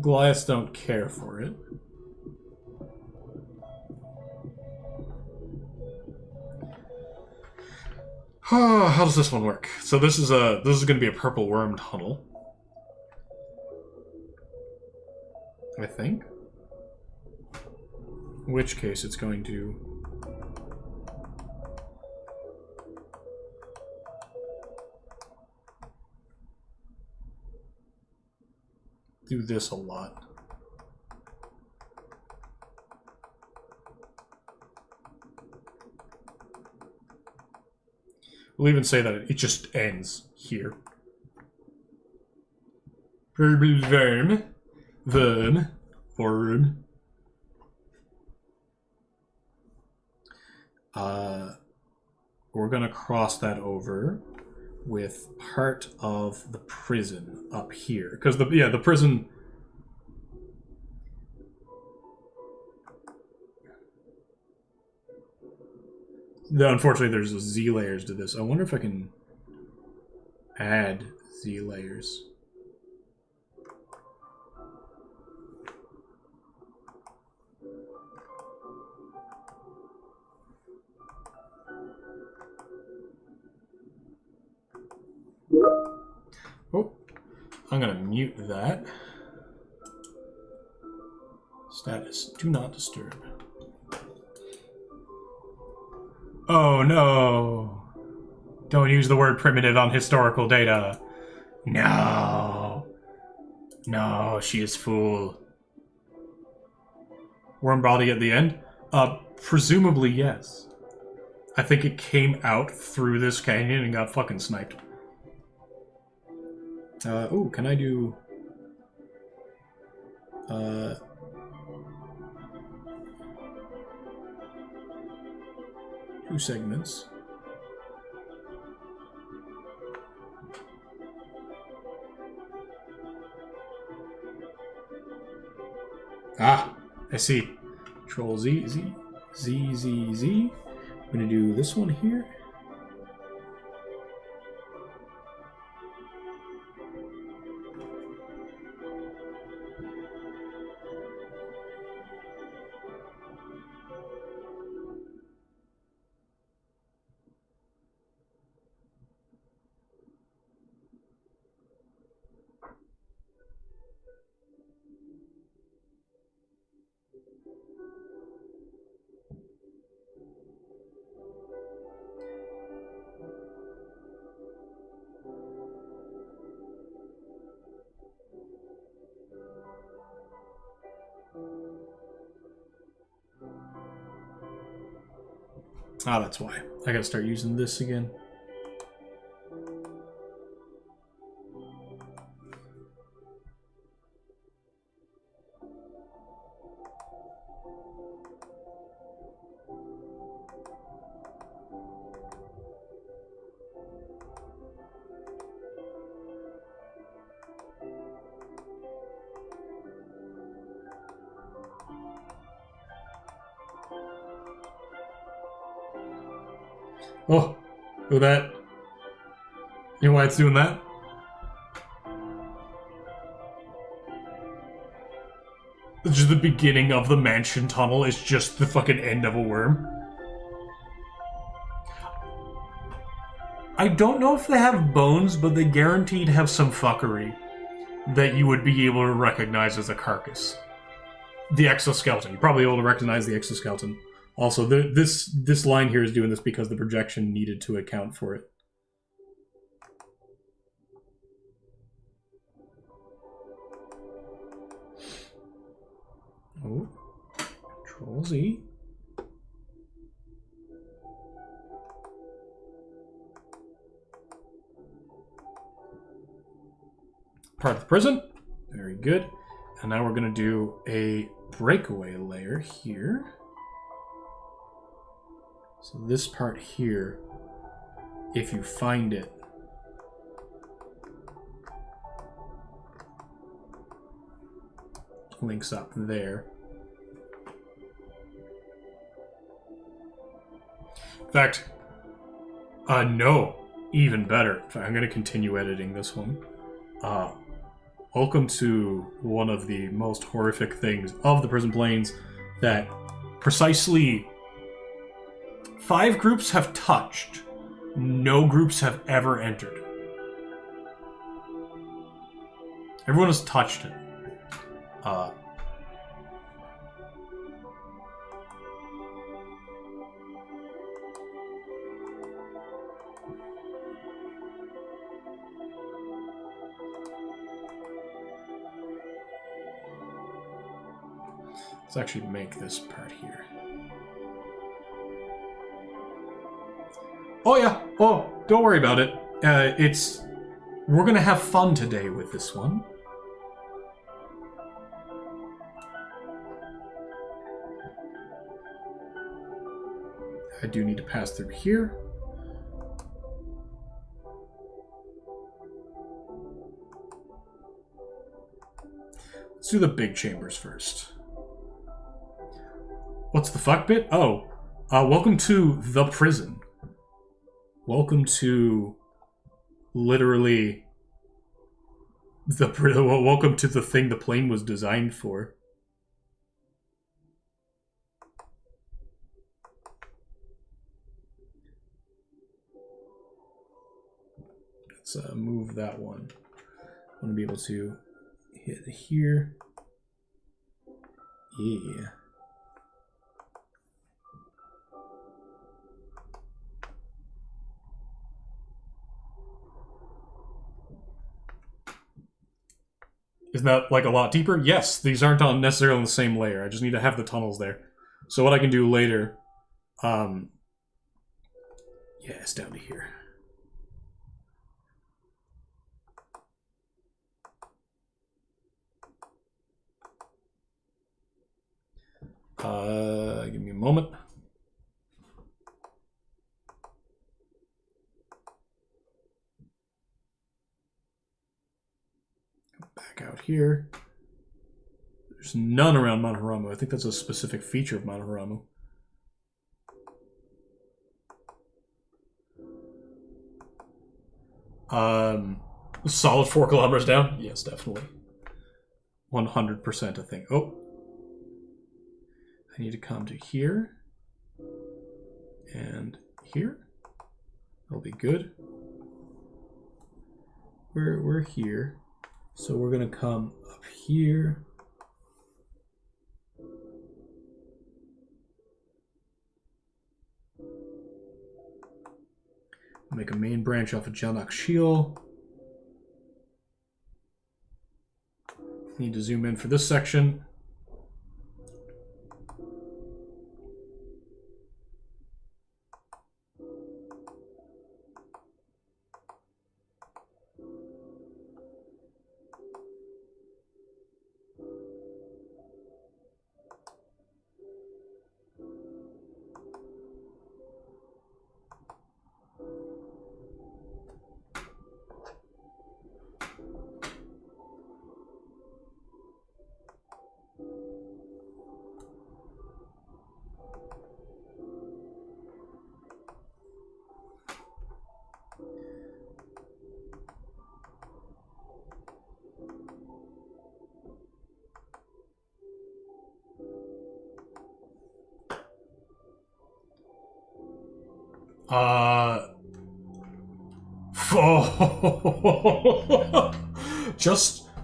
Goliaths don't care for it. How does this one work? So this is going to be a purple worm tunnel, I think. In which case it's going to do this a lot. We'll even say that it just ends here. Worm. We're gonna cross that over with part of the prison up here, because the prison. Unfortunately, there's Z layers to this. I wonder if I can add Z layers. Oh, I'm gonna mute that. Status, do not disturb. Oh no! Don't use the word primitive on historical data. No! No, she is fool. Worm body at the end? Presumably yes. I think it came out through this canyon and got fucking sniped. Oh, can I do... 2 segments. Ah, I see. Control Z, Z, Z, Z, Z. I'm gonna do this one here. Ah, that's why. I gotta start using this again. Oh, look at that. You know why it's doing that? It's just the beginning of the mansion tunnel. It's just the fucking end of a worm. I don't know if they have bones, but they guaranteed have some fuckery that you would be able to recognize as a carcass. The exoskeleton. You're probably able to recognize the exoskeleton. Also, this line here is doing this because the projection needed to account for it. Oh, Control Z. Part of the prison. Very good. And now we're going to do a breakaway layer here. So this part here, if you find it, links up there. In fact, no, even better. I'm going to continue editing this one. Welcome to one of the most horrific things of the Prison Plains that precisely 5 groups have touched. No groups have ever entered. Everyone has touched it. Let's actually make this part here. Oh yeah, oh, don't worry about it. We're gonna have fun today with this one. I do need to pass through here. Let's do the big chambers first. What's the fuck bit? Oh, Welcome to the prison. Welcome to literally welcome to the thing the plane was designed for. Let's move that one. I want to be able to hit here. Yeah. Isn't that like a lot deeper? Yes, these aren't necessarily on the same layer. I just need to have the tunnels there. So what I can do later, yeah, it's down to here. Give me a moment. Back out here. There's none around Mount Haramu. I think that's a specific feature of Mount Haramu. Solid 4 kilometers down? Yes, definitely. 100% I think. Oh. I need to come to here. And here. That'll be good. We're here. So we're going to come up here. Make a main branch off of Jelnak Shiel. Need to zoom in for this section.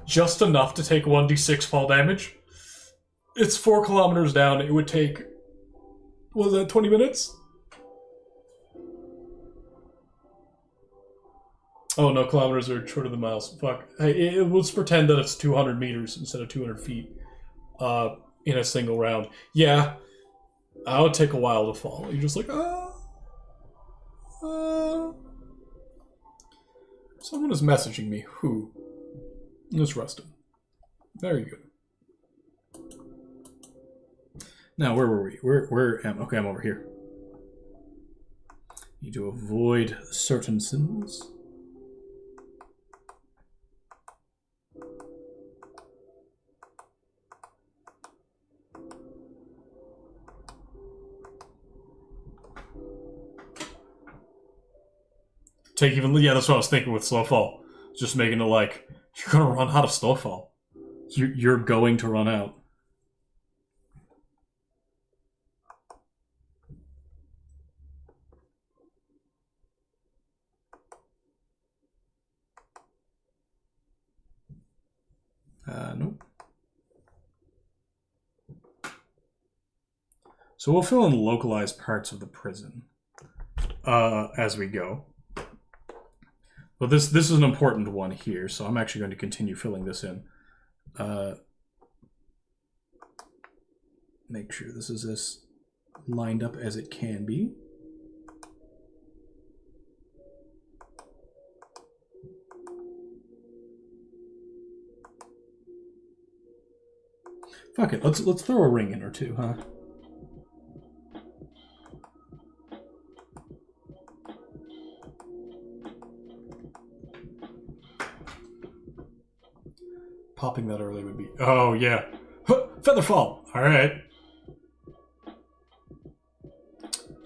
Just enough to take 1d6 fall damage. It's 4 kilometers down. It would take, what was that, 20 minutes? Oh no, kilometers are shorter than miles. Fuck. Hey, let's pretend that it's 200 meters instead of 200 feet in a single round. Yeah, that would take a while to fall. You're just like, someone is messaging me. Who? It's Rustin. Very good. Now, where were we? Where am? Okay, I'm over here. Need to avoid certain symbols. Yeah, that's what I was thinking with Slowfall. Just making it like, you're gonna run out of Slowfall. You're going to run out. Nope. So we'll fill in localized parts of the prison as we go. But this is an important one here, so I'm actually going to continue filling this in. Make sure this is as lined up as it can be. Fuck it, let's throw a ring in or two, huh? Popping that early would be... Oh, yeah. Featherfall! Alright.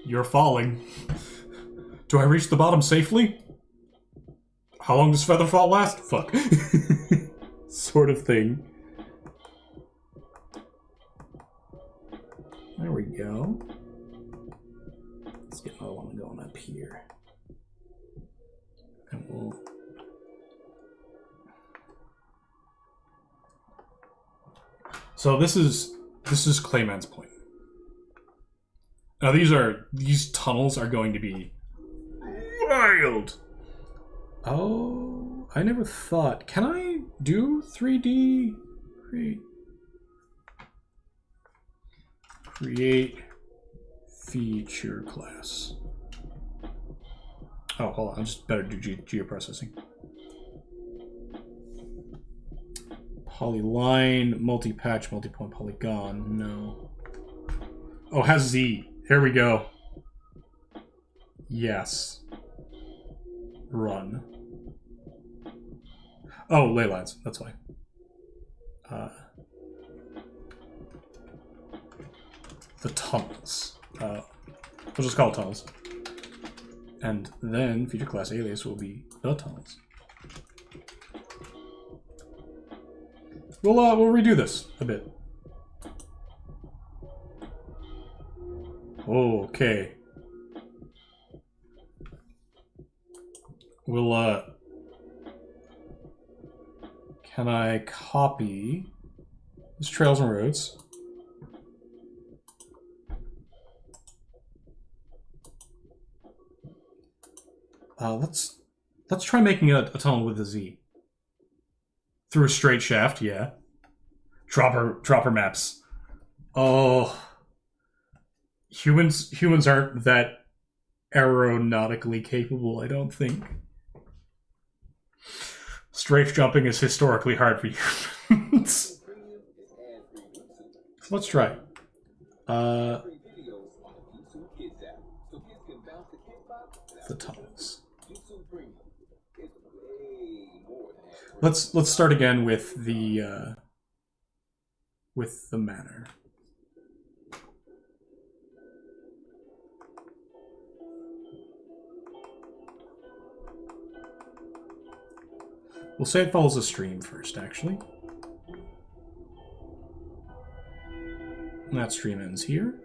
You're falling. Do I reach the bottom safely? How long does Featherfall last? Fuck. Sort of thing. There we go. Let's get another one going up here. And we'll... So this is Clayman's point. Now these tunnels are going to be wild. Oh, I never thought. Can I do 3D? Create feature class. Oh, hold on. I just better do geoprocessing. Polyline, multi-patch, multi-point polygon. No. Oh, has Z. Here we go. Yes. Run. Oh, ley lines. That's why. The tunnels. We'll just call it tunnels. And then feature class alias will be the tunnels. We'll redo this a bit. Okay. We'll can I copy this trails and roads? Let's try making a tunnel with a Z. Through a straight shaft, yeah. Dropper maps. Oh, humans aren't that aeronautically capable, I don't think. Strafe jumping is historically hard for humans. So let's try. The tunnels. Let's start again with the manor. We'll say it follows a stream first, actually. And that stream ends here.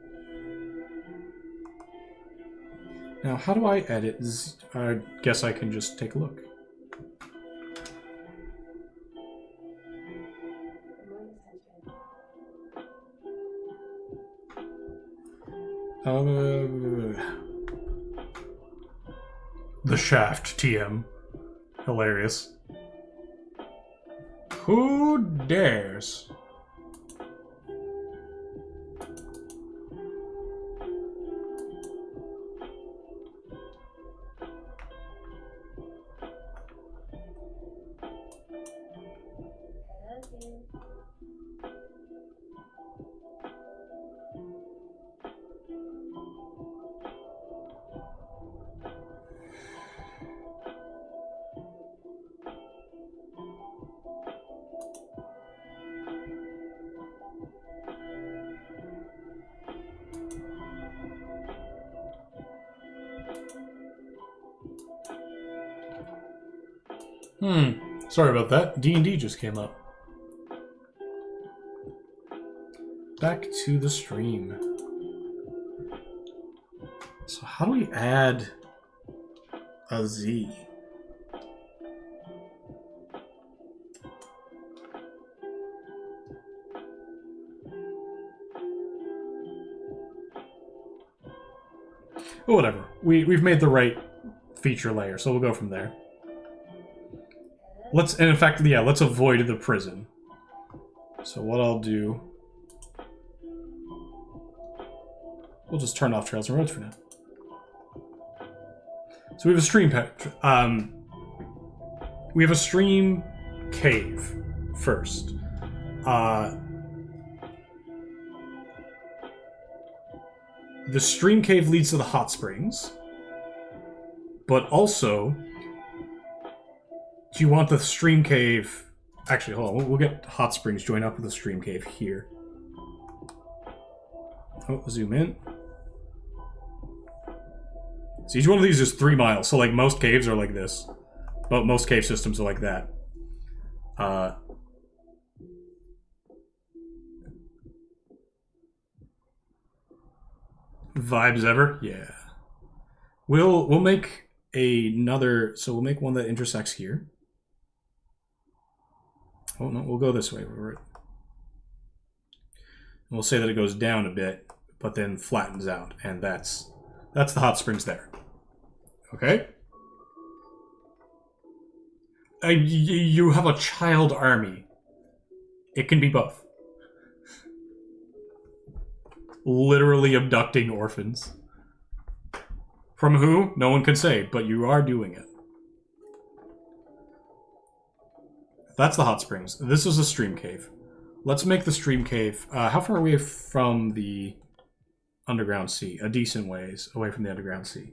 Now, how do I edit? I guess I can just take a look. The shaft TM. Hilarious. Who dares? Sorry about that. D&D just came up. Back to the stream. So how do we add a Z? Oh, whatever. We've made the right feature layer, so we'll go from there. And in fact, yeah, let's avoid the prison. So what I'll do... We'll just turn off trails and roads for now. So we have a stream we have a stream cave first. The stream cave leads to the hot springs, but also, do you want the stream cave? Actually, hold on. We'll get hot springs join up with the stream cave here. Oh, zoom in. So each one of these is 3 miles. So like most caves are like this. But most cave systems are like that. Vibes ever? Yeah. We'll make another, so we'll make one that intersects here. Oh no, we'll go this way. We'll say that it goes down a bit, but then flattens out, and that's the hot springs there. Okay? You have a child army. It can be both. Literally abducting orphans. From who? No one can say, but you are doing it. That's the hot springs. This is a stream cave. Let's make the stream cave. How far away from the underground sea? A decent ways away from the underground sea.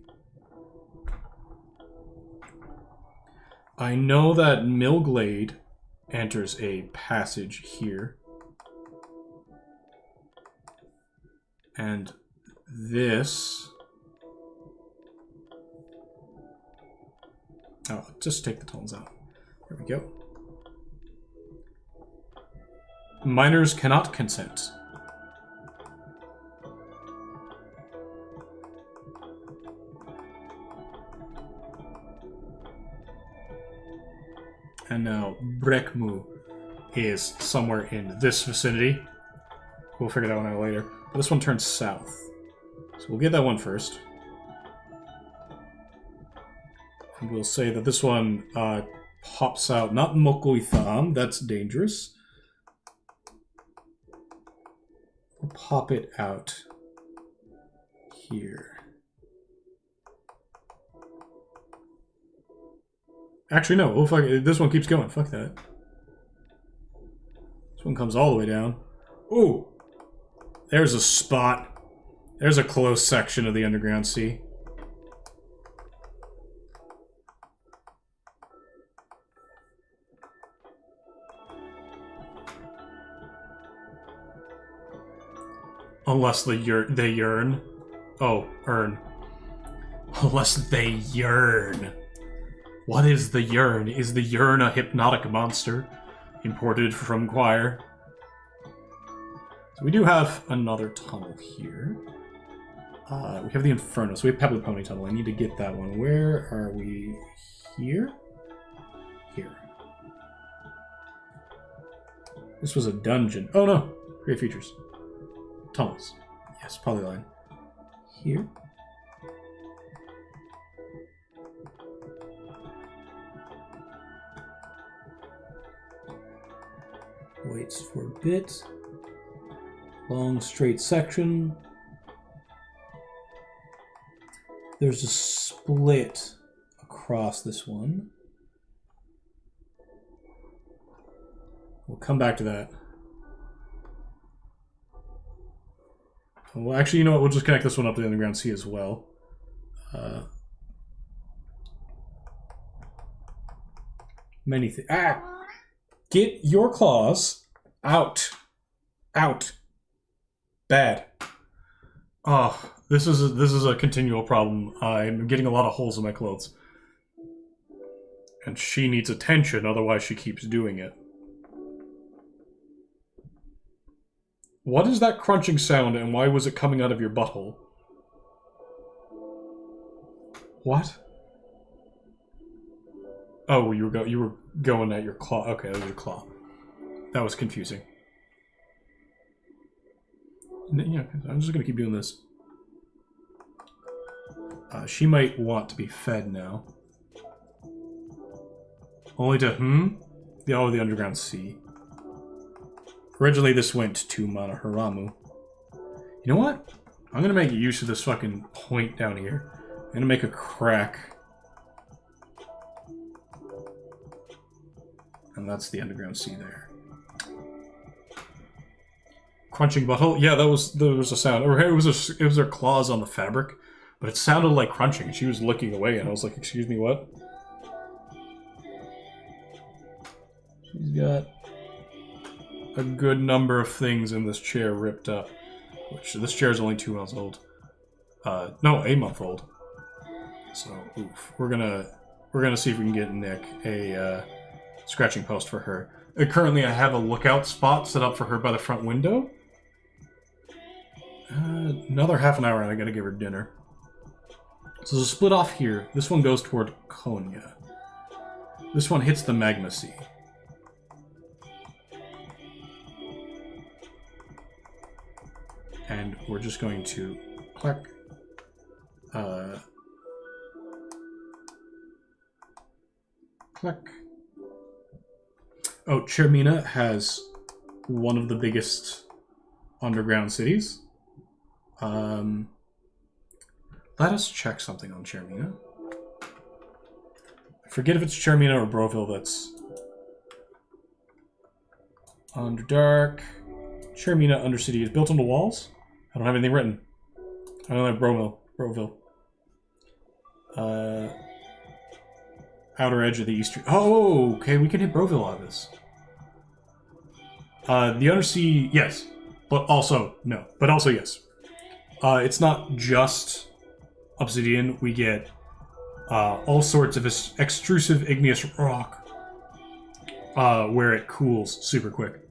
I know that Millglade enters a passage here. And this... Oh, just take the tunnels out. There we go. Miners cannot consent. And now Brekmu is somewhere in this vicinity. We'll figure that one out later. But this one turns south. So we'll get that one first. And we'll say that this one pops out, not Mokoitham, that's dangerous. We'll pop it out here. Actually, no. Oh, fuck it. This one keeps going. Fuck that. This one comes all the way down. Ooh! There's a spot. There's a close section of the underground sea. Unless they yearn. Oh, earn. Unless they yearn. What is the yearn? Is the yearn a hypnotic monster imported from Choir? So we do have another tunnel here. We have the Inferno, so we have Pebbly Pony Tunnel. I need to get that one. Where are we? Here? Here. This was a dungeon. Oh no! Great features. Tunnels. Yes, polyline. Here. Waits for a bit. Long straight section. There's a split across this one. We'll come back to that. Well, actually, you know what? We'll just connect this one up to the underground sea as well. Many things. Ah! Get your claws out. Out. Bad. Oh, this is a continual problem. I'm getting a lot of holes in my clothes. And she needs attention, otherwise she keeps doing it. What is that crunching sound, and why was it coming out of your butthole? What? Oh, you were going at your claw. Okay, that was your claw. That was confusing. Yeah, I'm just gonna keep doing this. She might want to be fed now. Only to, the underground sea. Originally, this went to Manaharamu. You know what? I'm gonna make use of this fucking point down here. I'm gonna make a crack. And that's the underground sea there. Crunching butthole? Yeah, there was a sound. Or it was her claws on the fabric, but it sounded like crunching. She was looking away, and I was like, "Excuse me, what?" She's got a good number of things in this chair ripped up. Which this chair is only 2 months old. No, 8 month old. So, oof. We're gonna see if we can get Nick a scratching post for her. Currently, I have a lookout spot set up for her by the front window. Another half an hour, and I gotta give her dinner. So there's a split off here. This one goes toward Konya. This one hits the Magma Sea. And we're just going to click. Click. Oh, Chermina has one of the biggest underground cities. Let us check something on Chermina. I forget if it's Chermina or Broville that's Underdark. Chermina Undercity is built into walls. I don't have anything written. I don't have Broville. Outer edge of the eastern. Oh, okay, we can hit Broville on this. The Undersea, yes, but also no, but also yes. It's not just obsidian. We get all sorts of extrusive igneous rock where it cools super quick.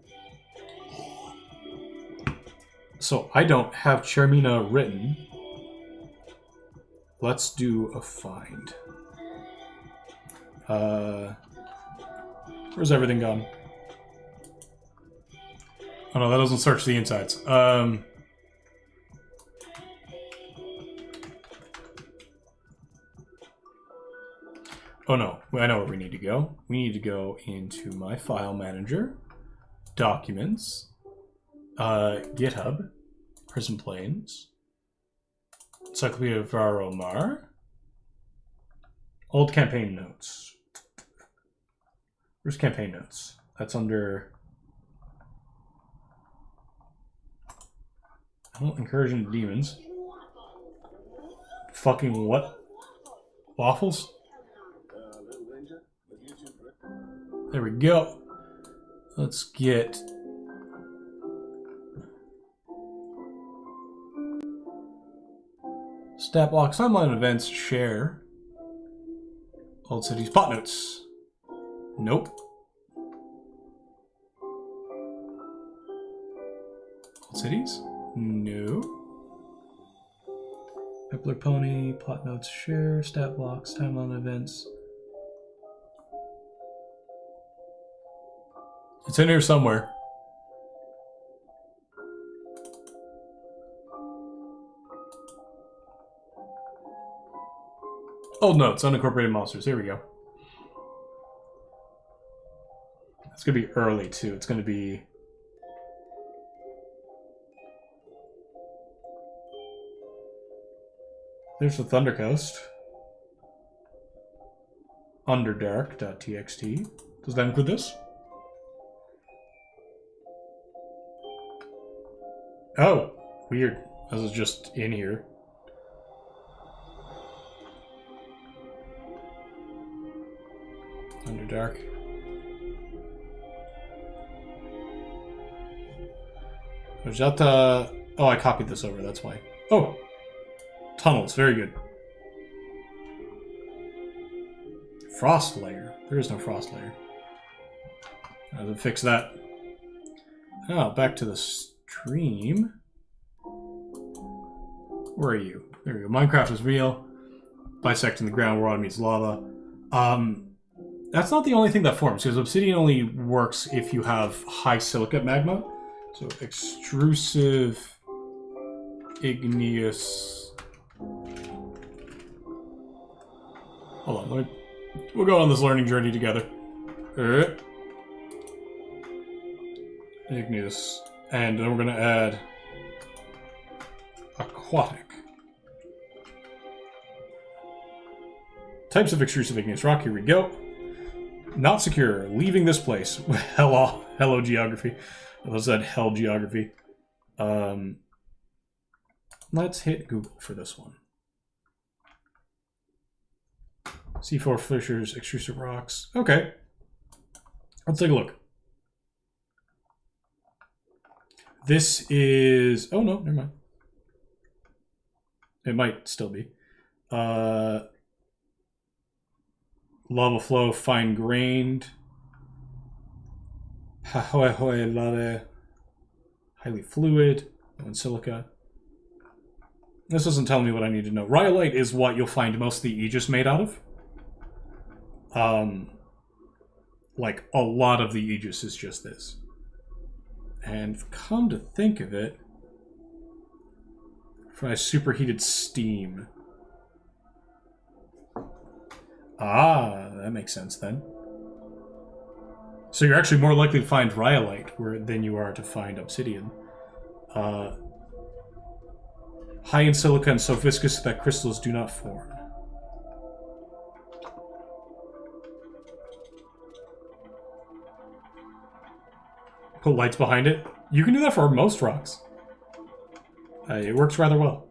So I don't have Chermina written. Let's do a find. Where's everything gone? Oh no, that doesn't search the insides. Oh no, I know where we need to go. We need to go into my file manager, documents, GitHub, Prison Plains, Encyclopedia of Varomar, old campaign notes. Where's campaign notes? That's under... Oh, Incursion of Demons. Fucking what? Waffles? There we go. Let's get... Stat blocks, timeline events, share. Old cities, plot notes. Nope. Old cities? No. Pepler Pony, plot notes, share, stat blocks, timeline events. It's in here somewhere. Old notes, unincorporated monsters. Here we go. It's going to be early, too. It's going to be... There's the Thunder Coast. Underdark.txt. Does that include this? Oh, weird. This is just in here. Underdark. Was that oh, I copied this over, that's why. Oh! Tunnels, very good. Frost layer. There is no frost layer. I have to fix that. Oh, back to the stream. Where are you? There we go. Minecraft is real. Bisecting the ground where water meets lava. That's not the only thing that forms, because obsidian only works if you have high silicate magma. So extrusive igneous. Hold on, we'll go on this learning journey together. Igneous. And then we're going to add aquatic. Types of extrusive igneous rock, here we go. Not secure, leaving this place. Hello geography. I said hell geography. Let's hit Google for this one. C4 fissures, extrusive rocks. Okay. Let's take a look. This is... Oh, no, never mind. It might still be. lava flow, fine grained. Hahoe lava, highly fluid, and silica. This doesn't tell me what I need to know. Rhyolite is what you'll find most of the Aegis made out of. Like, a lot of the Aegis is just this. And come to think of it, for my superheated steam. Ah, that makes sense then. So you're actually more likely to find rhyolite than you are to find obsidian. High in silica and so viscous that crystals do not form. Put lights behind it. You can do that for most rocks. It works rather well.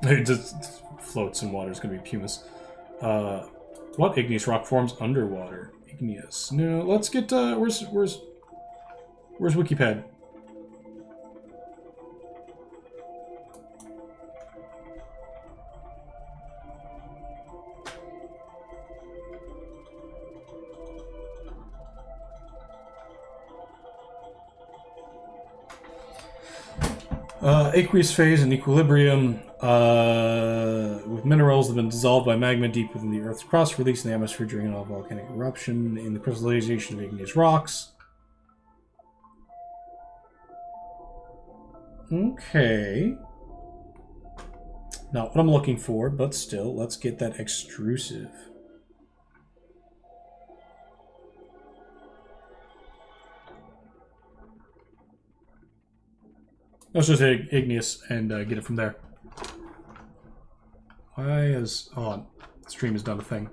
It just floats in water. It's going to be pumice. What igneous rock forms underwater? Igneous. No, let's get, where's Wikipad? Aqueous phase and equilibrium with minerals that have been dissolved by magma deep within the Earth's crust, released in the atmosphere during a volcanic eruption in the crystallization of igneous rocks. Okay. Not what I'm looking for, but still, let's get that extrusive. Let's just hit igneous and get it from there. Why is... Oh, stream has done a thing.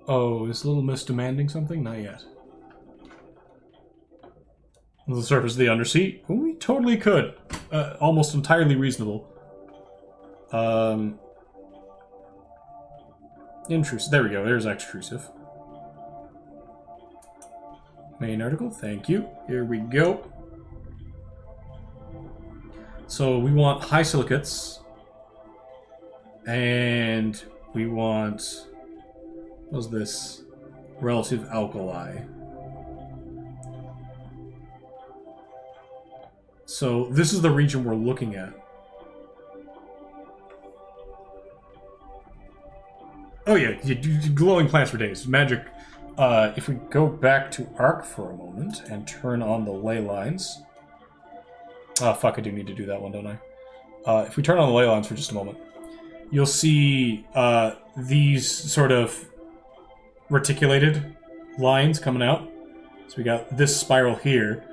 Oh, is Little Miss demanding something? Not yet. The surface of the undersea? Oh, we totally could. Almost entirely reasonable. Intrusive. There we go. There's extrusive. Main article. Thank you. Here we go. So we want high silicates, and we want, what's this? Relative alkali. So this is the region we're looking at. Oh yeah, you do glowing plants for days. Magic. If we go back to Arc for a moment and turn on the ley lines. Oh, fuck, I do need to do that one, don't I? If we turn on the ley lines for just a moment, you'll see these sort of reticulated lines coming out. So we got this spiral here.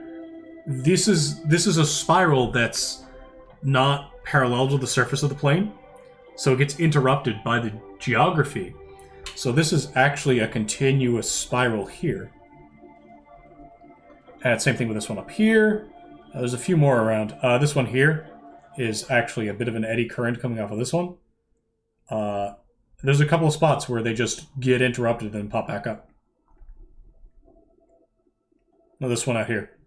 This is a spiral that's not parallel to the surface of the plane, so it gets interrupted by the geography. So this is actually a continuous spiral here. And same thing with this one up here. There's a few more around. This one here is actually a bit of an eddy current coming off of this one. There's a couple of spots where they just get interrupted and then pop back up. No, this one out here.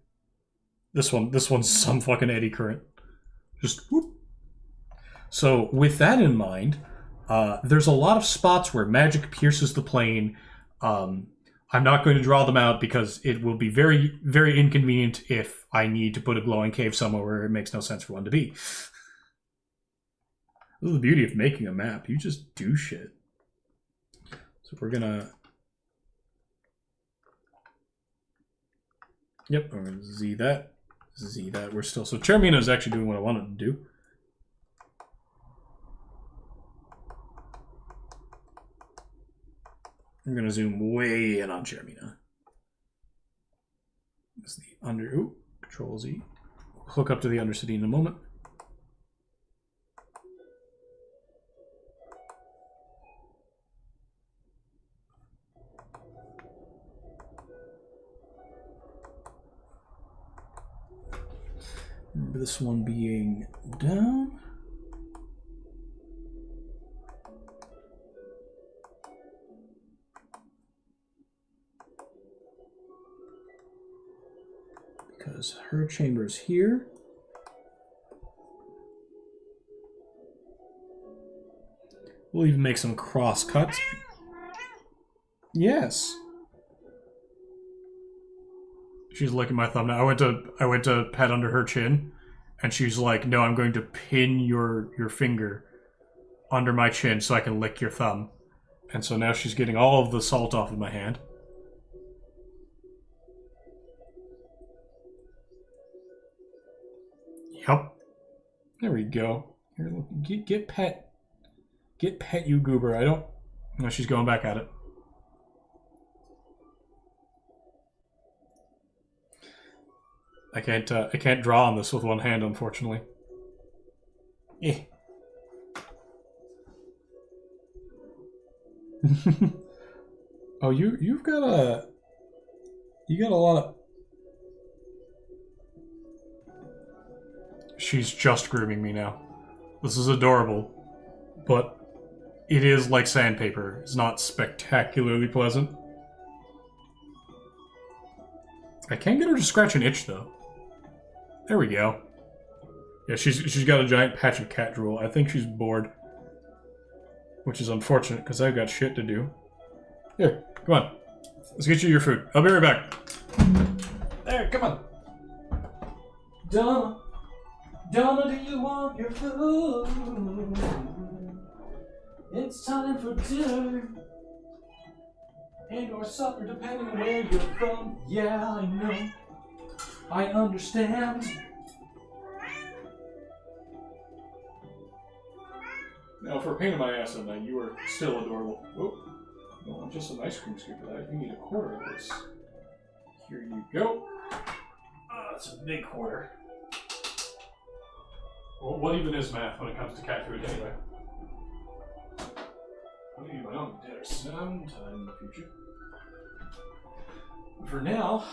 This one's some fucking eddy current. Just whoop. So with that in mind, there's a lot of spots where magic pierces the plane. I'm not going to draw them out because it will be very, very inconvenient if I need to put a glowing cave somewhere where it makes no sense for one to be. This is the beauty of making a map. You just do shit. So we're gonna... Yep, we're gonna Z that. Z that. We're still... So Chermina is actually doing what I wanted to do. I'm going to zoom way in on Chermina. This is the under... Ooh, Control Z. Hook up to the Undercity in a moment. Remember this one being down. Because her chamber's here. We'll even make some cross cuts. Yes. She's licking my thumb now. I went to pat under her chin, and she's like, "No, I'm going to pin your finger under my chin so I can lick your thumb." And so now she's getting all of the salt off of my hand. Yep. There we go. Here, look, get pet. Get pet, you goober. I don't... No, she's going back at it. I can't draw on this with one hand, unfortunately. Eh. Oh, you got a lot of... She's just grooming me now. This is adorable, but it is like sandpaper. It's not spectacularly pleasant. I can get her to scratch an itch though. There we go. Yeah, she's got a giant patch of cat drool. I think she's bored, which is unfortunate because I've got shit to do. Here, come on. Let's get you your food. I'll be right back. There, come on. Donna, do you want your food? It's time for dinner. And or supper, depending on where you're from. Yeah, I know. I understand. Now, for a pain in my ass on that, you are still adorable. Oh, you don't want just an ice cream scoop for that. You need a quarter of this. Here you go. Ah, that's a big quarter. Well, what even is math when it comes to cat food, anyway? I'll eat my own dinner sometime in the future. But for now,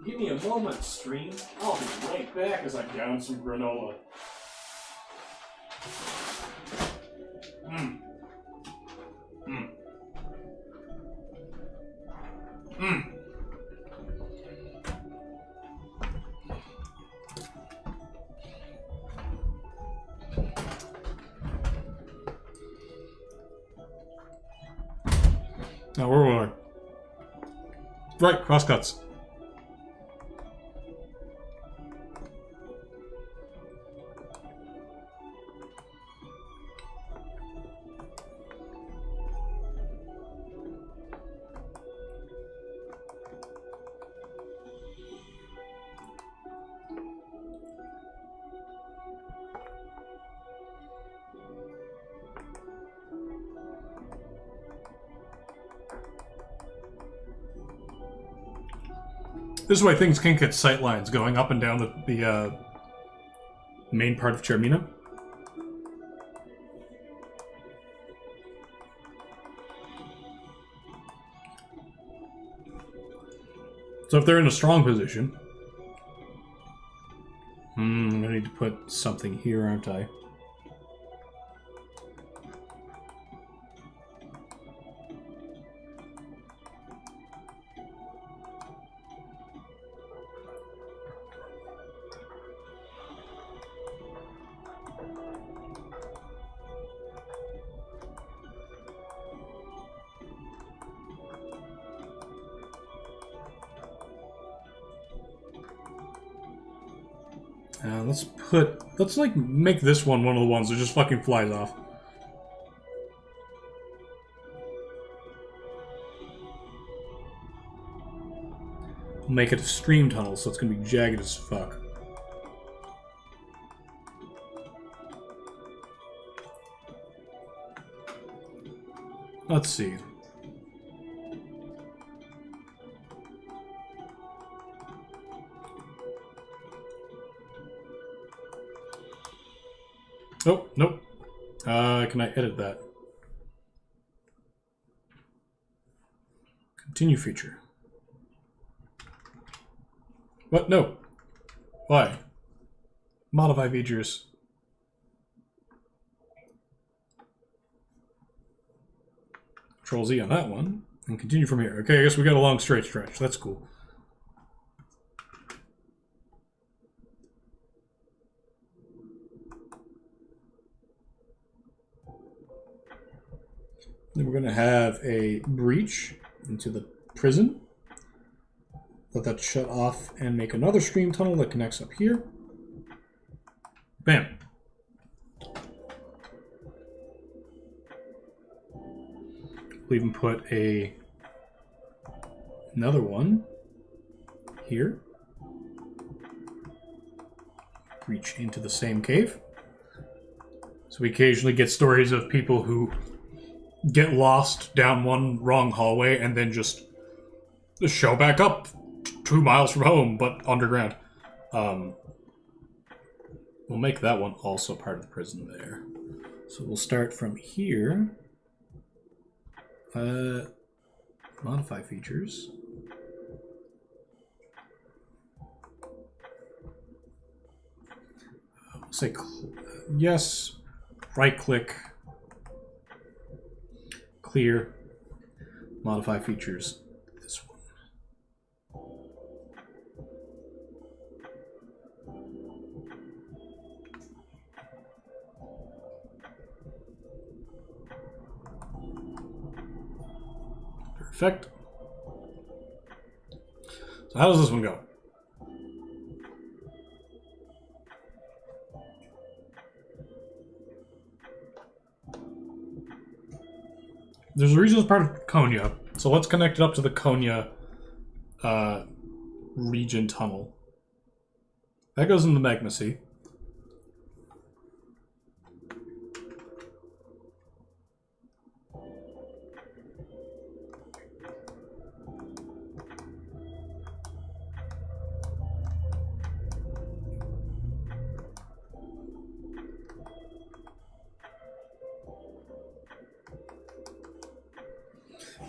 give me a moment, stream. I'll be right back as I down some granola. Mmm. Mmm. Mmm. Now, where were I? Right, crosscuts. This way things can get sightlines going up and down the main part of Chermina. So if they're in a strong position... I'm gonna need to put something here, aren't I? Let's like make this one of the ones that just fucking flies off. We'll make it a stream tunnel, so it's gonna be jagged as fuck. Let's see. Oh, nope. Can I edit that? Continue feature. What? No. Why? Modify features. Control Z on that one. And continue from here. Okay, I guess we got a long straight stretch. That's cool. Then we're going to have a breach into the prison. Let that shut off and make another stream tunnel that connects up here. Bam. We'll even put another one here. Reach into the same cave. So we occasionally get stories of people who get lost down one wrong hallway and then just show back up 2 miles from home, but underground. We'll make that one also part of the prison there. So we'll start from here. Modify features. Say yes, right click, clear, modify features, this one. Perfect. So how does this one go? There's a reason it's part of Konya, so let's connect it up to the Konya region tunnel. That goes in the Magma Sea.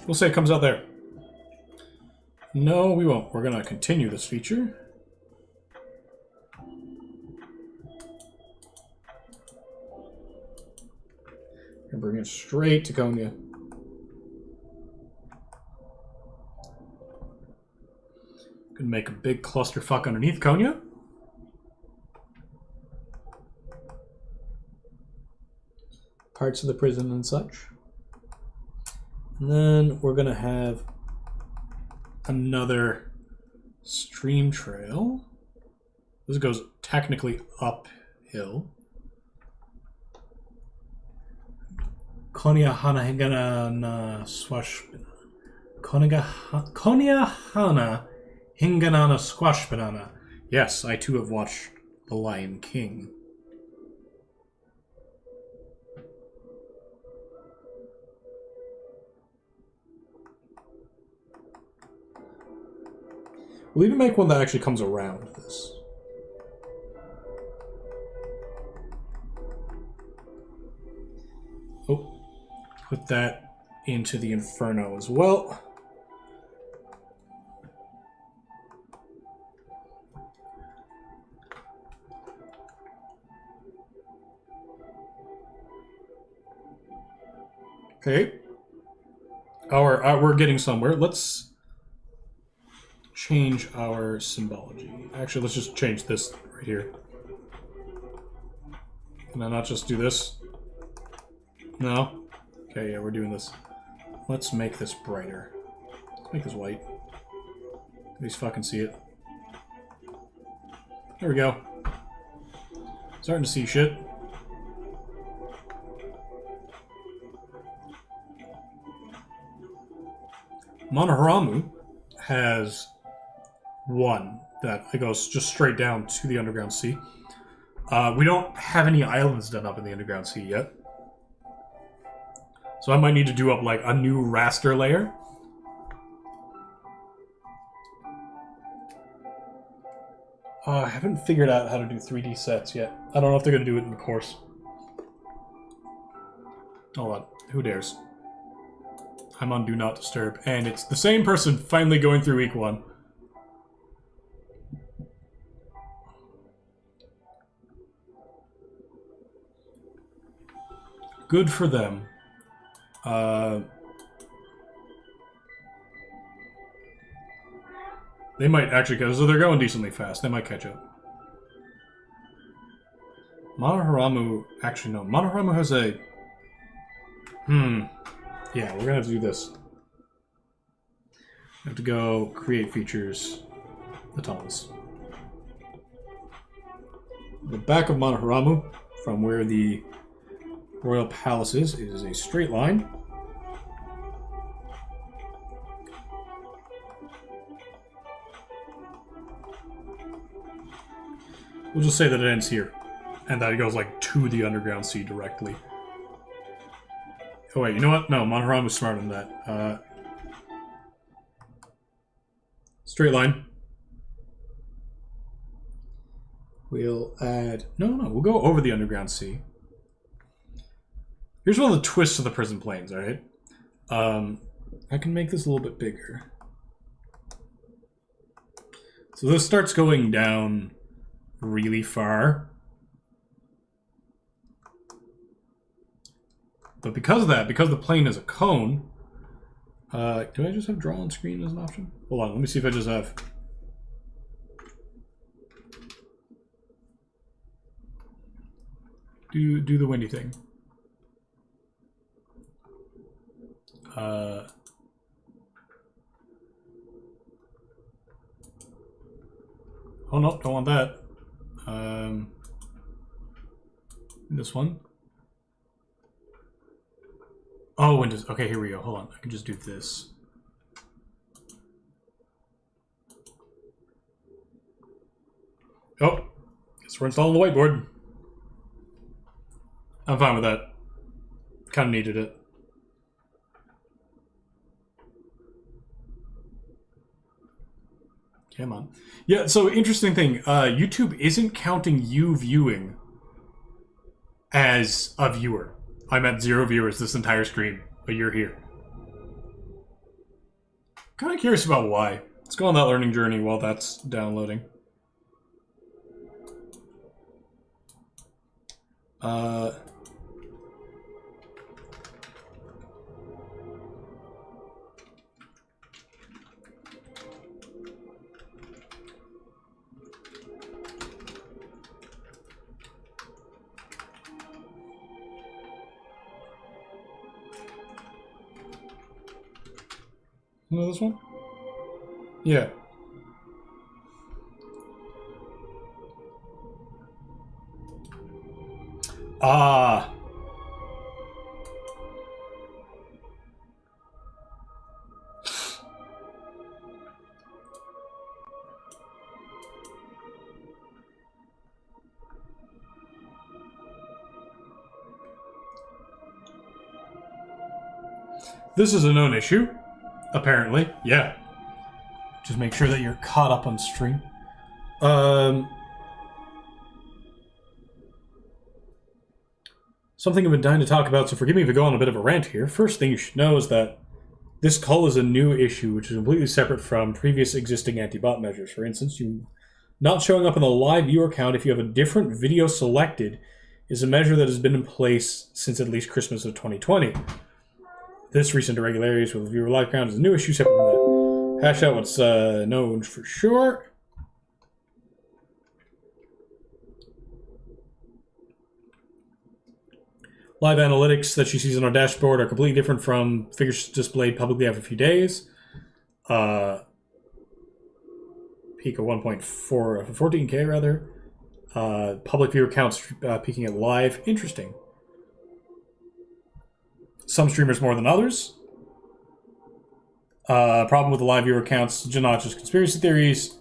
We'll say it comes out there. No, we won't. We're going to continue this feature. And bring it straight to Konya. Gonna make a big clusterfuck underneath Konya. Parts of the prison and such. And then we're going to have another stream trail. This goes technically uphill. Konya Hana Hinganana Swashpinana. Konya Hana Hinganana Squashpinana. Yes, I too have watched The Lion King. We'll even make one that actually comes around this. Oh, put that into the Inferno as well. Okay. We're getting somewhere. Let's change our symbology. Actually, let's just change this right here. Can I not just do this? No? Okay, yeah, we're doing this. Let's make this brighter. Let's make this white. At least fucking see it. There we go. Starting to see shit. Monoharamu has one that goes just straight down to the underground sea. We don't have any islands done up in the underground sea yet. So I might need to do up like a new raster layer. I haven't figured out how to do 3D sets yet. I don't know if they're going to do it in the course. Hold on. Who dares? I'm on Do Not Disturb. And it's the same person finally going through week 1. Good for them. They might actually, because they're going decently fast, they might catch up. Monoharamu, actually no, Monoharamu has a, Yeah, we're gonna have to do this. We have to go create features, the tunnels. The back of Manaharamu, from where the royal palace is a straight line. We'll just say that it ends here, and that it goes like to the underground sea directly. Oh wait, you know what? No, Manaharamu was smarter than that. Straight line. We'll add... No, we'll go over the underground sea. Here's one of the twists of the prison planes, alright? I can make this a little bit bigger. So this starts going down really far. But because of that, because the plane is a cone... do I just have draw on screen as an option? Hold on, let me see if I just have... Do the windy thing. Oh no, don't want that. This one. Oh, Windows. Okay, here we go. Hold on. I can just do this. Oh, guess we're installing the whiteboard. I'm fine with that. Kind of needed it. Come on. Yeah, so interesting thing. YouTube isn't counting you viewing as a viewer. I'm at 0 viewers this entire stream, but you're here. Kind of curious about why. Let's go on that learning journey while that's downloading. You know this one? Yeah. Ah. This is a known issue. Apparently, yeah. Just make sure that you're caught up on stream. Something I've been dying to talk about, so forgive me if I go on a bit of a rant here. First thing you should know is that this cull is a new issue, which is completely separate from previous existing anti-bot measures. For instance, you not showing up on the live viewer count if you have a different video selected is a measure that has been in place since at least Christmas of 2020. This recent irregularities with viewer live count is a new issue separate from that. Hash out what's known for sure. Live analytics that she sees on our dashboard are completely different from figures displayed publicly after a few days. Peak of 1.4, 14K rather. Public viewer counts peaking at live. Interesting. Some streamers more than others. Problem with the live viewer counts, not just conspiracy theories.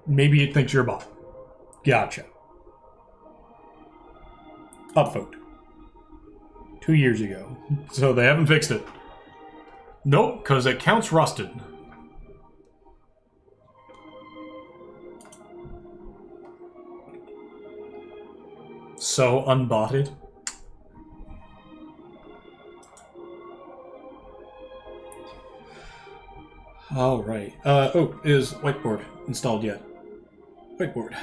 Maybe it thinks you're a bot. Gotcha. Upvote. 2 years ago. So they haven't fixed it. Nope, because it counts rusted. So unbotted. All right. Oh, is whiteboard installed yet? Whiteboard.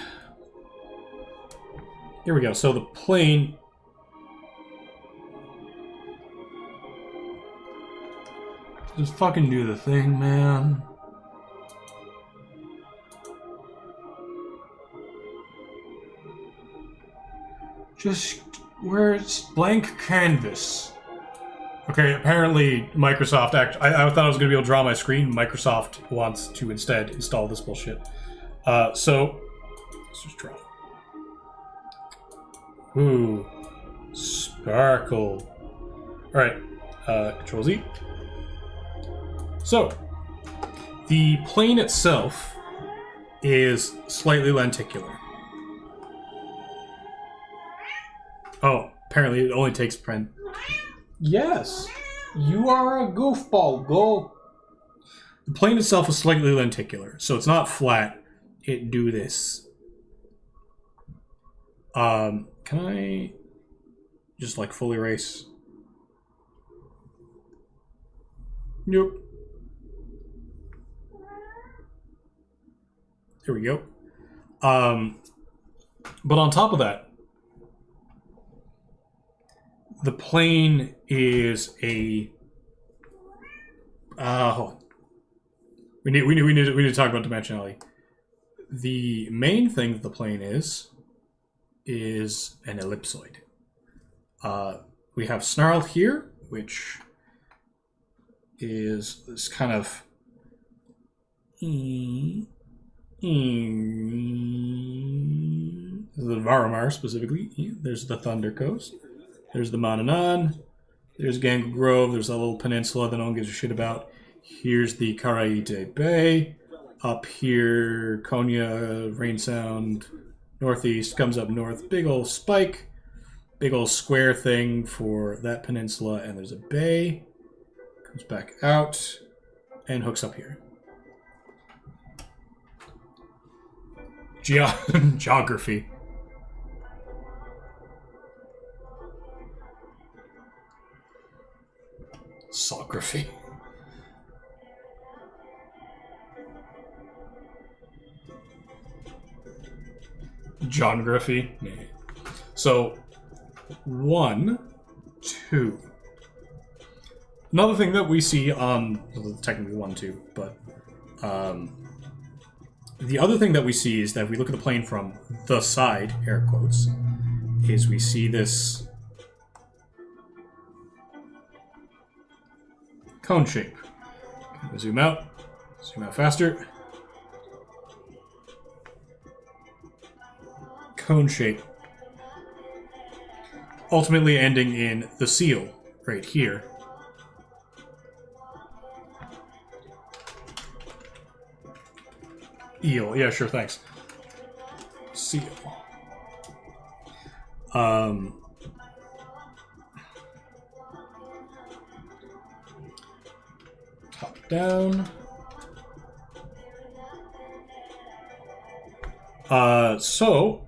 Here we go. So the plane. Just fucking do the thing, man. Just where it's blank canvas. Okay, apparently Microsoft I thought I was going to be able to draw my screen. Microsoft wants to instead install this bullshit. So let's just draw. Ooh, sparkle. All right, Control Z. So the plane itself is slightly lenticular. Oh, apparently it only takes print. Yes, you are a goofball. Go. The plane itself is slightly lenticular, so it's not flat. It do this. Can I just like full erase? Nope. There we go. But on top of that, the plane is a. Hold on. We need to talk about dimensionality. The main thing that the plane is an ellipsoid. We have Snarl here, which is this kind of the Varamar specifically. There's the Thunder Coast. There's the Mananan. There's Gangle Grove. There's a little peninsula that no one gives a shit about. Here's the Karaite Bay. Up here, Konya, Rain Sound, northeast, comes up north. Big old spike. Big old square thing for that peninsula. And there's a bay. Comes back out and hooks up here. Geography. Sography. Geography. So, 1, 2. Another thing that we see on, well, technically 1, 2, but the other thing that we see is that if we look at the plane from the side, air quotes, is we see this cone shape. Zoom out faster. Cone shape. Ultimately ending in the seal right here. Eel, yeah, sure, thanks. Seal. Top down. So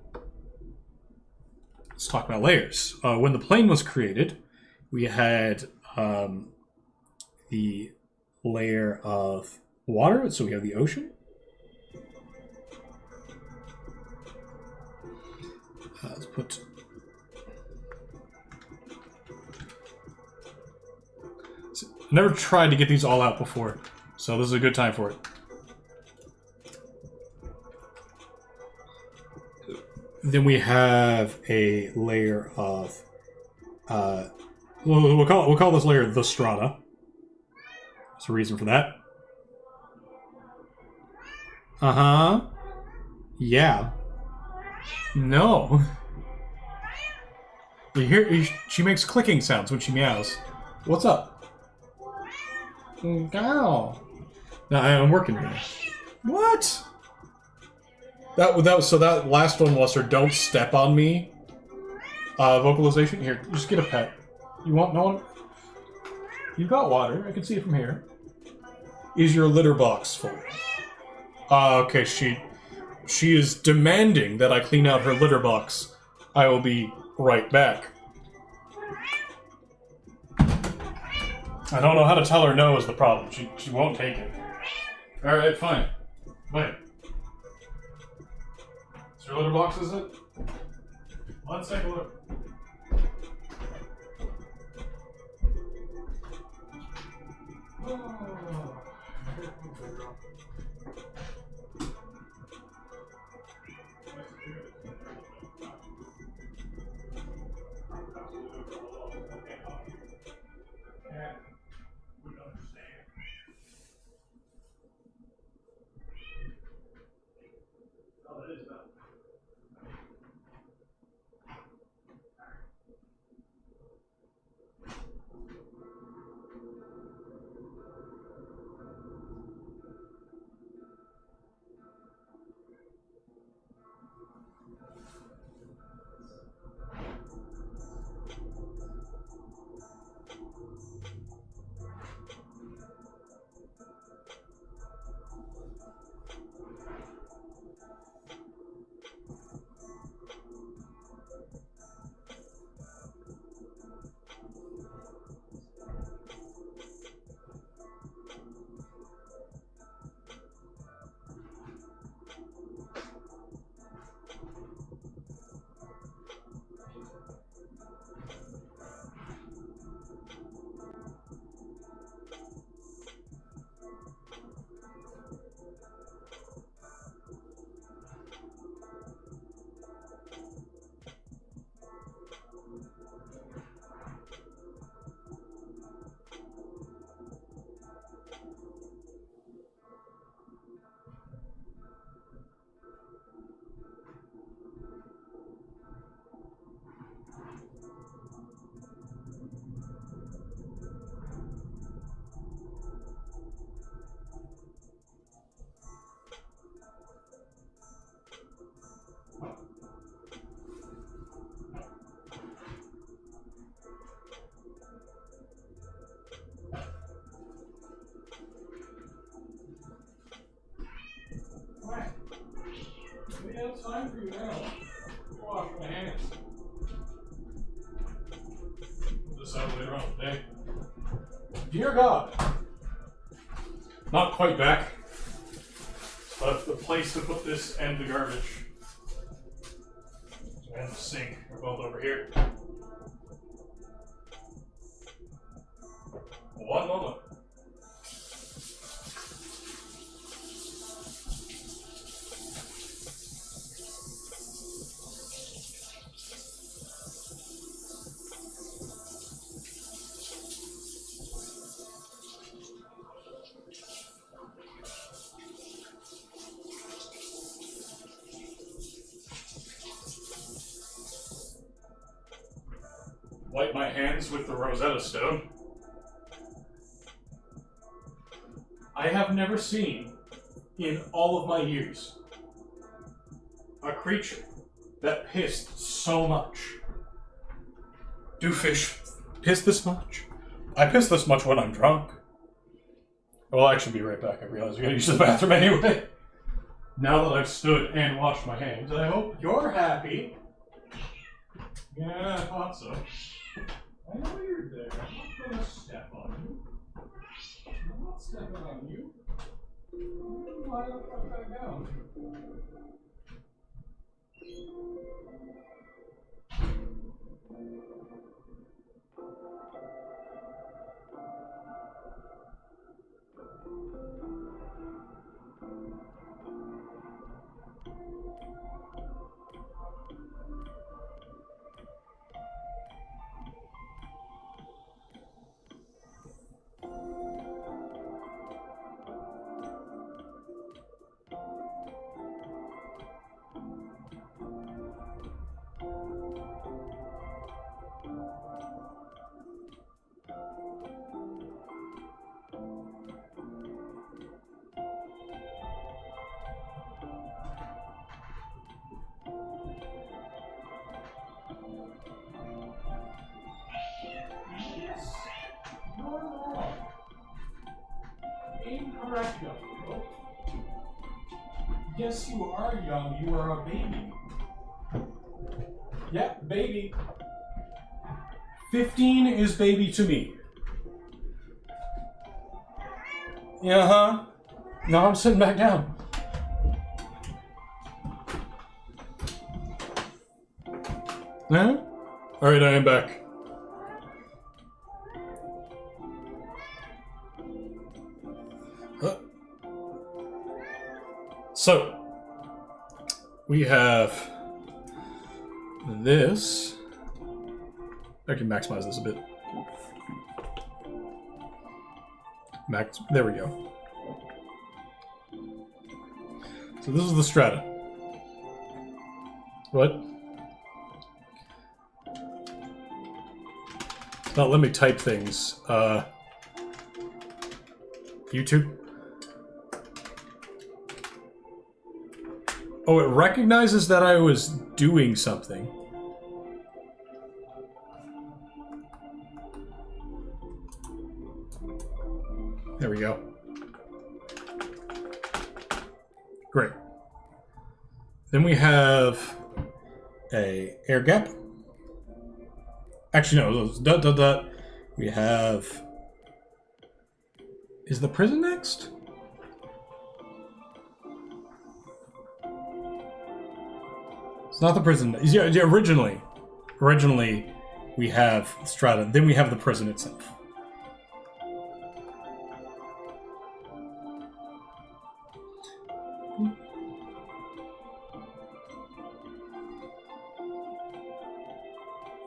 let's talk about layers. When the plane was created, we had the layer of water, so we have the ocean. Let's put I've never tried to get these all out before, so this is a good time for it. Then we have a layer of we'll call this layer the strata. There's a reason for that. Yeah. No. You hear? She makes clicking sounds when she meows. What's up? Ow. No, I'm working here. What? That was so that last one was her "Don't step on me" vocalization. Here, just get a pet. You want no one? You got water. I can see it from here. Is your litter box full? Okay, she is demanding that I clean out her litter box. I will be right back. I don't know how to tell her no is the problem. She won't take it. Alright, fine. Fine. Is your litter box, is it? Let's take a look. Dear God. Not quite back. But the place to put this and the garbage. And the sink are both over here. One moment. Wipe my hands with the Rosetta Stone. I have never seen, in all of my years, a creature that pissed so much. Do fish piss this much? I piss this much when I'm drunk. I'll actually be right back. I realize we gotta use the bathroom anyway. Now that I've stood and washed my hands, I hope you're happy. Yeah, I thought so. I know you're there. I'm not gonna step on you. I'm not stepping on you. Why don't I put that down? Incorrect, young people. Yes, you are young. You are a baby. Yep, baby. 15 is baby to me. Uh-huh. No, I'm sitting back down. Huh? Alright, I am back. So, we have this. I can maximize this a bit. Max, there we go. So this is the strata. What? It's not letting me type things. YouTube? Oh, it recognizes that I was doing something. There we go. Great. Then we have a air gap. Actually, no, dot, dot, dot. We have... Is the prison next? It's not the prison. Yeah, originally we have strata. Then we have the prison itself.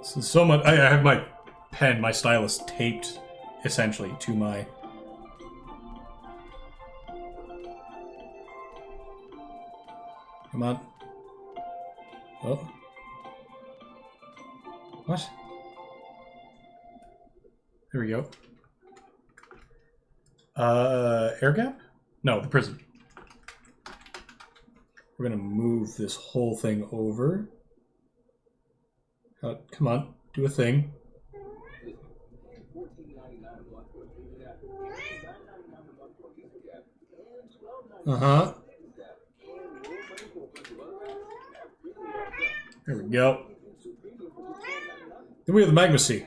So much. I have my pen, my stylus taped essentially to my. Come on. Oh. What? There we go. Air gap? No, the prison. We're gonna move this whole thing over. Come on, do a thing. Uh-huh. There we go. Then we have the magma sea.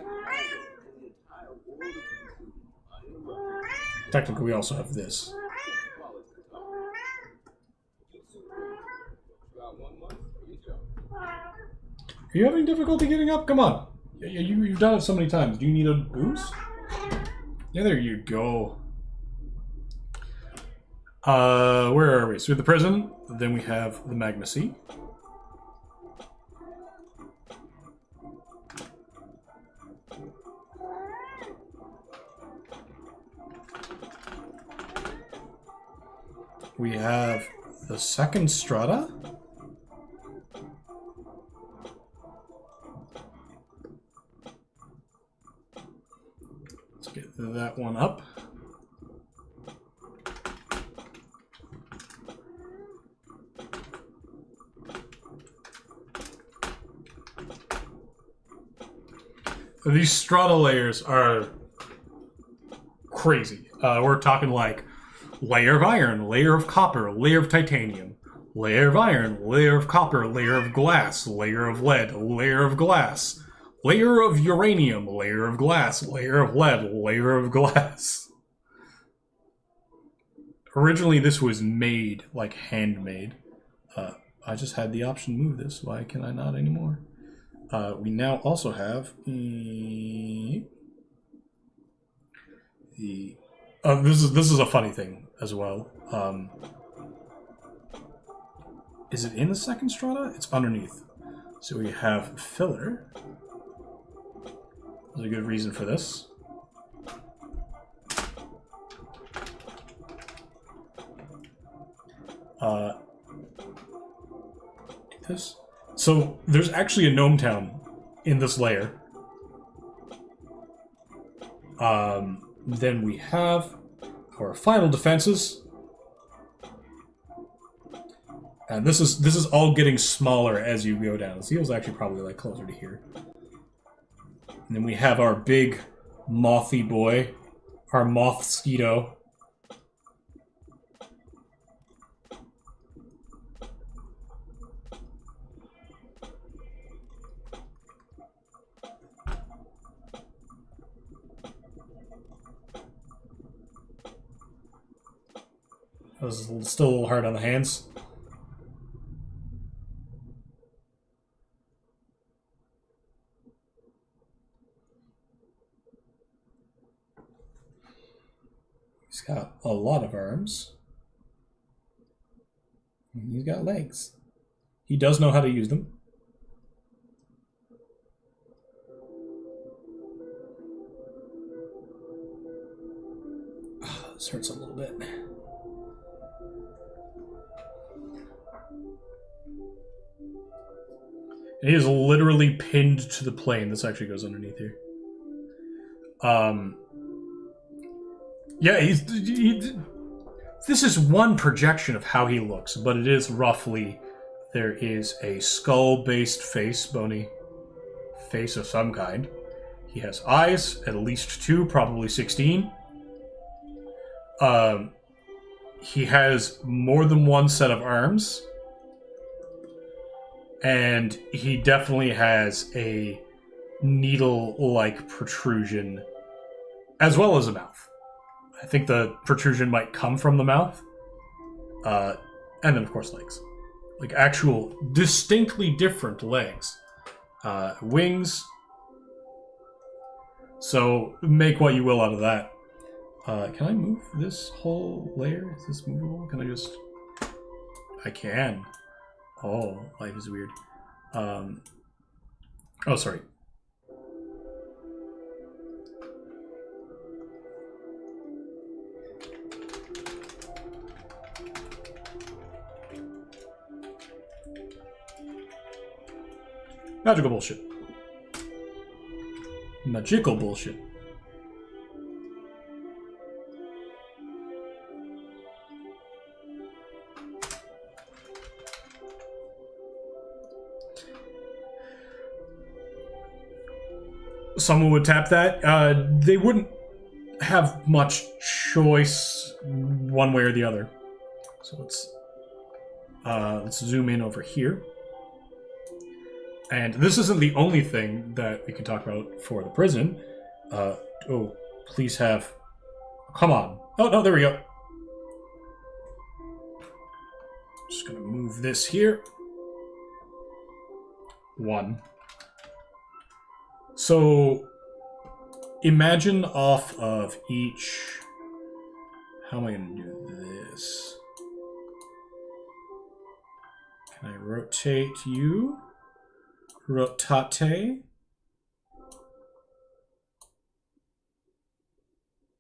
technically we also have this. Are you having difficulty getting up? Come on. You've done it so many times. Do you need a boost? Yeah, there you go. Where are we? So the prison, then we have the Magma Sea. We have the second strata. Let's get that one up. These strata layers are crazy. We're talking like layer of iron, layer of copper, layer of titanium, layer of iron, layer of copper, layer of glass, layer of lead, layer of glass, layer of uranium, layer of glass, layer of lead, layer of glass. Originally, this was made, like, handmade. I just had the option to move this. Why can I not anymore? We now also have this is a funny thing as well. Is it in the second strata? It's underneath. So we have filler. There's a good reason for this. This. So there's actually a gnome town in this layer. Then we have our final defenses. And this is all getting smaller as you go down. The seal's actually probably like closer to here. And then we have our big mothy boy, our moth-skeeto. That was still a little hard on the hands. He's got a lot of arms. And he's got legs. He does know how to use them. Oh, this hurts a little bit. And he is literally pinned to the plane. This actually goes underneath here. Yeah, this is one projection of how he looks, but it is roughly, there is a skull-based face, bony face of some kind. He has eyes, at least 2, probably 16. He has more than one set of arms. And he definitely has a needle-like protrusion, as well as a mouth. I think the protrusion might come from the mouth. And then, of course, legs. Like, actual, distinctly different legs. Wings. So, make what you will out of that. Can I move this whole layer? Is this movable? Can I just... I can. Oh, life is weird. Oh, sorry. Magical bullshit. Magical bullshit. Someone would tap that. They wouldn't have much choice one way or the other. So let's zoom in over here. And this isn't the only thing that we can talk about for the prison. Oh, please have... Come on. Oh, no, there we go. Just gonna move this here. 1. So, imagine off of each... How am I gonna do this? Can I rotate you? Rotate?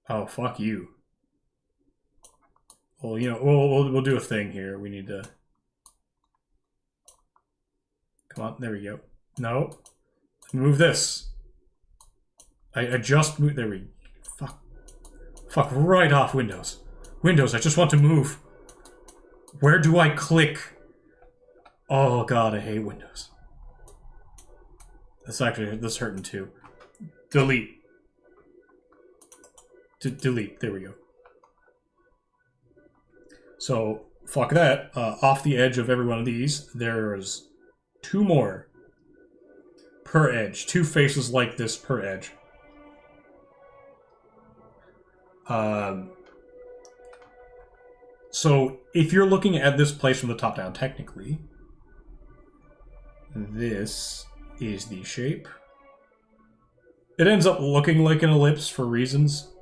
Oh, fuck you. Well, you know, we'll do a thing here. We need to... Come on, there we go. No. Move this. I just moved... There we... Fuck. Fuck, right off Windows. Windows, I just want to move. Where do I click? Oh god, I hate Windows. That's hurting too. Delete. Delete, there we go. So, fuck that. Off the edge of every one of these, there's 2 more per edge. 2 faces like this per edge. So, if you're looking at this place from the top down, technically, this is the shape. It ends up looking like an ellipse for reasons,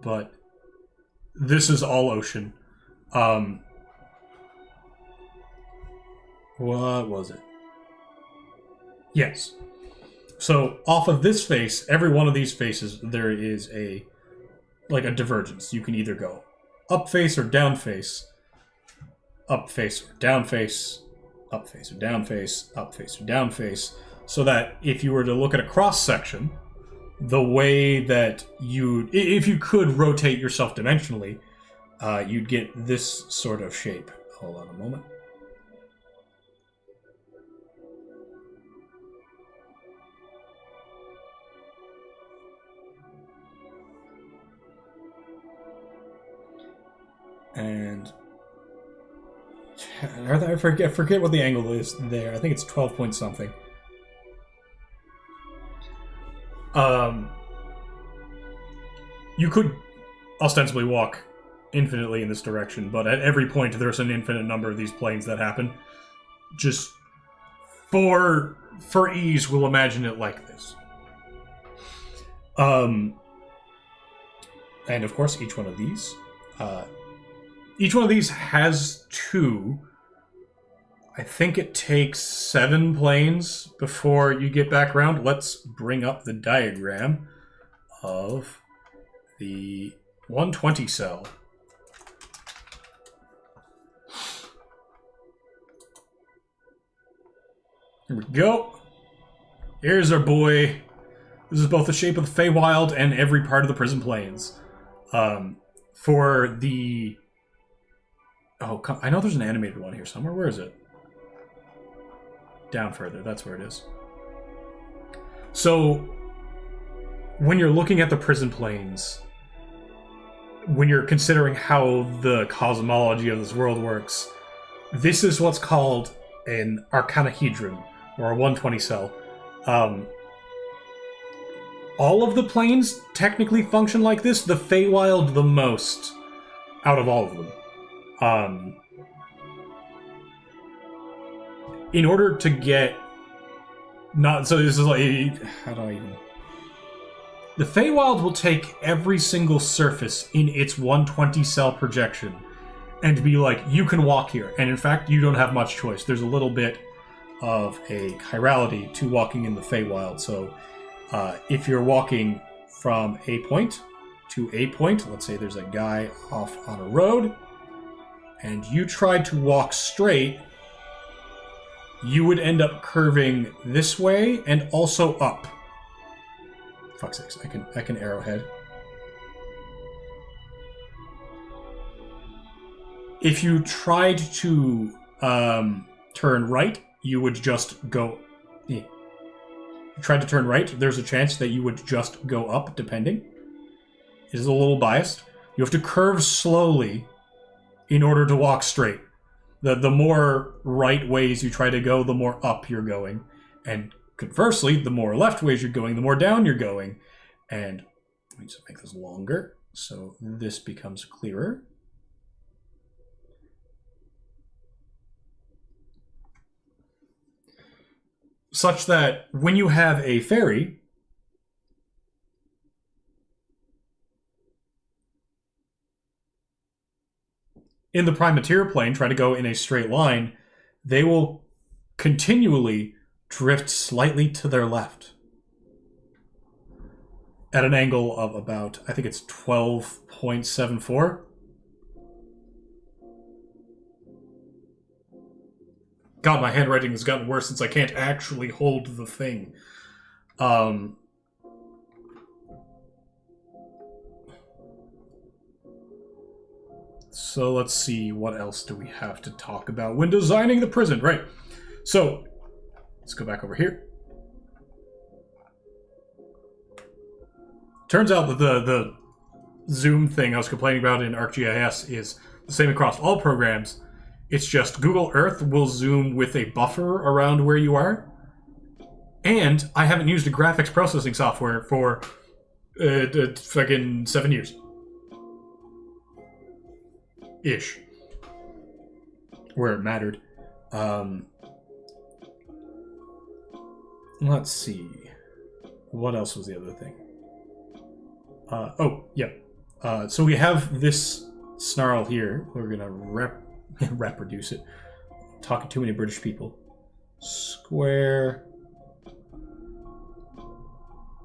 but this is all ocean. What was it? Yes. So, off of this face, every one of these faces, there is a divergence. You can either go up face or down face, up face or down face, up face or down face, up face or down face, so that if you were to look at a cross section, the way that if you could rotate yourself dimensionally, you'd get this sort of shape. Hold on a moment. And I forget what the angle is there. I think it's 12 point something. You could ostensibly walk infinitely in this direction, but at every point there's an infinite number of these planes that happen. Just for ease, we'll imagine it like this. And of course, each one of these has 2. I think it takes 7 planes before you get back around. Let's bring up the diagram of the 120 cell. Here we go. Here's our boy. This is both the shape of the Feywild and every part of the prison plains. For the... Oh, I know there's an animated one here somewhere. Where is it? Down further. That's where it is. So, when you're looking at the prison plains, when you're considering how the cosmology of this world works, this is what's called an arcanahedron, or a 120 cell. All of the planes technically function like this. The Feywild the most out of all of them. In order to get... So this is like... How do I even... The Feywild will take every single surface in its 120 cell projection and be like, you can walk here. And in fact, you don't have much choice. There's a little bit of a chirality to walking in the Feywild. So if you're walking from a point to a point, let's say there's a guy off on a road, and you tried to walk straight, you would end up curving this way and also up. Fuck's sakes, I can arrowhead. If you tried to turn right, you would just go... If you tried to turn right, there's a chance that you would just go up, depending. It is a little biased. You have to curve slowly in order to walk straight. The more right ways you try to go, the more up you're going. And conversely, the more left ways you're going, the more down you're going. And let me just make this longer. So this becomes clearer. Such that when you have a ferry, in the prime material plane, try to go in a straight line, they will continually drift slightly to their left at an angle of about, I think it's 12.74. God, my handwriting has gotten worse since I can't actually hold the thing. So let's see, what else do we have to talk about when designing the prison? Right. So let's go back over here. Turns out that the zoom thing I was complaining about in arcGIS is the same across all programs. It's just Google Earth will zoom with a buffer around where you are. And I haven't used a graphics processing software for fucking 7 years. Ish. Where it mattered. Let's see. What else was the other thing? Oh, yeah. So we have this snarl here. We're going to reproduce it. Talking too many British people. Square.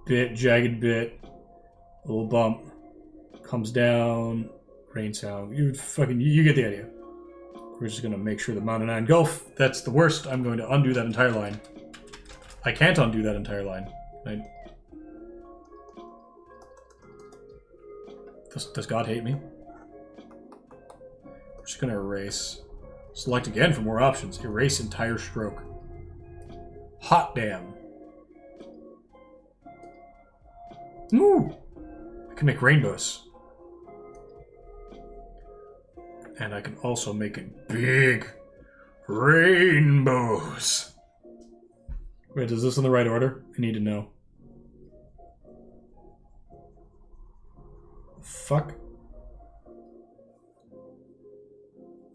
Bit, jagged bit. A little bump. Comes down. Rain sound. You get the idea. We're just going to make sure the Mountain 9 Gulf, that's the worst. I'm going to undo that entire line. I can't undo that entire line. Does God hate me? We're just going to erase. Select again for more options. Erase entire stroke. Hot damn. Ooh! I can make rainbows. And I can also make it big rainbows. Wait, is this in the right order? I need to know. Fuck.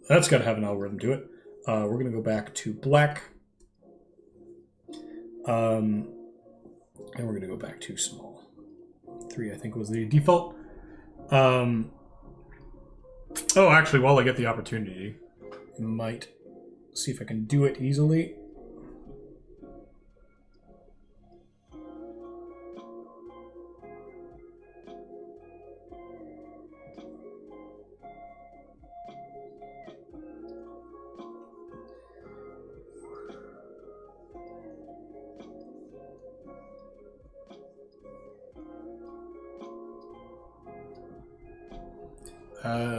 That's got to have an algorithm to it. We're going to go back to black. And we're going to go back to small. 3, I think, was the default. Oh, actually, while I get the opportunity, I might see if I can do it easily.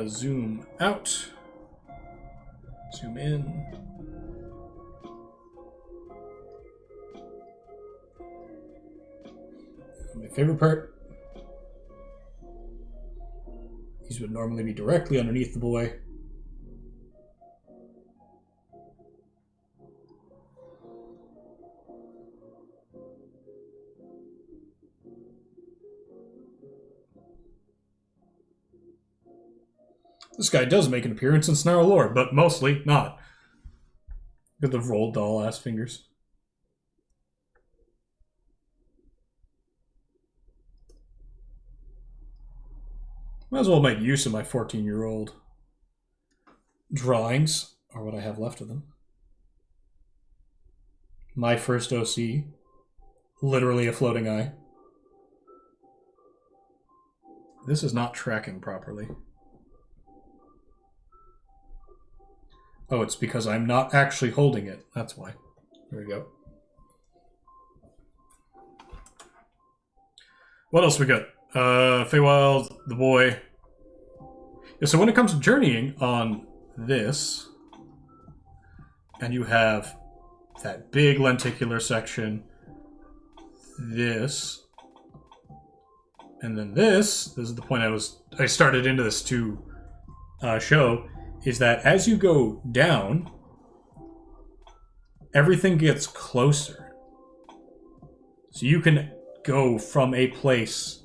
Zoom out. Zoom in. My favorite part. These would normally be directly underneath the boy. This guy does make an appearance in Snarl lore, but mostly not. Look at the rolled doll-ass fingers. Might as well make use of my 14-year-old drawings, or what I have left of them. My first OC. Literally a floating eye. This is not tracking properly. Oh, it's because I'm not actually holding it. That's why. There we go. What else we got? Feywild, the boy. Yeah, so when it comes to journeying on this, and you have that big lenticular section, this, and then this is the point I started into this to show, is that as you go down, everything gets closer. So you can go from a place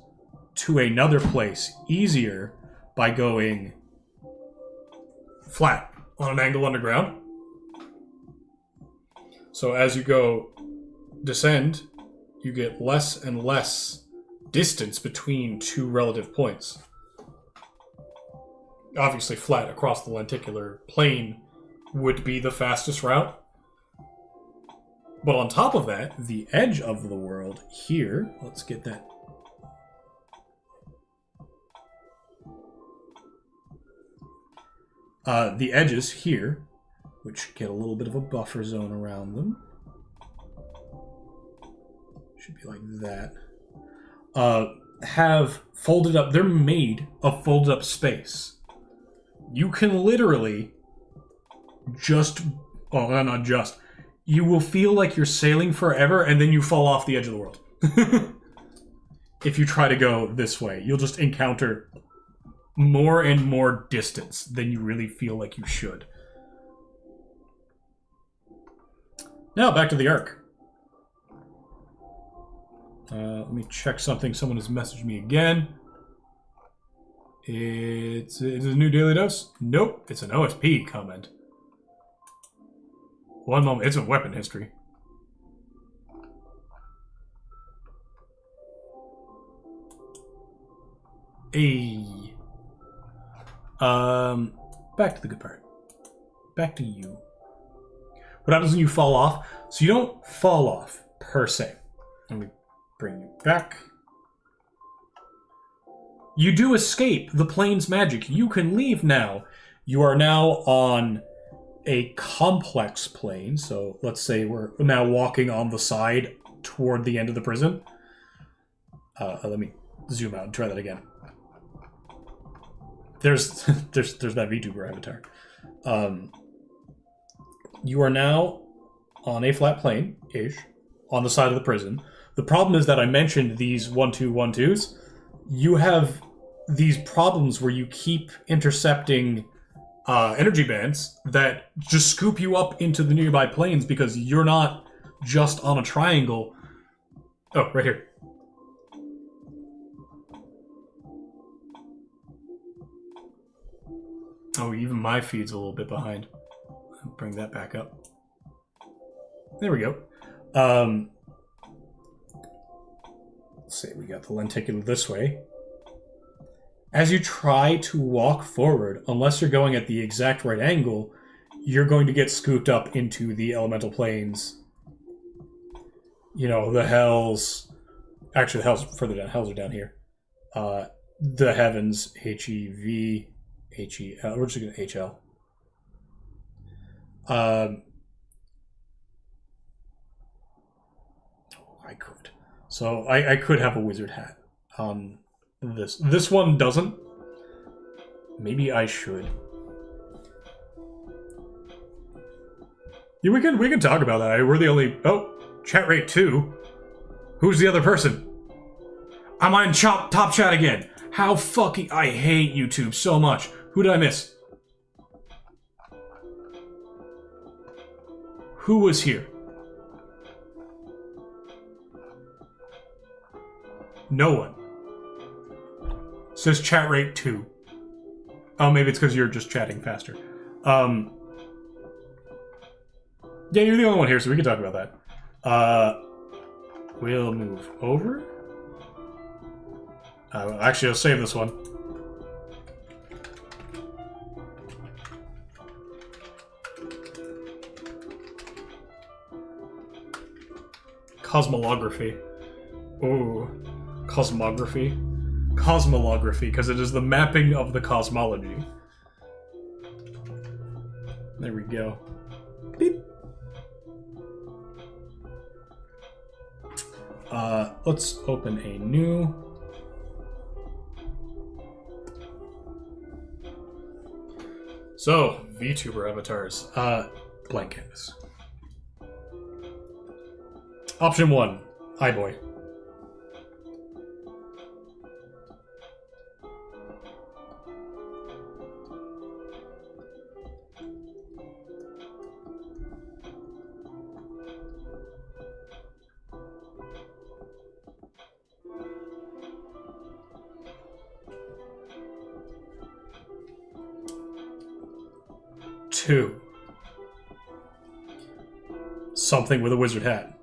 to another place easier by going flat on an angle underground. So as you go descend, you get less and less distance between two relative points. Obviously, flat across the lenticular plane would be the fastest route. But on top of that, the edge of the world here, let's get that. The edges here, which get a little bit of a buffer zone around them. Should be like that. Have folded up, they're made of folded up space. You can literally just, well, not just, you will feel like you're sailing forever and then you fall off the edge of the world. If you try to go this way, you'll just encounter more and more distance than you really feel like you should. Now, back to the Ark. Let me check something. Someone has messaged me again. It's a new daily dose? Nope, it's an OSP comment. One moment, it's a weapon history. Hey. Back to the good part. Back to you. What happens when you fall off? So you don't fall off, per se. Let me bring you back. You do escape the plane's magic. You can leave now. You are now on a complex plane. So let's say we're now walking on the side toward the end of the prison. Let me zoom out and try that again. There's that VTuber avatar. You are now on a flat plane-ish on the side of the prison. The problem is that I mentioned these 1-2-1-2s. You have these problems where you keep intercepting energy bands that just scoop you up into the nearby planes because you're not just on a triangle. Oh, right here. Oh, even my feed's a little bit behind. I'll bring that back up. There we go. Let's say we got the lenticular this way. As you try to walk forward, unless you're going at the exact right angle, you're going to get scooped up into the elemental planes. You know, the hells. Actually, the hells are further down. Hells are down here. The heavens, HEV, HEL. We're just going to HL. I could. So I could have a wizard hat on this. This one doesn't. Maybe I should. Yeah, we can talk about that. We're the only. Oh, chat rate 2. Who's the other person? I'm on top chat again. How fucking I hate YouTube so much. Who did I miss? Who was here? No one. Says chat rate 2. Oh, maybe it's because you're just chatting faster. Yeah, you're the only one here, so we can talk about that. We'll move over. Actually, I'll save this one. Cosmolography. Ooh. Cosmography. Cosmolography, because it is the mapping of the cosmology. There we go. Beep. Let's open a new. So, VTuber avatars. Blank canvas. Option 1, iBoy. 2. Something with a wizard hat.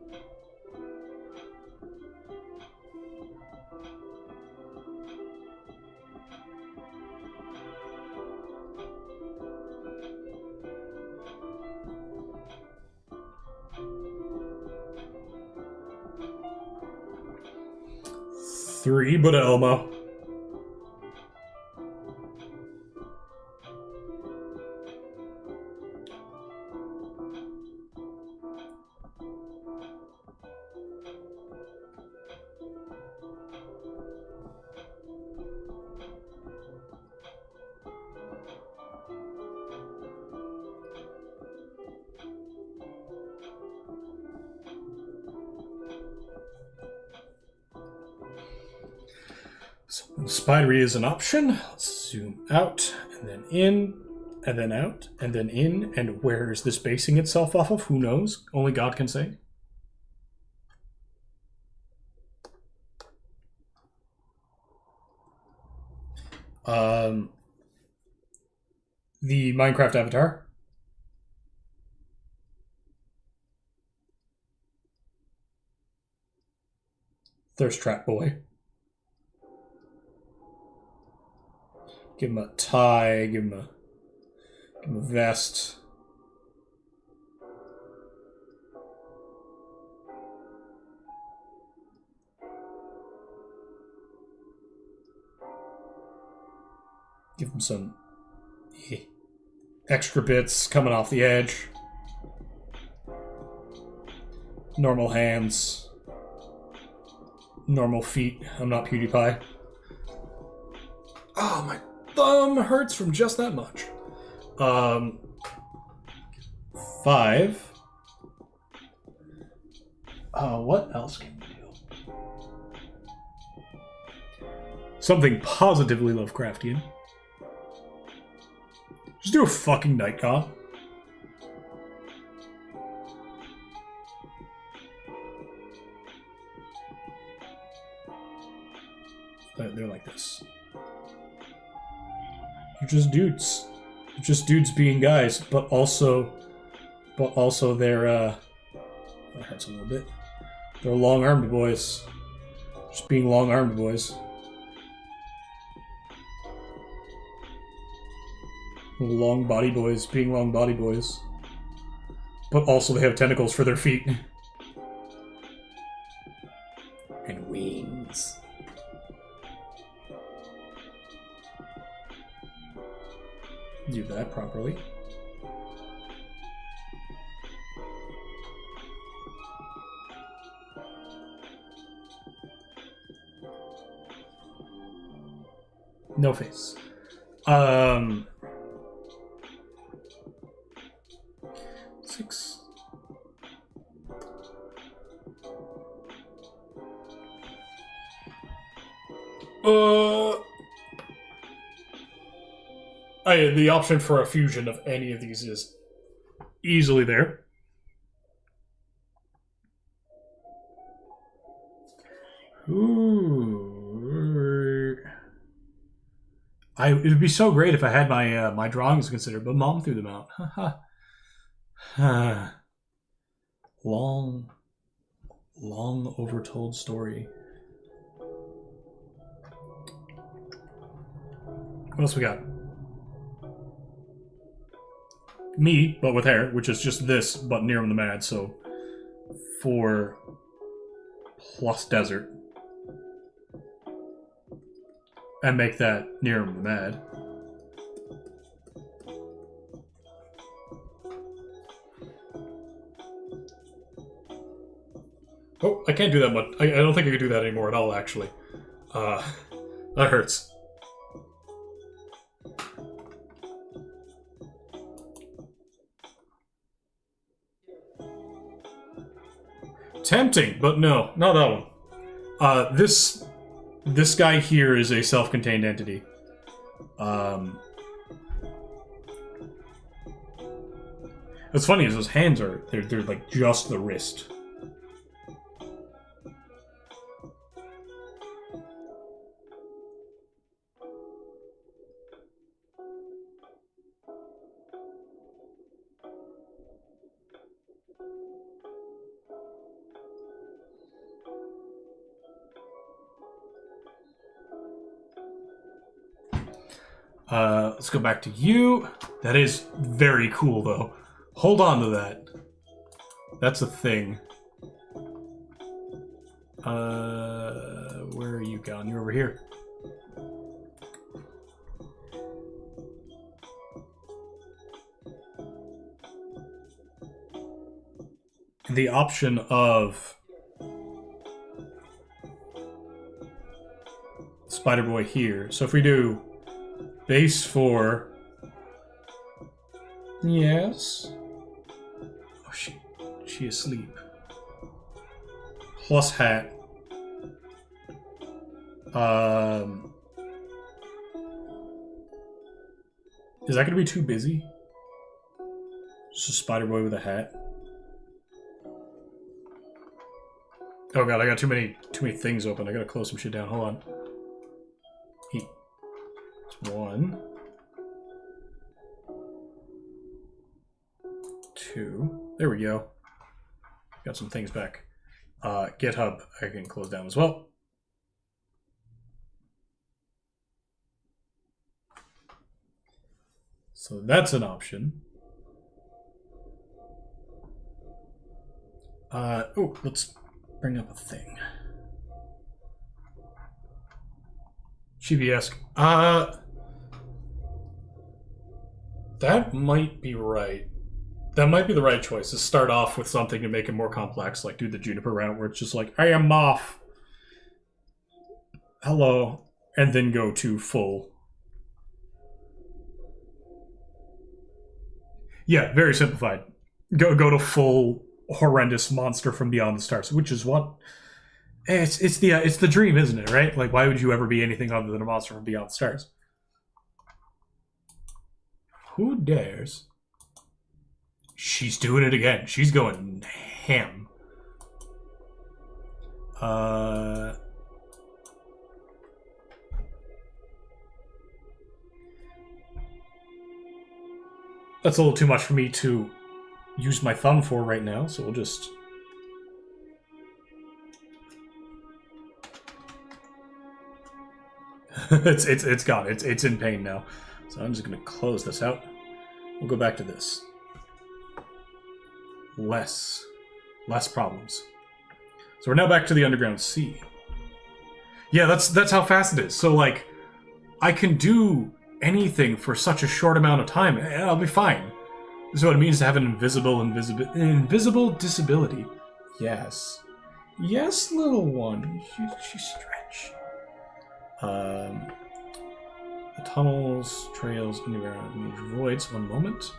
Three, but Elmo. So spidery is an option. Let's zoom out, and then in, and then out, and then in. And where is this basing itself off of? Who knows? Only God can say. The Minecraft avatar. Thirst Trap Boy. Give him a tie, give him a vest. Give him some extra bits coming off the edge. Normal hands. Normal feet. I'm not PewDiePie. Oh, my thumb hurts from just that much. 5. What else can we do? Something positively Lovecraftian. Just do a fucking night god. They're like this. They're just dudes. They're just dudes being guys, but also they're that hurts a little bit. They're long-armed boys. Just being long-armed boys. Long body boys being long body boys. But also they have tentacles for their feet. And wings. Do that properly. No face. 6. The option for a fusion of any of these is easily there. Ooh. It would be so great if I had my my drawings considered, but Mom threw them out. long overtold story. What else we got? Me, but with hair, which is just this, but near the mad, so 4 plus desert. And make that near the mad. Oh, I can't do that much. I don't think I can do that anymore at all, actually. That hurts. Tempting, but no, not that one. This guy here is a self-contained entity. What's funny is his hands are they're like just the wrist. Let's go back to you. That is very cool, though. Hold on to that. That's a thing. Where are you gone? You're over here. The option of Spider Boy here. So if we do base 4, yes. Oh, she asleep. Plus hat. Is that gonna be too busy? Just a Spider Boy with a hat. Oh god, I got too many things open. I gotta close some shit down. Hold on. It's 1, 2. There we go. Got some things back. GitHub I can close down as well. So that's an option. Oh, let's bring up a thing. Chibi-esque. That might be right. That might be the right choice, to start off with something to make it more complex, like do the Juniper route where it's just like, I am Moth. Hello. And then go to full. Yeah, very simplified. Go to full horrendous monster from beyond the stars, which is what it's the dream, isn't it? Right? Like, why would you ever be anything other than a monster from beyond the stars? Who dares? She's doing it again. She's going ham. That's a little too much for me to use my thumb for right now, so we'll just... it's gone. It's in pain now. So I'm just gonna close this out. We'll go back to this. Less problems. So we're now back to the underground sea. Yeah, that's how fast it is. So like, I can do anything for such a short amount of time, and I'll be fine. This is what it means to have an invisible disability. Yes. Yes, little one. She stretch. The tunnels, trails, underground, major voids. One moment.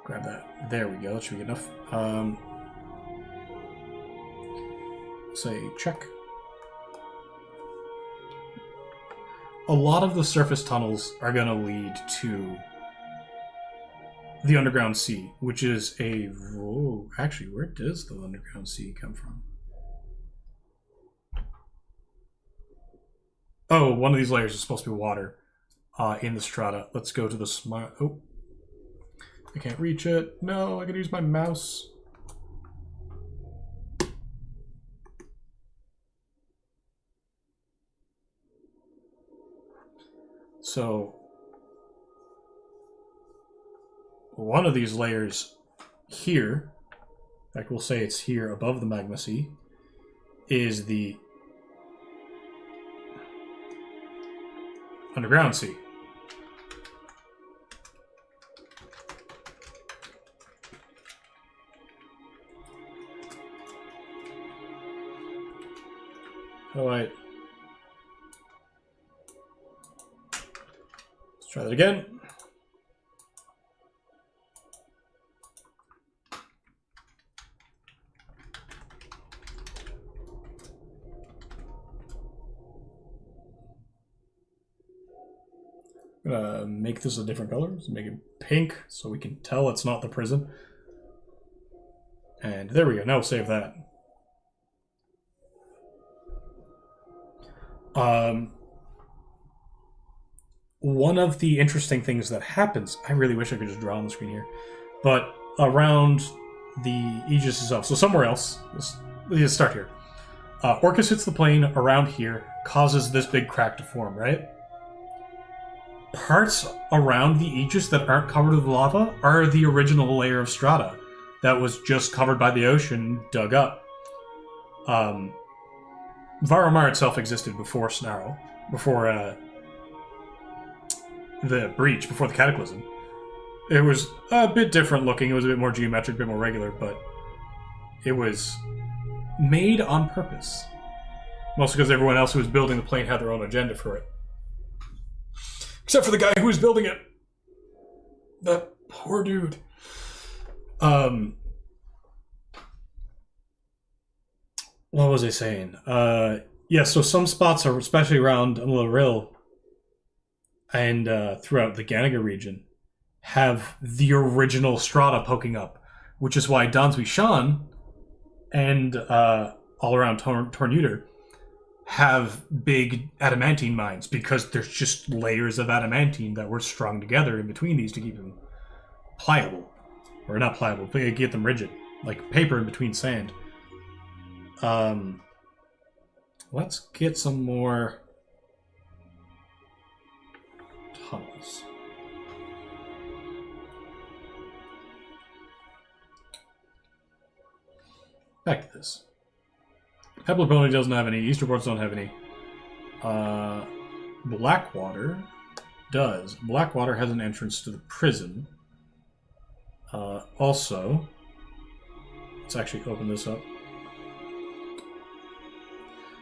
Grab that. There we go. That should be enough. Say check. A lot of the surface tunnels are going to lead to the underground sea, which is a... Whoa, actually, where does the underground sea come from? Oh, one of these layers is supposed to be water in the strata. Let's go to the smart... Oh, I can't reach it. No, I gotta use my mouse. So, one of these layers here, like we'll say it's here above the magma sea, is the underground sea. Oh, wait. Let's try that again. I'm gonna make this a different color. Let's make it pink so we can tell it's not the prison. And there we go. Now we'll save that. One of the interesting things that happens, I really wish I could just draw on the screen here, but around the Aegis itself, so somewhere else, let's let's start here. Orcus hits the plane around here, causes this big crack to form, right? Parts around the Aegis that aren't covered with lava are the original layer of strata that was just covered by the ocean, dug up. Varamar itself existed before Snarl, before the breach, before the cataclysm. It was a bit different looking, it was a bit more geometric, a bit more regular, but it was made on purpose. Mostly because everyone else who was building the plane had their own agenda for it. Except for the guy who was building it. That poor dude. What was I saying? Yeah, so some spots are, especially around Rill and throughout the Ganaga region, have the original strata poking up, which is why Dansby Shan and all around Tornuter have big adamantine mines, because there's just layers of adamantine that were strung together in between these to keep them pliable. Or not pliable, but get them rigid. Like paper in between sand. Let's get some more tunnels. Back to this. Pebble Pony doesn't have any. Easterports don't have any. Blackwater does. Blackwater has an entrance to the prison. Also, let's actually open this up.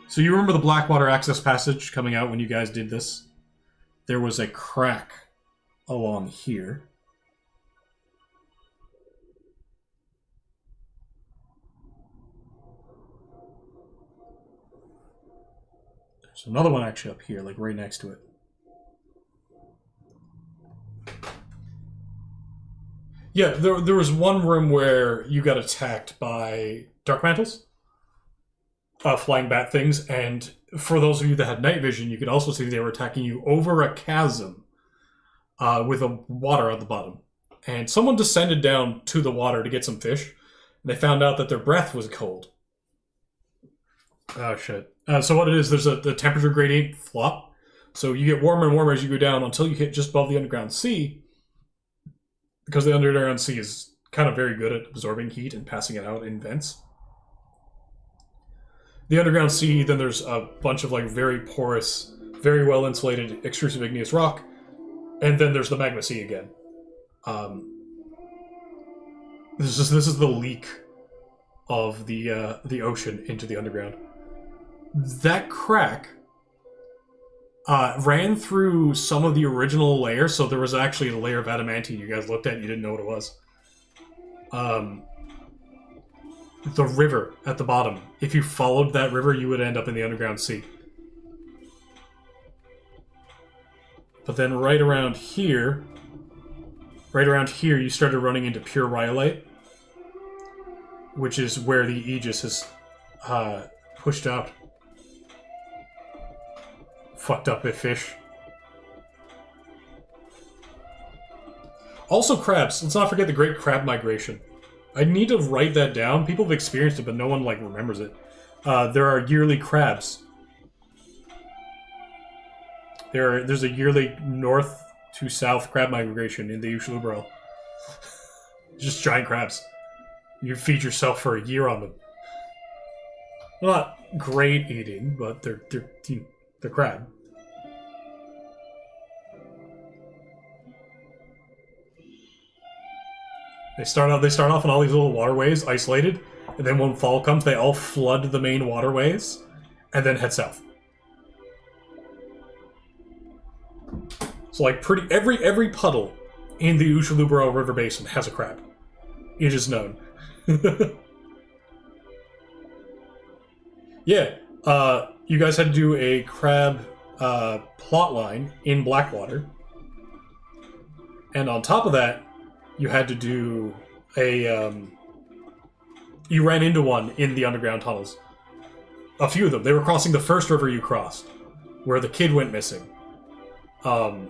So you remember the Blackwater access passage coming out when you guys did this? There was a crack along here. There's another one actually up here, like right next to it. Yeah, there was one room where you got attacked by dark mantles, flying bat things, and for those of you that had night vision, you could also see they were attacking you over a chasm with a water at the bottom. And someone descended down to the water to get some fish, and they found out that their breath was cold. Oh, shit. So what it is, there's the temperature gradient flop. So you get warmer and warmer as you go down until you hit just above the underground sea, because the underground sea is kind of very good at absorbing heat and passing it out in vents. The underground sea, then there's a bunch of like very porous, very well insulated extrusive igneous rock, and then there's the magma sea again. This is the leak of the ocean into the underground. That crack ran through some of the original layer, so there was actually a layer of adamantine you guys looked at and you didn't know what it was. The river at the bottom. If you followed that river, you would end up in the underground sea. But then right around here, you started running into pure rhyolite, which is where the Aegis is pushed out. Fucked up with fish. Also crabs. Let's not forget the Great Crab Migration. I need to write that down. People have experienced it, but no one like remembers it. There are yearly crabs. There's a yearly north to south crab migration in the Ushalubral. Just giant crabs. You feed yourself for a year on them. Not great eating, but they're crab. They start off in all these little waterways, isolated, and then when fall comes, they all flood the main waterways, and then head south. So, like, every puddle in the Ushalubral River Basin has a crab. It is known. Yeah, you guys had to do a crab plot line in Blackwater, and on top of that, you had to do a, you ran into one in the underground tunnels. A few of them. They were crossing the first river you crossed, where the kid went missing. And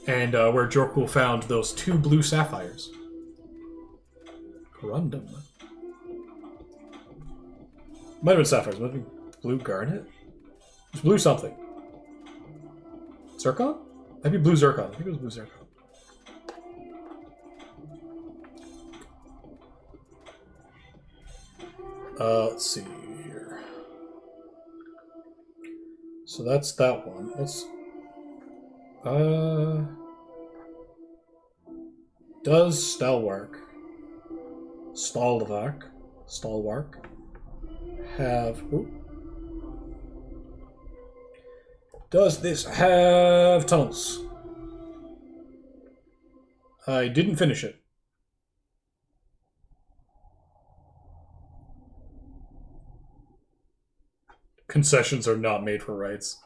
where Jorkul found those 2 blue sapphires. Corundum. Might have been sapphires. Might have been blue garnet. It's blue something. Zircon? Maybe blue zircon. I think it was blue zircon. Let's see here. So that's that one. Let's. Does Stalwark have? Ooh, does this have tunnels? I didn't finish it. Concessions are not made for rights.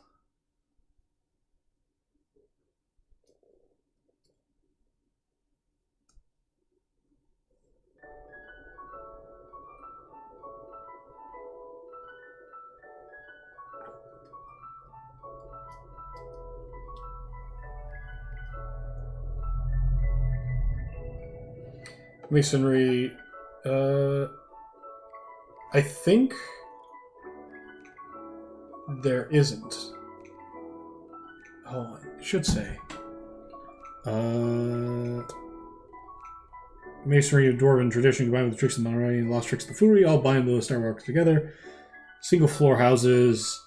Masonry, I think there isn't. Oh, I should say. Masonry of Dwarven tradition combined with the tricks of Monterey and lost tricks of the Fury all bind the Star Walkers together. Single floor houses,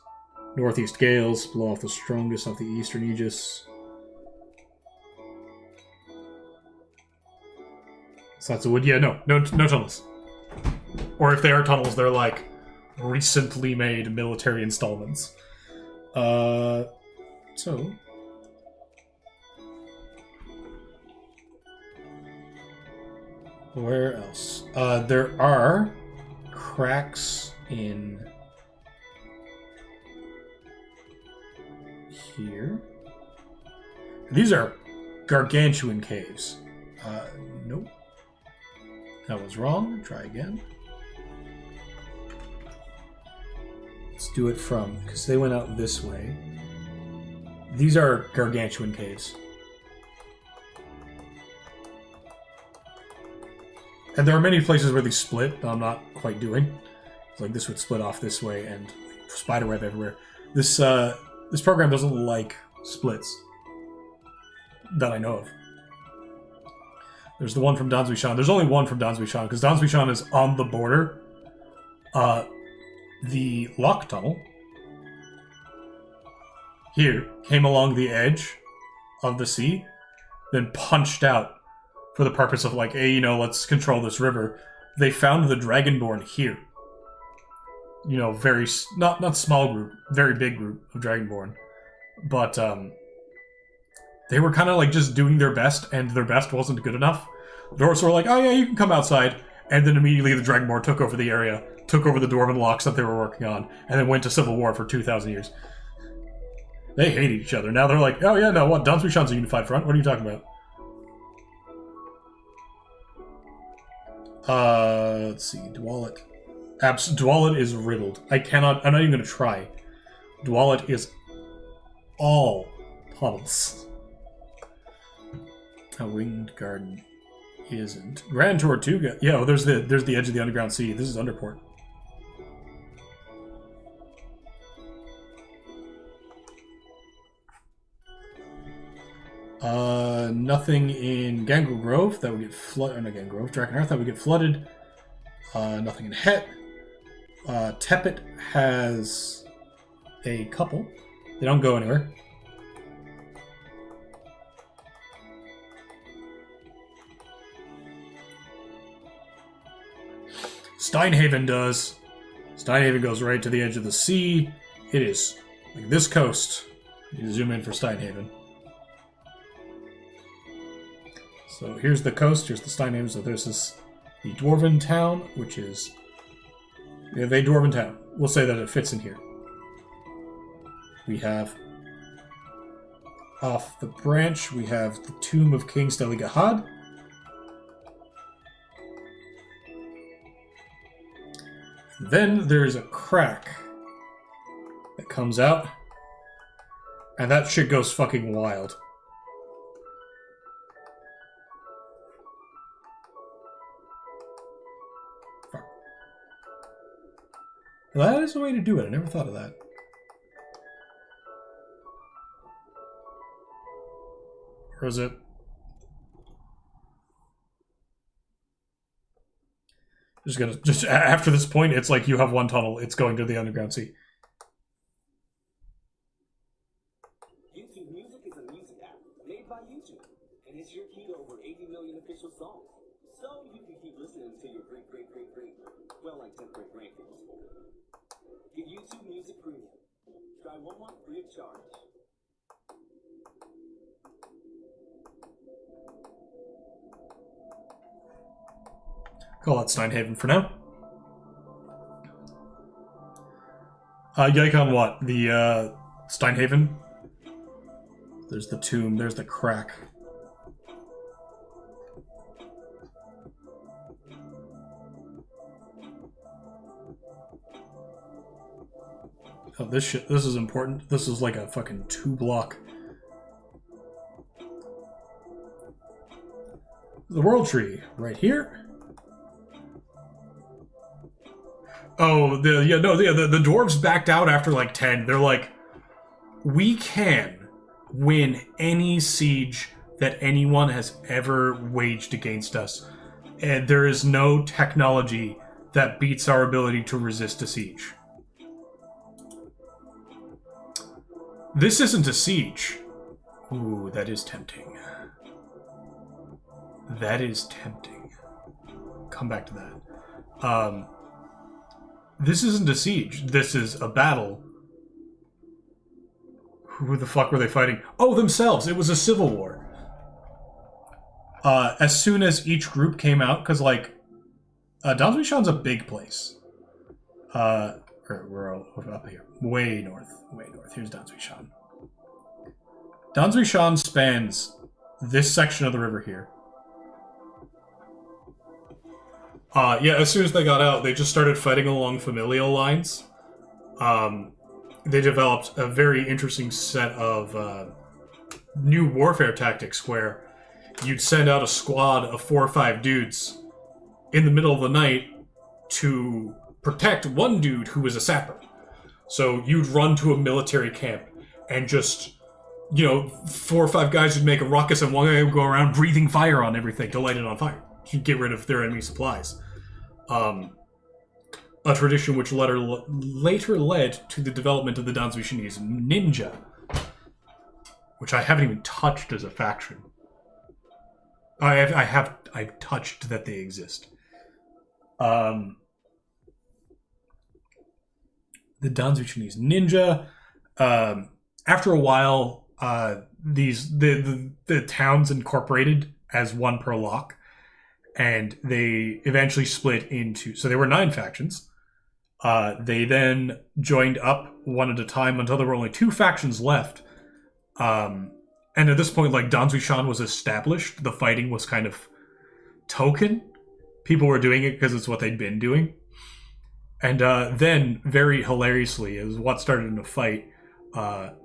northeast gales, blow off the strongest off the eastern Aegis. Slots of wood. Yeah, no tunnels. Or if they are tunnels, they're like recently made military installments. So where else? There are cracks in here. These are gargantuan caves. Nope. That was wrong. Try again. Let's do it from, because they went out this way. These are gargantuan caves. And there are many places where they split that I'm not quite doing. It's like this would split off this way and spiderweb everywhere. This program doesn't like splits that I know of. There's the one from Dansui-shan. There's only one from Dansui-shan because Dansui-shan is on the border. The lock tunnel here came along the edge of the sea, then punched out for the purpose of like, hey, let's control this river. They found the Dragonborn here. Very not small group, very big group of Dragonborn, but they were kind of like just doing their best, and their best wasn't good enough. The dwarves were like, oh yeah, you can come outside, and then immediately the Dragonborn took over the area, took over the Dwarven locks that they were working on, and then went to civil war for 2,000 years. They hated each other. Now they're like, oh yeah, no, what? Dansui-shan's a unified front? What are you talking about? Let's see, Dwalet. Dwalet is riddled. I'm not even going to try. Dwalet is all tunnels. A winged garden isn't. Grand Tortuga. Yeah, there's the edge of the underground sea. This is Underport. Nothing in Gangrel Grove that would get flooded. No, Gangrel Grove, Drakenhearth that would get flooded. Nothing in Het. Tepet has a couple. They don't go anywhere. Steinhaven does. Steinhaven goes right to the edge of the sea. It is like this coast. You zoom in for Steinhaven. So here's the coast, here's the Steinhaven. So there's the Dwarven town, which is... We have a Dwarven town. We'll say that it fits in here. We have... Off the branch, we have the Tomb of King Steligahad. Then there's a crack that comes out. And that shit goes fucking wild. That is the way to do it. I never thought of that. Or is it? Just after this point, it's like you have one tunnel. It's going to the underground sea. YouTube Music is a music app made by YouTube, and it's your key to over 80 million official songs. So you can keep listening to your well, like 10th grade grandkids. Get YouTube Music Premium. Try 1 month free of charge. Call that Steinhaven for now. Yike on what? The Steinhaven? There's the tomb, there's the crack. Oh, this is important. This is like a fucking 2-block. The world tree, right here. Oh, the dwarves backed out after like 10. They're like, we can win any siege that anyone has ever waged against us, and there is no technology that beats our ability to resist a siege. This isn't a siege. Ooh, that is tempting. That is tempting. Come back to that. This isn't a siege. This is a battle. Who the fuck were they fighting? Oh, themselves. It was a civil war. As soon as each group came out, because, like, Dansui-shan's a big place. We're up here. Way north. Way north. Here's Dansui-shan. Dansui-shan spans this section of the river here. Yeah, as soon as they got out, they just started fighting along familial lines. They developed a very interesting set of new warfare tactics where you'd send out a squad of 4 or 5 dudes in the middle of the night to protect one dude who was a sapper. So you'd run to a military camp and just, 4 or 5 guys would make a ruckus and one guy would go around breathing fire on everything to light it on fire. To get rid of their enemy supplies. A tradition which later led to the development of the Dansui-shanese ninja, which I haven't even touched as a faction. I've touched that they exist. The Dansui-shanese ninja. After a while, the towns incorporated as one per lock. And they eventually split into... So there were 9 factions. They then joined up one at a time until there were only 2 factions left. And at this point, like, Dansui-shan was established. The fighting was kind of token. People were doing it because it's what they'd been doing. And then, very hilariously, is what started in a fight. A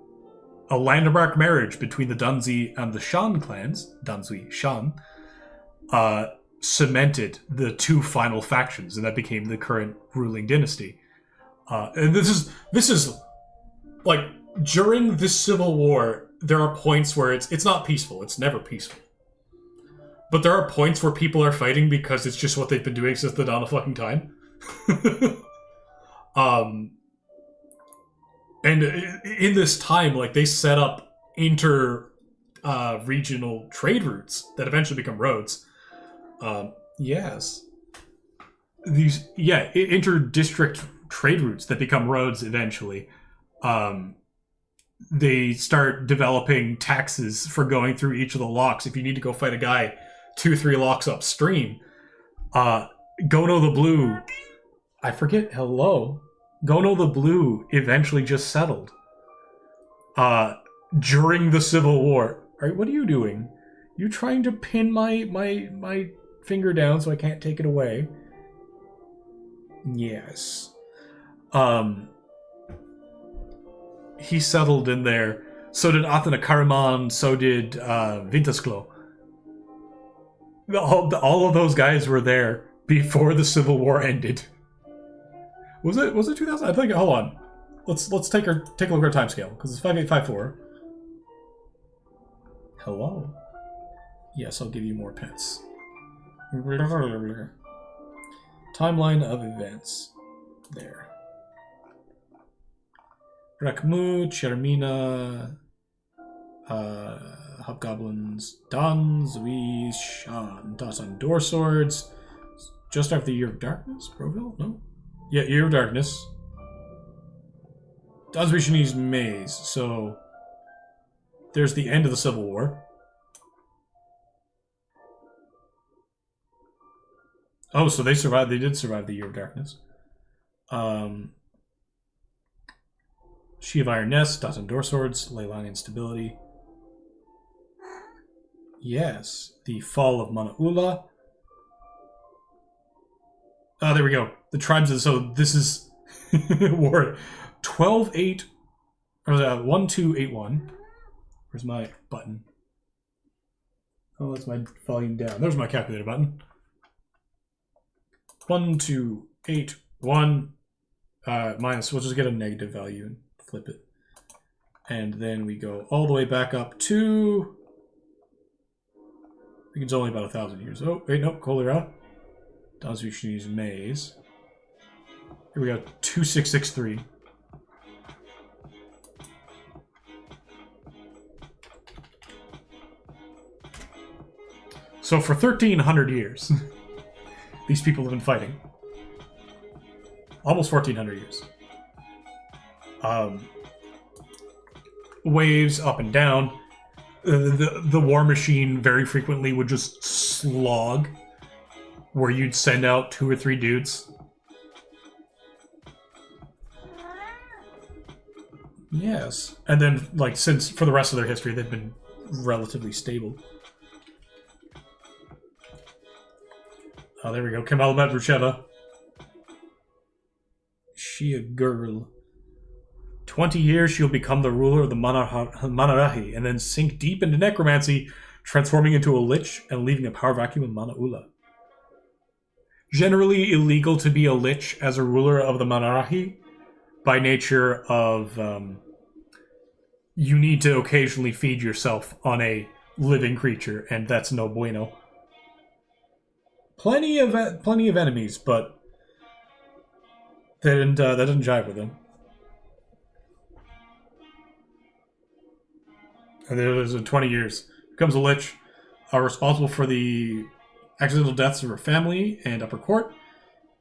landmark marriage between the Danzi and the Shan clans, Dansui-shan, cemented the 2 final factions, and that became the current ruling dynasty. And this is like, during this civil war, there are points where it's not peaceful. It's never peaceful. But there are points where people are fighting because it's just what they've been doing since the dawn of fucking time. And in this time, like, they set up regional trade routes that eventually become roads. Yes. These, inter-district trade routes that become roads eventually. They start developing taxes for going through each of the locks. If you need to go fight a guy 2-3 locks upstream, Gono the Blue, I forget, hello? Gono the Blue eventually just settled. During the Civil War. Alright, what are you doing? You trying to pin my finger down so I can't take it away? Yes. He settled in there. So did Athena Karaman, so did Vintasklo. All of those guys were there before the Civil War ended. Was it 2000? I think. Hold on. Let's take a look at our timescale because it's 5854. Hello. Yes, I'll give you more pets. Timeline of events. There. Rakmu, Chermina, Hobgoblins, Don, Zui, Shan, Dasan, Door Swords. Just after the Year of Darkness? Broville? No? Yeah, Year of Darkness. Dazvishanese Maze. So, there's the end of the Civil War. Oh, so they survived. They did survive the Year of Darkness. She of Iron Nest, Dozen Door Swords, Leyline Instability. Yes, the Fall of Manaula. Oh, there we go. The tribes of... So this is... War 12-8... Or 1281. Where's my button? Oh, that's my volume down. There's my calculator button. 1281 minus... We'll just get a negative value and flip it. And then we go all the way back up to... I think it's only about 1,000 years. Oh, wait, no, Kolera. Dazvishanese Maze. Here we go, 2663. So for 1,300 years, these people have been fighting. Almost 1,400 years. Waves up and down. The war machine very frequently would just slog, where you'd send out 2 or 3 dudes. Yes. And then, like, since for the rest of their history, they've been relatively stable. Oh, there we go. Kamalbat Brucheva. She a girl. 20 years, she'll become the ruler of the Manarahi, and then sink deep into necromancy, transforming into a lich and leaving a power vacuum in Manaula. Generally illegal to be a lich as a ruler of the Manarahi, by nature of you need to occasionally feed yourself on a living creature, and that's no bueno. Plenty of enemies, but that didn't jive with them. And there's 20 years. Becomes a lich, responsible for the accidental deaths of her family and upper court.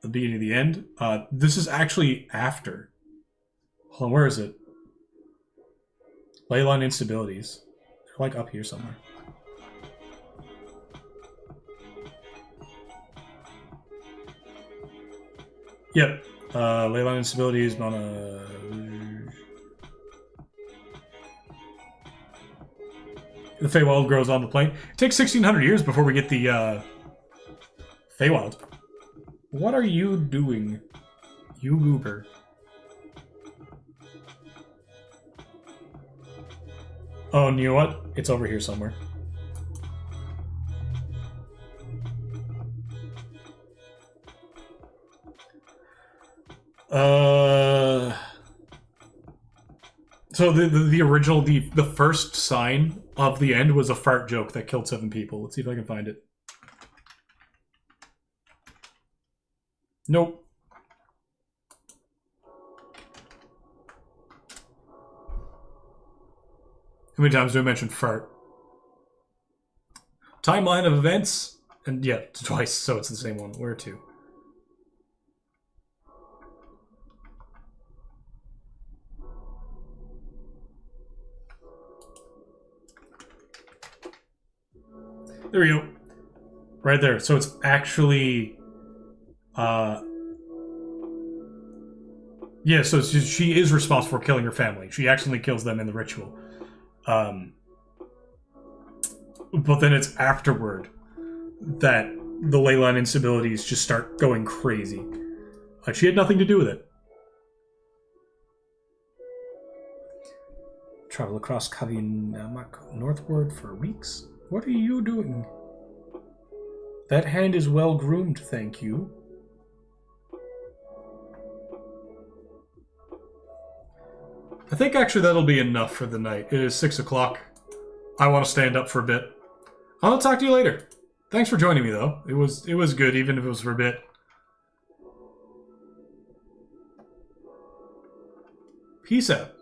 The beginning of the end. This is actually after. Hold on, where is it? Leyline instabilities. They're like up here somewhere. Yep. Leyline instabilities, Mana. The Feywild grows on the plane. It takes 1,600 years before we get the Feywild. What are you doing, you goober? Oh, and you know what? It's over here somewhere. So the original, the first sign of the end was a fart joke that killed 7 people. Let's see if I can find it. Nope. How many times do I mention fart? Timeline of events, and yeah, twice, so it's the same one. Where to? There we go. Right there. So it's actually... yeah, so she is responsible for killing her family. She accidentally kills them in the ritual. But then it's afterward that the leyline instabilities just start going crazy. Like, she had nothing to do with it. Travel across Kavinamak northward for weeks. What are you doing? That hand is well groomed, thank you. I think actually that'll be enough for the night. It is 6 o'clock. I want to stand up for a bit. I'll talk to you later. Thanks for joining me, though. It was good, even if it was for a bit. Peace out.